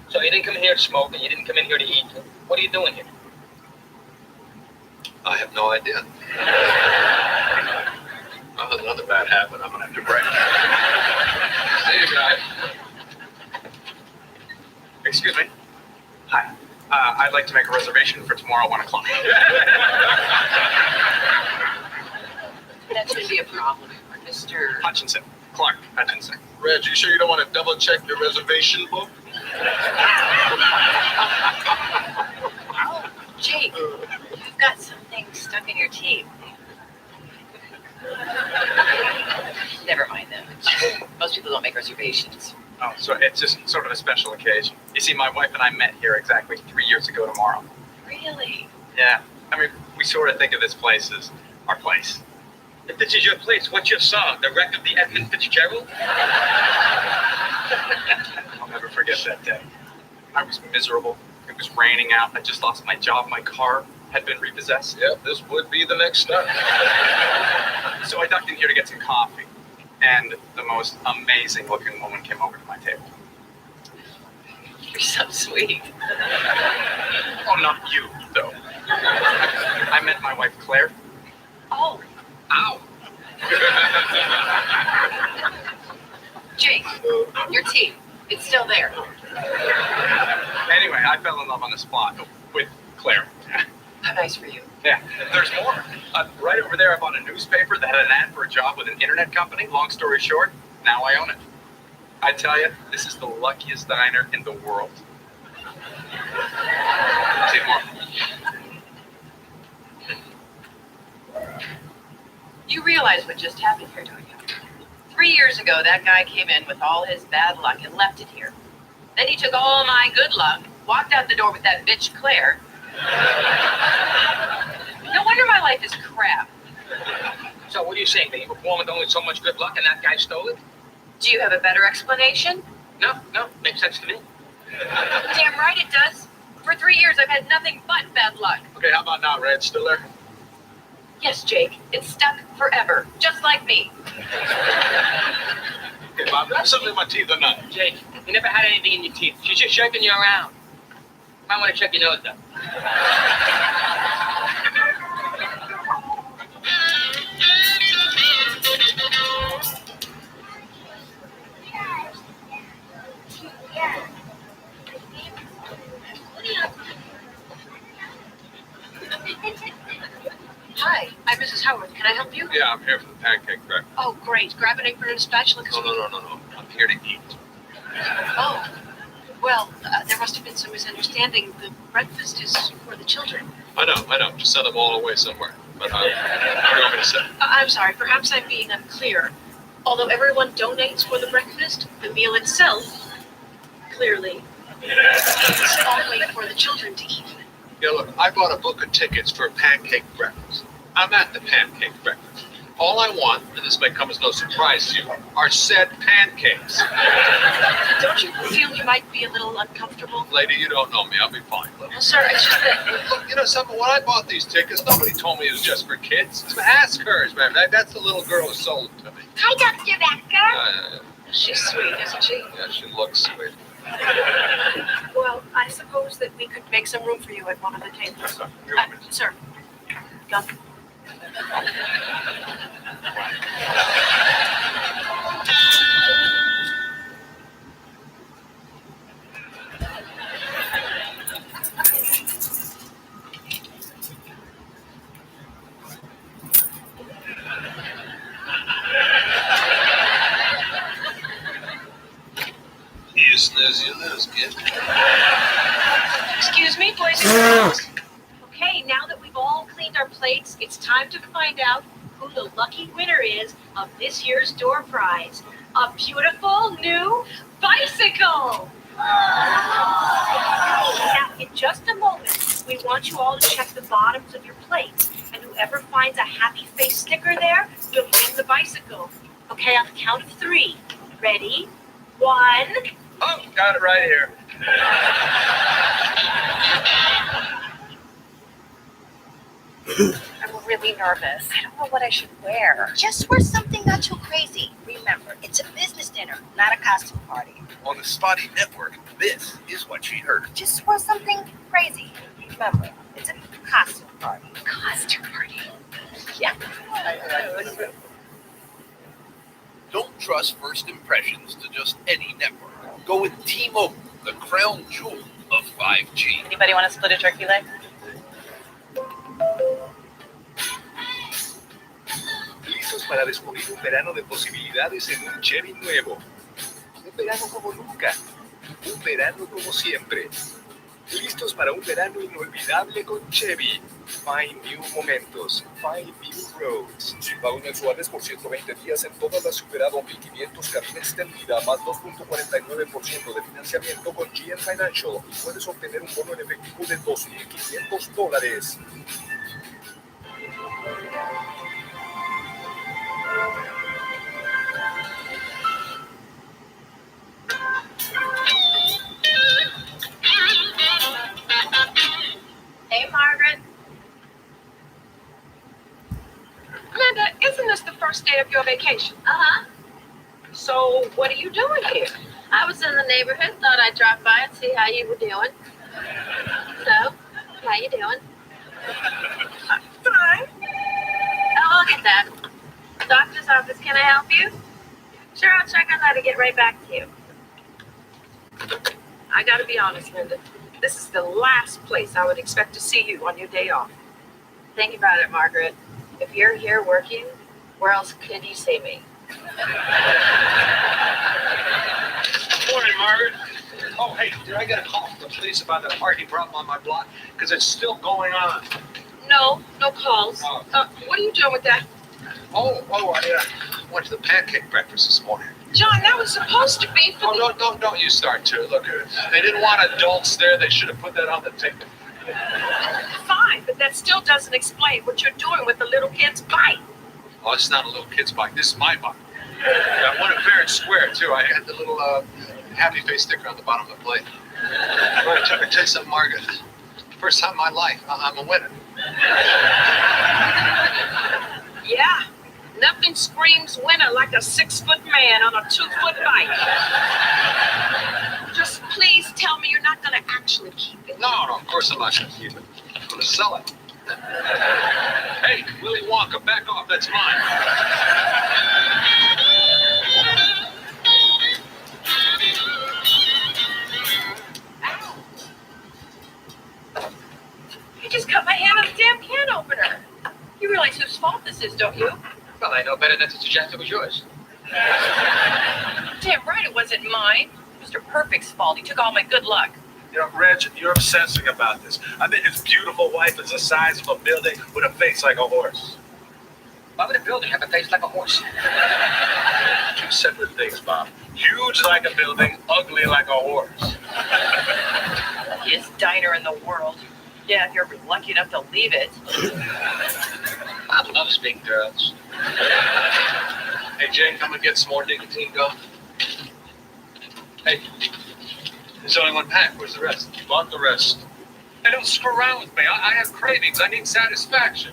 So you didn't come here to smoke and you didn't come in here to eat. What are you doing here? I have no idea. Another bad habit I'm going to have to break. See you guys. Excuse me. Hi. I'd like to make a reservation for tomorrow, 1 o'clock. That shouldn't be a problem, Mr. Hutchinson. Clark Hutchinson. Reg, you sure you don't want to double check your reservation book? Jake, you've got something stuck in your teeth. Never mind though. Most people don't make reservations. Oh, so it's just sort of a special occasion. You see, my wife and I met here exactly 3 years ago tomorrow. Really? Yeah. I mean, we sort of think of this place as our place. If this is your place, what's your song? The wreck of the Edmund Fitzgerald? I'll never forget that day. I was miserable. It was raining out. I just lost my job. My car had been repossessed. Yep, this would be the next step. So I ducked in here to get some coffee. And the most amazing looking woman came over to my table. You're so sweet. Oh, not you, though. I met my wife, Claire. Oh. Ow. Jake, your teeth. It's still there. Anyway, I fell in love on the spot with Claire. How nice for you. Yeah, there's more. Right over there, I bought a newspaper that had an ad for a job with an internet company. Long story short, now I own it. I tell you, this is the luckiest diner in the world. See you tomorrow. You realize what just happened here, don't you? 3 years ago, that guy came in with all his bad luck and left it here. Then he took all my good luck, walked out the door with that bitch Claire. No wonder my life is crap. So what are you saying? That you were born with only so much good luck and that guy stole it? Do you have a better explanation? No, makes sense to me. Damn right it does. For 3 years, I've had nothing but bad luck. Okay, how about now, Red? Still there? Yes, Jake, it's stuck forever, just like me. Okay, Bob, have something in my teeth or not? Jake, you never had anything in your teeth. She's just shaking you around. Might want to check your nose, though. Hi, I'm Mrs. Howard. Can I help you? Yeah, I'm here for the pancake breakfast. Oh, great. Grab an apron and a spatula. No. I'm here to eat. Oh, well, there must have been some misunderstanding. The breakfast is for the children. I know. Just send them all away somewhere. But what do you want me to say? I'm sorry. Perhaps I'm being unclear. Although everyone donates for the breakfast, the meal itself, clearly, is only for the children to eat. Yeah, look, I bought a book of tickets for a pancake breakfast. I'm at the pancake breakfast. All I want, and this may come as no surprise to you, are said pancakes. Don't you feel you might be a little uncomfortable? Lady, you don't know me. I'll be fine. Look. Well, sir, it's just that... Look, you know something? When I bought these tickets, nobody told me it was just for kids. Ask hers, man. That's the little girl who sold it to me. Hi, Dr. Becker. She's sweet, isn't she? Yeah, she looks sweet. Well, I suppose that we could make some room for you at one of the tables. Sir, gun. Excuse me, boys and girls. Okay, now that we've all cleaned our plates, it's time to find out who the lucky winner is of this year's door prize. A beautiful new bicycle! Now, in just a moment, we want you all to check the bottoms of your plates, and whoever finds a happy face sticker there will win the bicycle. Okay, on the count of 3. Ready? 1. Oh, got it right here. I'm really nervous. I don't know what I should wear. Just wear something not too crazy. Remember, it's a business dinner, not a costume party. On the Spotty Network, this is what she heard. Just wear something crazy. Remember, it's a costume party. Costume party. Yeah. Don't trust first impressions to just any network. Go with T-Mobile, the crown jewel of 5G. Anybody want to split a turkey leg? Listos para descubrir un verano de posibilidades en un Chevy nuevo. Un verano como nunca. Un verano como siempre. Listos para un verano inolvidable con Chevy. Find new momentos. Find new roads. Sin pagos mensuales por 120 días en toda la Silverado 1500 cabina extendida más 2.49% de financiamiento con GM Financial. Y puedes obtener un bono en efectivo de $2,500. Hey, Margaret. Amanda, isn't this the first day of your vacation? Uh-huh. So, what are you doing here? I was in the neighborhood, thought I'd drop by and see how you were doing. So, how you doing? Fine. Oh, look at that. Doctor's office, can I help you? Sure, I'll check on that and get right back to you. I gotta be honest, Linda. This is the last place I would expect to see you on your day off. Think about it, Margaret. If you're here working, where else could you see me? Morning, Margaret. Oh, hey, did I get a call from the police about that parking problem on my block? Because it's still going on. No calls. What are you doing with that? I went to the pancake breakfast this morning. John, that was supposed to be for Don't you start to. Look, they didn't want adults there. They should have put that on the ticket. Fine, but that still doesn't explain what you're doing with the little kid's bike. Oh, it's not a little kid's bike. This is my bike. I want it fair and square, too. I had the little happy face sticker on the bottom of the plate. Right, I tell you something, Margaret. First time in my life, I'm a winner. Yeah, nothing screams winner like a 6-foot man on a 2-foot bike. Just please tell me you're not going to actually keep it. No, of course I'm not going to keep it. I'm going to sell it. Hey, Willy Wonka, back off. That's mine. You just cut my hand on the damn can opener. You realize whose fault this is, don't you? Well, I know better than to suggest it was yours. Damn right it wasn't mine. Mr. Perfect's fault. He took all my good luck. You know, Reg, you're obsessing about this. I bet his beautiful wife is the size of a building with a face like a horse. Why would a building have a face like a horse? Two separate things, Bob. Huge like a building, ugly like a horse. Luckiest diner in the world. Yeah, if you're lucky enough to leave it. Bob loves big girls. Hey, Jane, come and get some more nicotine gum. Hey, there's only one pack. Where's the rest? Want the rest? Hey, don't screw around with me. I have cravings. I need satisfaction.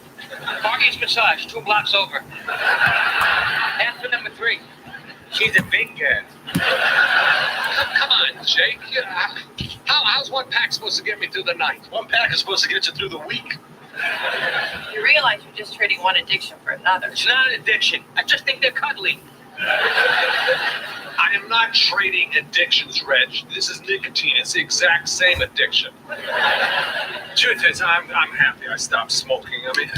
Margie's massage, 2 blocks over. Ask for number 3. She's a big girl. Come on, Jake. How's one pack supposed to get me through the night? One pack is supposed to get you through the week. You realize you're just trading one addiction for another. It's not an addiction. I just think they're cuddly. I am not trading addictions, Reg. This is nicotine. It's the exact same addiction. Truth is, I'm happy I stopped smoking. I mean,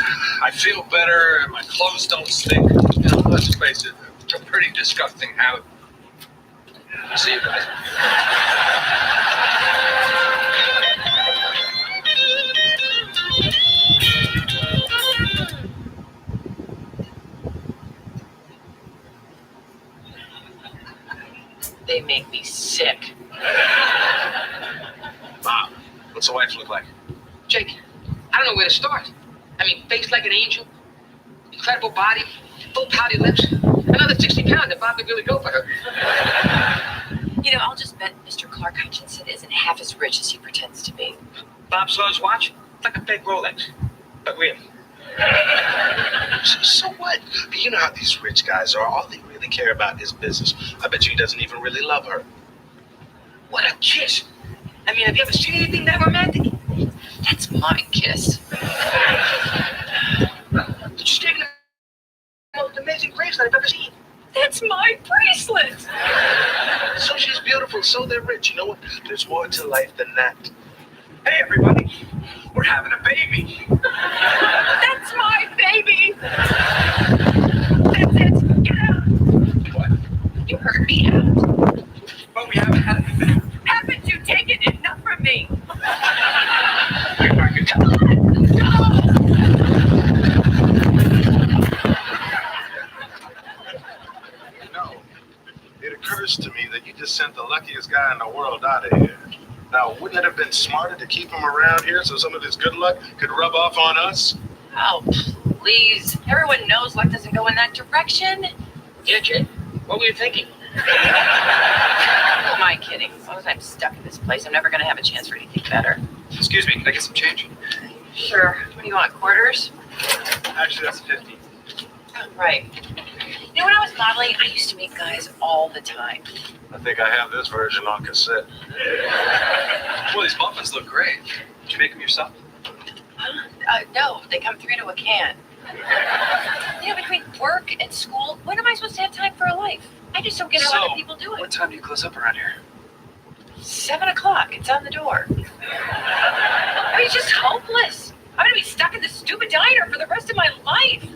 I feel better, and my clothes don't stink. You know, let's face it, it's a pretty disgusting habit. See you guys. They make me sick. Bob, what's the wife look like? Jake, I don't know where to start. I mean, face like an angel, incredible body, full pouty lips, another 60 pounds if Bob could really go for her. You know, I'll just bet Mr. Clark Hutchinson isn't half as rich as he pretends to be. Bob saw his watch, it's like a fake Rolex, but real. So what? You know how these rich guys are. All they really care about is business. I bet you he doesn't even really love her. What a kiss! I mean, have you ever seen anything that romantic? That's my kiss. She's taking the most amazing bracelet I've ever seen. That's my bracelet. So she's beautiful, so they're rich. You know what? There's more to life than that. Hey, everybody, we're having a baby. That's my baby. That's it. Get out. What? You heard me out. But we haven't had anything. Haven't you taken enough from me? Wait, Margaret. Come on. No. It occurs to me that you just sent the luckiest guy in the world out of here. Now, wouldn't it have been smarter to keep him around here so some of his good luck could rub off on us? Oh, please. Everyone knows luck doesn't go in that direction. Yeah, Jake, what were you thinking? Who am I kidding? As long as I'm stuck in this place, I'm never going to have a chance for anything better. Excuse me, can I get some change? Sure. What do you want, quarters? Actually, that's 50. Oh, right. You know, when I was modeling, I used to meet guys all the time. I think I have this version on cassette. Boy, these muffins look great. Did you make them yourself? No, they come 3 to a can. You know, between work and school, when am I supposed to have time for a life? I just don't get how other people do it. What time do you close up around here? 7 o'clock. It's on the door. I mean, it's just hopeless. I'm going to be stuck in this stupid diner for the rest of my life.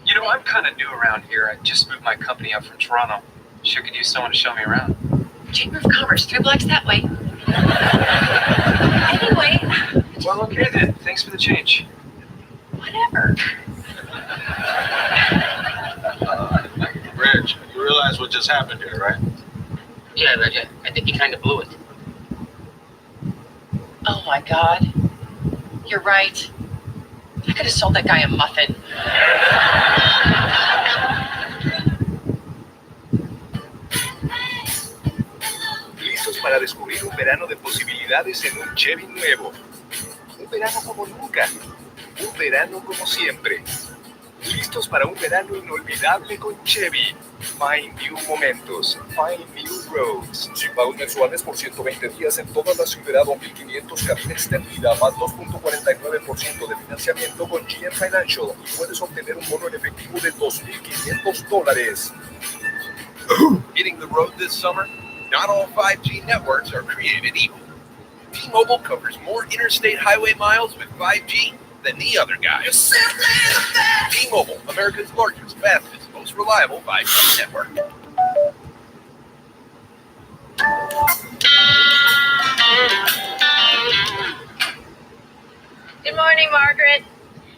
You know, I'm kind of new around here. I just moved my company up from Toronto. Sure could use someone to show me around. Chamber of Commerce, 3 blocks that way. Anyway. Well, okay then. Thanks for the change. Whatever. Reg, you realize what just happened here, right? Yeah, Reg, I think he kind of blew it. Oh my God. You're right. I could have sold that guy a muffin. descubrir un verano de posibilidades en un Chevy nuevo. Un verano como nunca. Un verano como siempre. Listos para un verano inolvidable con Chevy. Find new momentos. Find new roads. Sin pagos mensuales por 120 días en toda la Silverado 1500 cabina extendida más 2.49% de financiamiento con GM Financial. Y puedes obtener un bono en efectivo de $2,500. Hitting the road this summer? Not all 5G networks are created equal. T-Mobile covers more interstate highway miles with 5G than the other guys. T-Mobile, America's largest, fastest, most reliable 5G network. Good morning, Margaret.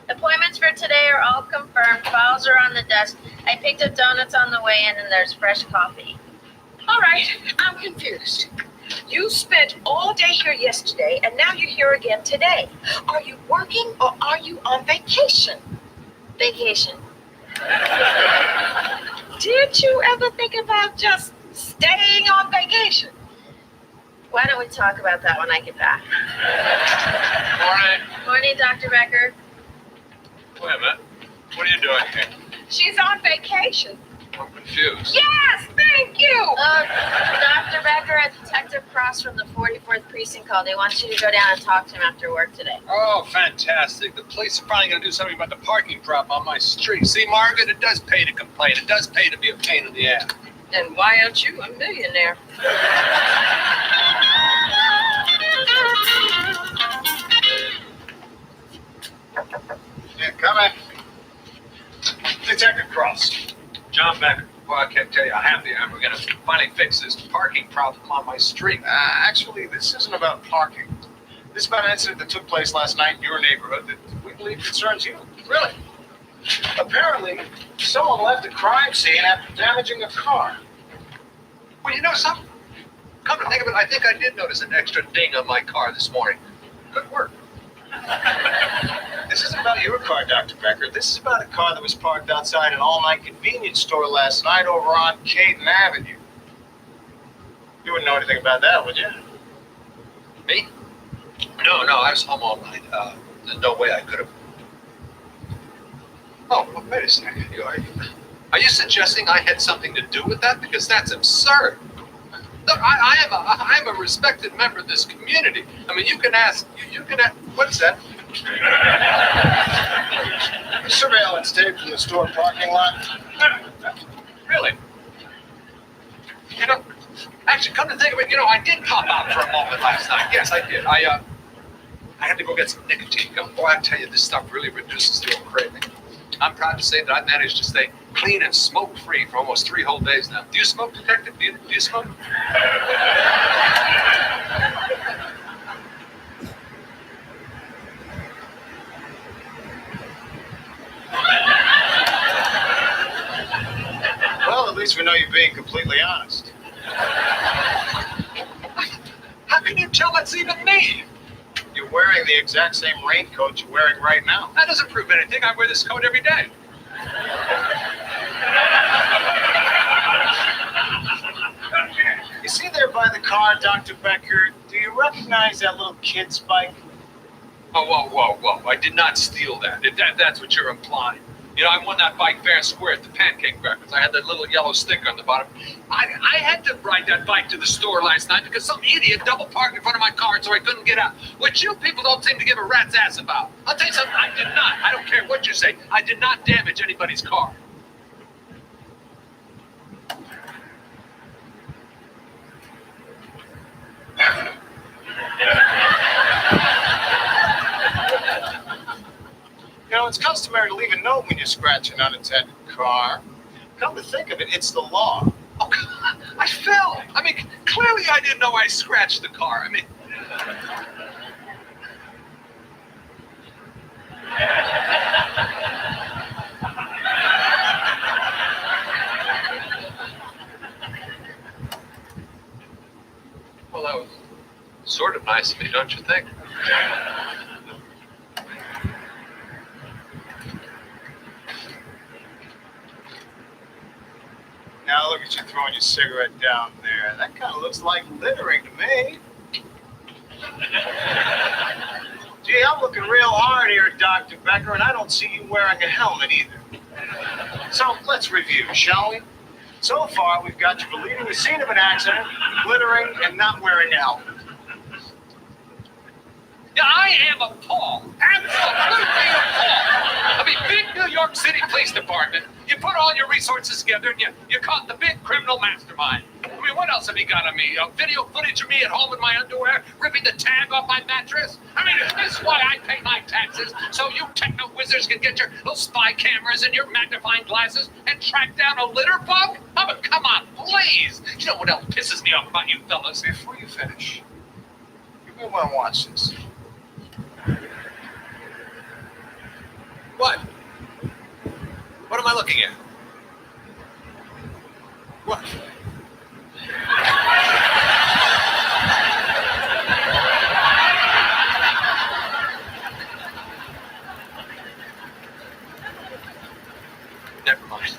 Appointments for today are all confirmed. Files are on the desk. I picked up donuts on the way in, and there's fresh coffee. All right, I'm confused. You spent all day here yesterday, and now you're here again today. Are you working or are you on vacation? Vacation. Did you ever think about just staying on vacation? Why don't we talk about that when I get back? Morning. Morning, Dr. Becker. Wait a minute. What are you doing here? She's on vacation. I'm confused. Yes, thank you. Dr. Becker, a detective Cross from the 44th Precinct called. They want you to go down and talk to him after work today. Oh, fantastic. The police are finally going to do something about the parking problem on my street. See, Margaret, it does pay to complain. It does pay to be a pain in the ass. And why aren't you a millionaire? Yeah, come in. Detective Cross. John Becker. Well, I can't tell you how happy I am. We're going to finally fix this parking problem on my street. Actually, this isn't about parking. This is about an incident that took place last night in your neighborhood that we believe concerns you. Really? Apparently, someone left a crime scene after damaging a car. Well, you know something? Come to think of it, I think I did notice an extra ding on my car this morning. Good work. This isn't about your car, Dr. Becker. This is about a car that was parked outside an all-night convenience store last night over on Caden Avenue. You wouldn't know anything about that, would you? Me? No, I was home all night. There's no way I could have. Oh, well, wait a second. Are you suggesting I had something to do with that? Because that's absurd. Look, I'm a respected member of this community. I mean, you can ask, what's that? Surveillance tape from the store parking lot. Really? You know, actually, come to think of it, I did pop out for a moment last night. Yes, I did. I had to go get some nicotine gum. Boy, I tell you, this stuff really reduces the old craving. I'm proud to say that I managed to stay clean and smoke-free for almost 3 whole days now. Do you smoke, Detective? Do you smoke? Well, at least we know you're being completely honest. How can you tell that's even me? You're wearing the exact same raincoat you're wearing right now. That doesn't prove anything. I wear this coat every day. You see there by the car, Dr. Becker, do you recognize that little kid's bike? Oh, whoa. I did not steal that. That's what you're implying. I won that bike fair and square at the Pancake Breakfast. I had that little yellow sticker on the bottom. I had to ride that bike to the store last night because some idiot double parked in front of my car so I couldn't get out, which you people don't seem to give a rat's ass about. I'll tell you something, I did not. I don't care what you say. I did not damage anybody's car. It's customary to leave a note when you scratch an unattended car. Come to think of it, it's the law. Oh, I fell. I mean, clearly I didn't know I scratched the car. I mean... Well, that was sort of nice of me, don't you think? Now, Yeah, look at you throwing your cigarette down there. That kind of looks like littering to me. Gee, I'm looking real hard here, Dr. Becker, and I don't see you wearing a helmet either. So let's review, shall we? So far, we've got you for leaving the scene of an accident, littering, and not wearing a helmet. Yeah, I am appalled. Absolutely appalled. I mean, big New York City Police Department, you put all your resources together and you caught the big criminal mastermind. I mean, what else have you got on me? Video footage of me at home in my underwear, ripping the tag off my mattress? I mean, is this why I pay my taxes? So you techno wizards can get your little spy cameras and your magnifying glasses and track down a litter bug? I mean, come on, please. You know what else pisses me off about you fellas? Before you finish, you may want to watch this. What? What am I looking at? What? Never mind.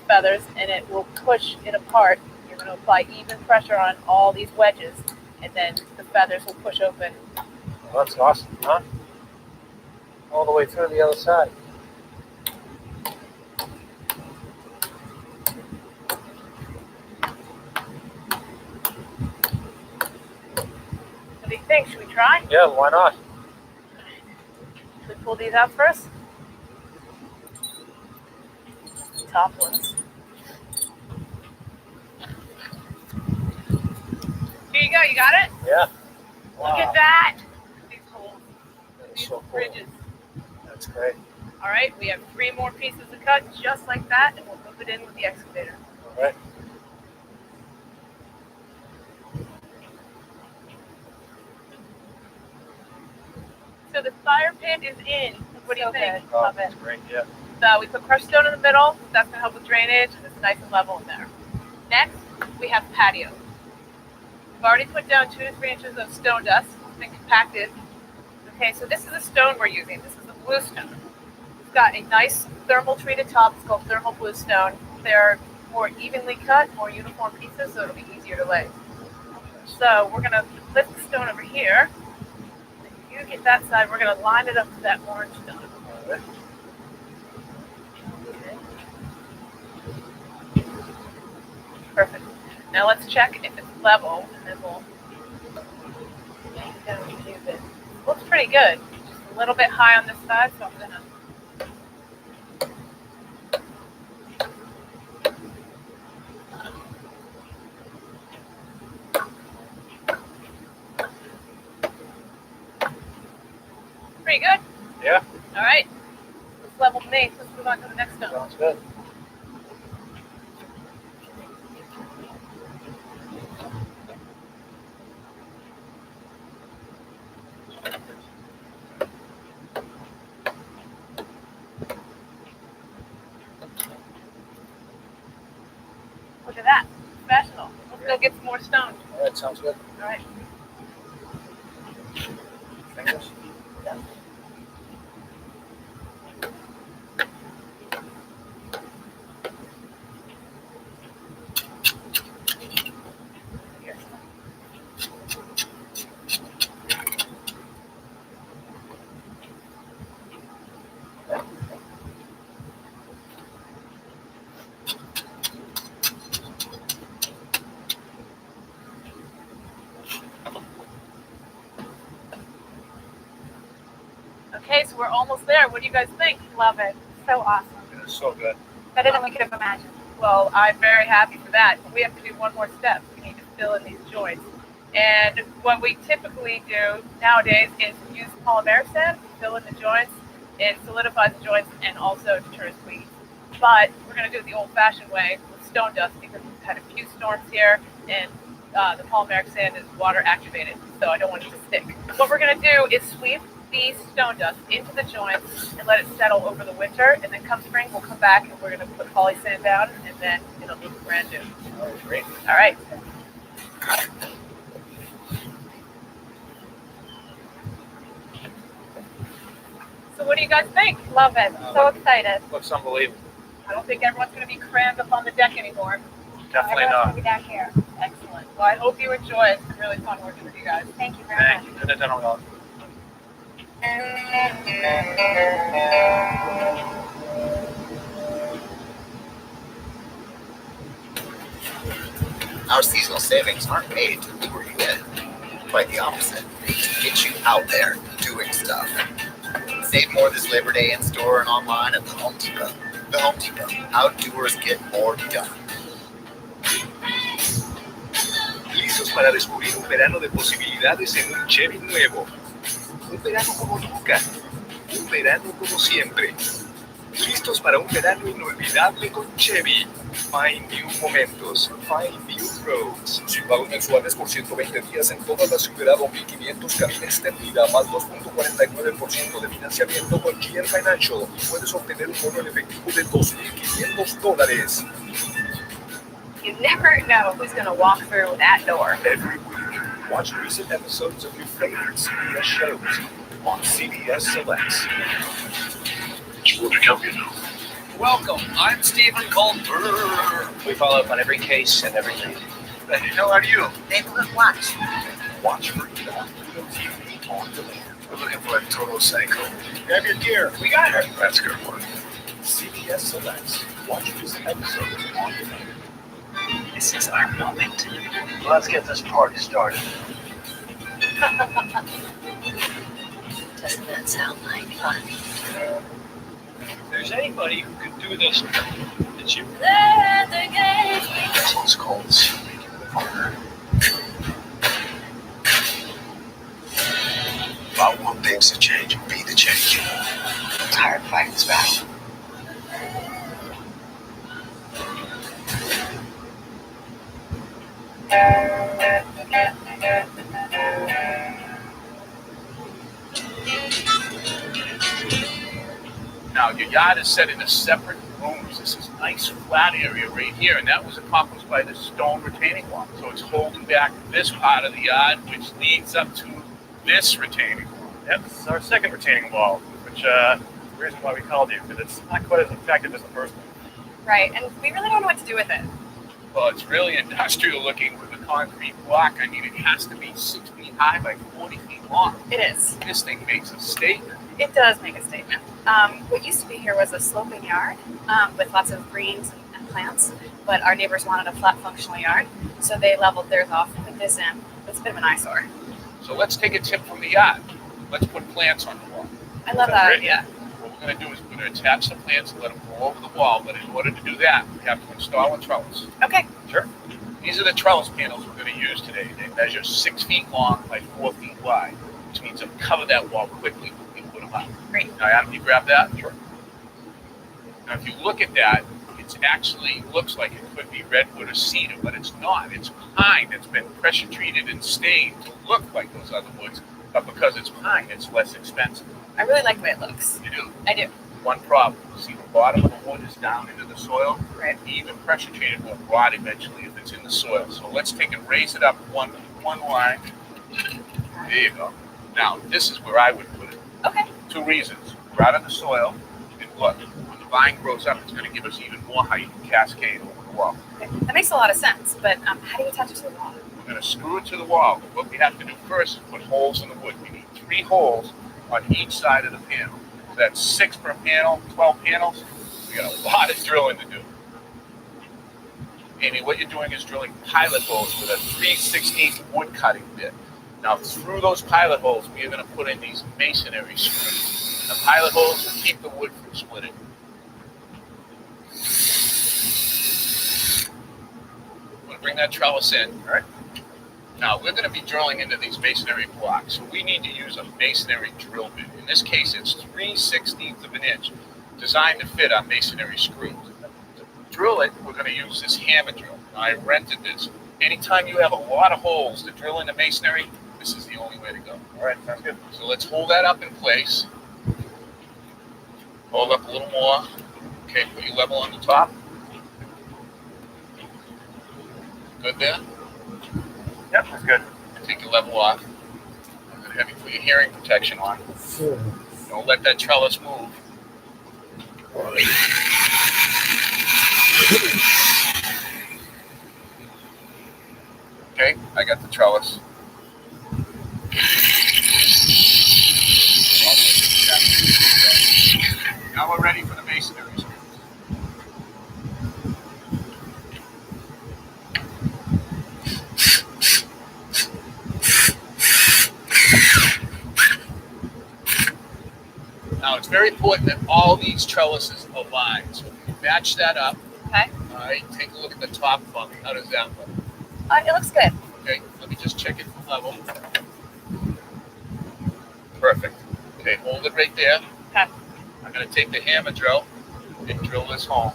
Feathers, and it will push it apart. You're going to apply even pressure on all these wedges, and then the feathers will push open. Well, that's awesome, huh? All the way through the other side. What do you think? Should we try? Yeah, why not? Should we pull these out first? Top ones. Here you go. You got it? Yeah. Look at that. These holes. That is These so cool. bridges. That's great. All right. We have 3 more pieces to cut just like that, and we'll move it in with the excavator. All right. So the fire pit is in. What do you think? Oh, Love it. that's great, yeah. So we put crushed stone in the middle. That's going to help with drainage, and it's nice and level in there. Next, we have patio. We've already put down 2 to 3 inches of stone dust. It's been compacted. Okay, so this is the stone we're using. This is the blue stone. It's got a nice thermal treated top. It's called thermal blue stone. They're more evenly cut, more uniform pieces, so it'll be easier to lay. So we're going to lift the stone over here. If you get that side, we're going to line it up to that orange stone. All right. Perfect. Now let's check if it's level, and then we'll yank down a few bits. Looks pretty good. Just a little bit high on this side, so I'm gonna. Pretty good. Yeah. All right. Let's level the base. Let's move on to the next stone. Sounds good. Look at that. Professional. Let's go get some more stone. All right, sounds good. All right. Fingers? Yeah. Okay, so we're almost there. What do you guys think? Love it. So awesome. It's so good. Better than we could have imagined. Well, I'm very happy for that. But we have to do one more step. We need to fill in these joints. And what we typically do nowadays is use polymer sand to fill in the joints. It solidifies the joints and also deters weeds. But we're going to do it the old-fashioned way with stone dust because we've had a few storms here, and the polymeric sand is water activated, so I don't want it to stick. What we're going to do is sweep the stone dust into the joints and let it settle over the winter, and then come spring we'll come back and we're going to put poly sand down, and then it'll look brand new. Oh, great. All right. So what do you guys think? Love it. So excited. Looks unbelievable. I don't think everyone's going to be crammed up on the deck anymore. Definitely Everyone's not. going to be down here. Excellent. Well, I hope you enjoy. It's been really fun working with you guys. Thank you very much. Thank you. Couldn't have done it without. Our seasonal savings aren't made to lure you in. Quite the opposite. To get you out there doing stuff. Save more this Labor Day in store and online at the Home Depot. The Home Depot. How doers get more done. Listos para descubrir un verano de posibilidades en un Chevy nuevo. Un verano como nunca. Un verano como siempre. Listos para un verano inolvidable con Chevy. Find new momentos. Find new roads. Sin pagos mensuales por 120 días en toda la ciudad o 1.500 cabina extendida más 2.49% de financiamiento con GM Financial. Puedes obtener un bono en efectivo de $2.500. You never know who's going to walk through that door. Every week, watch recent episodes of your favorite CBS shows on CBS Selects. What the hell you know? Welcome. I'm Stephen Colbert. We follow up on every case and every lead. Who the hell are you? Neighborhood Watch. Watch for real TV on demand. We're looking for a total psycho. Grab your gear. We got her. That's a good one. CBS Selects. Watch recent episodes on demand. This is our moment. Let's get this party started. Doesn't that sound like fun? If there's anybody who could do this, it's you. This one's called Making the Partner. If I want things to change, be the change. I'm tired of fighting this battle. Now, your yard is set into separate rooms. This is nice flat area right here, and that was accomplished by this stone retaining wall. So it's holding back this part of the yard, which leads up to this retaining wall. Yep, this is our second retaining wall, which the reason why we called you, because it's not quite as effective as the first one. Right, and we really don't know what to do with it. Well, it's really industrial looking with a concrete block. I mean, it has to be 6 feet high by 40 feet long. It is. This thing makes a statement. It does make a statement. What used to be here was a sloping yard with lots of greens and plants, but our neighbors wanted a flat functional yard, so they leveled theirs off and put this in. It's a bit of an eyesore. So let's take a tip from the yard. Let's put plants on the wall. I love that idea. What we're going to do is we're going to attach the plants and let them go over the wall, but in order to do that, we have to install a trellis. Okay. Sure. These are the trellis panels we're going to use today. They measure 6 feet long by 4 feet wide, which means they'll cover that wall quickly when we put them up. Great. Now, Adam, you grab that? Sure. Now, if you look at that, it actually looks like it could be redwood or cedar, but it's not. It's pine that's been pressure treated and stained to look like those other woods, but because it's pine, it's less expensive. I really like the way it looks. You do? I do. One problem. See, the bottom of the wood is down into the soil. Right. Even pressure treated will rot eventually if it's in the soil. So let's take and raise it up one line. There you go. Now, this is where I would put it. Okay. 2 reasons. We're out of the soil, and look, when the vine grows up, it's going to give us even more height and cascade over the wall. Okay. That makes a lot of sense, but how do you attach it to the wall? We're going to screw it to the wall. But what we have to do first is put holes in the wood. We need 3 holes on each side of the panel. So that's 6 per panel, 12 panels. We got a lot of drilling to do. Amy, what you're doing is drilling pilot holes with a 3/16 wood cutting bit. Now, through those pilot holes, we are going to put in these masonry screws. And the pilot holes will keep the wood from splitting. I'm going to bring that trellis in. All right. Now, we're going to be drilling into these masonry blocks, so we need to use a masonry drill bit. In this case, it's 3/16 of an inch, designed to fit on masonry screws. To drill it, we're going to use this hammer drill. Now, I rented this. Anytime you have a lot of holes to drill into masonry, this is the only way to go. All right, sounds good. So let's hold that up in place. Hold up a little more. Okay, put your level on the top. Good there? Yep, that's good. Take your level off. And then have you put your hearing protection on. Don't let that trellis move. Okay, I got the trellis. Now we're ready for the masonry. Now it's very important that all these trellises align. So if you match that up, Okay. all right, take a look at the top bunk. How does that look? It looks good. Okay, let me just check it for level. Perfect. Okay, hold it right there. Okay. I'm going to take the hammer drill and drill this home.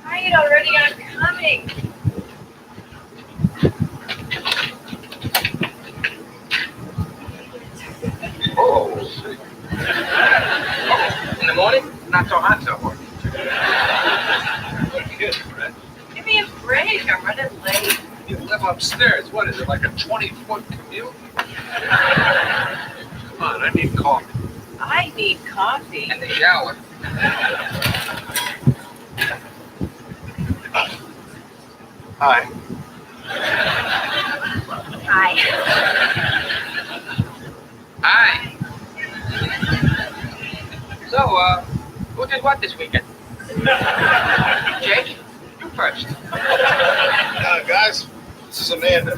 Right, already I'm coming. In the morning, not so hot so far. What you get, Fred? Give me a break. I'm running late. You live upstairs. What is it, like a 20-foot commute? Come on, I need coffee. I need coffee. And the shower. Hi. Hi. Hi. So, who did what this weekend? Jake, you first. Guys, this is Amanda.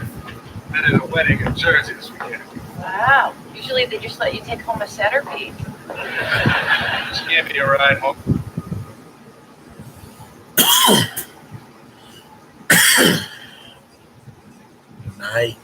Met at a wedding in Jersey this weekend. Wow. Usually they just let you take home a centerpiece. She gave me a ride home. Night.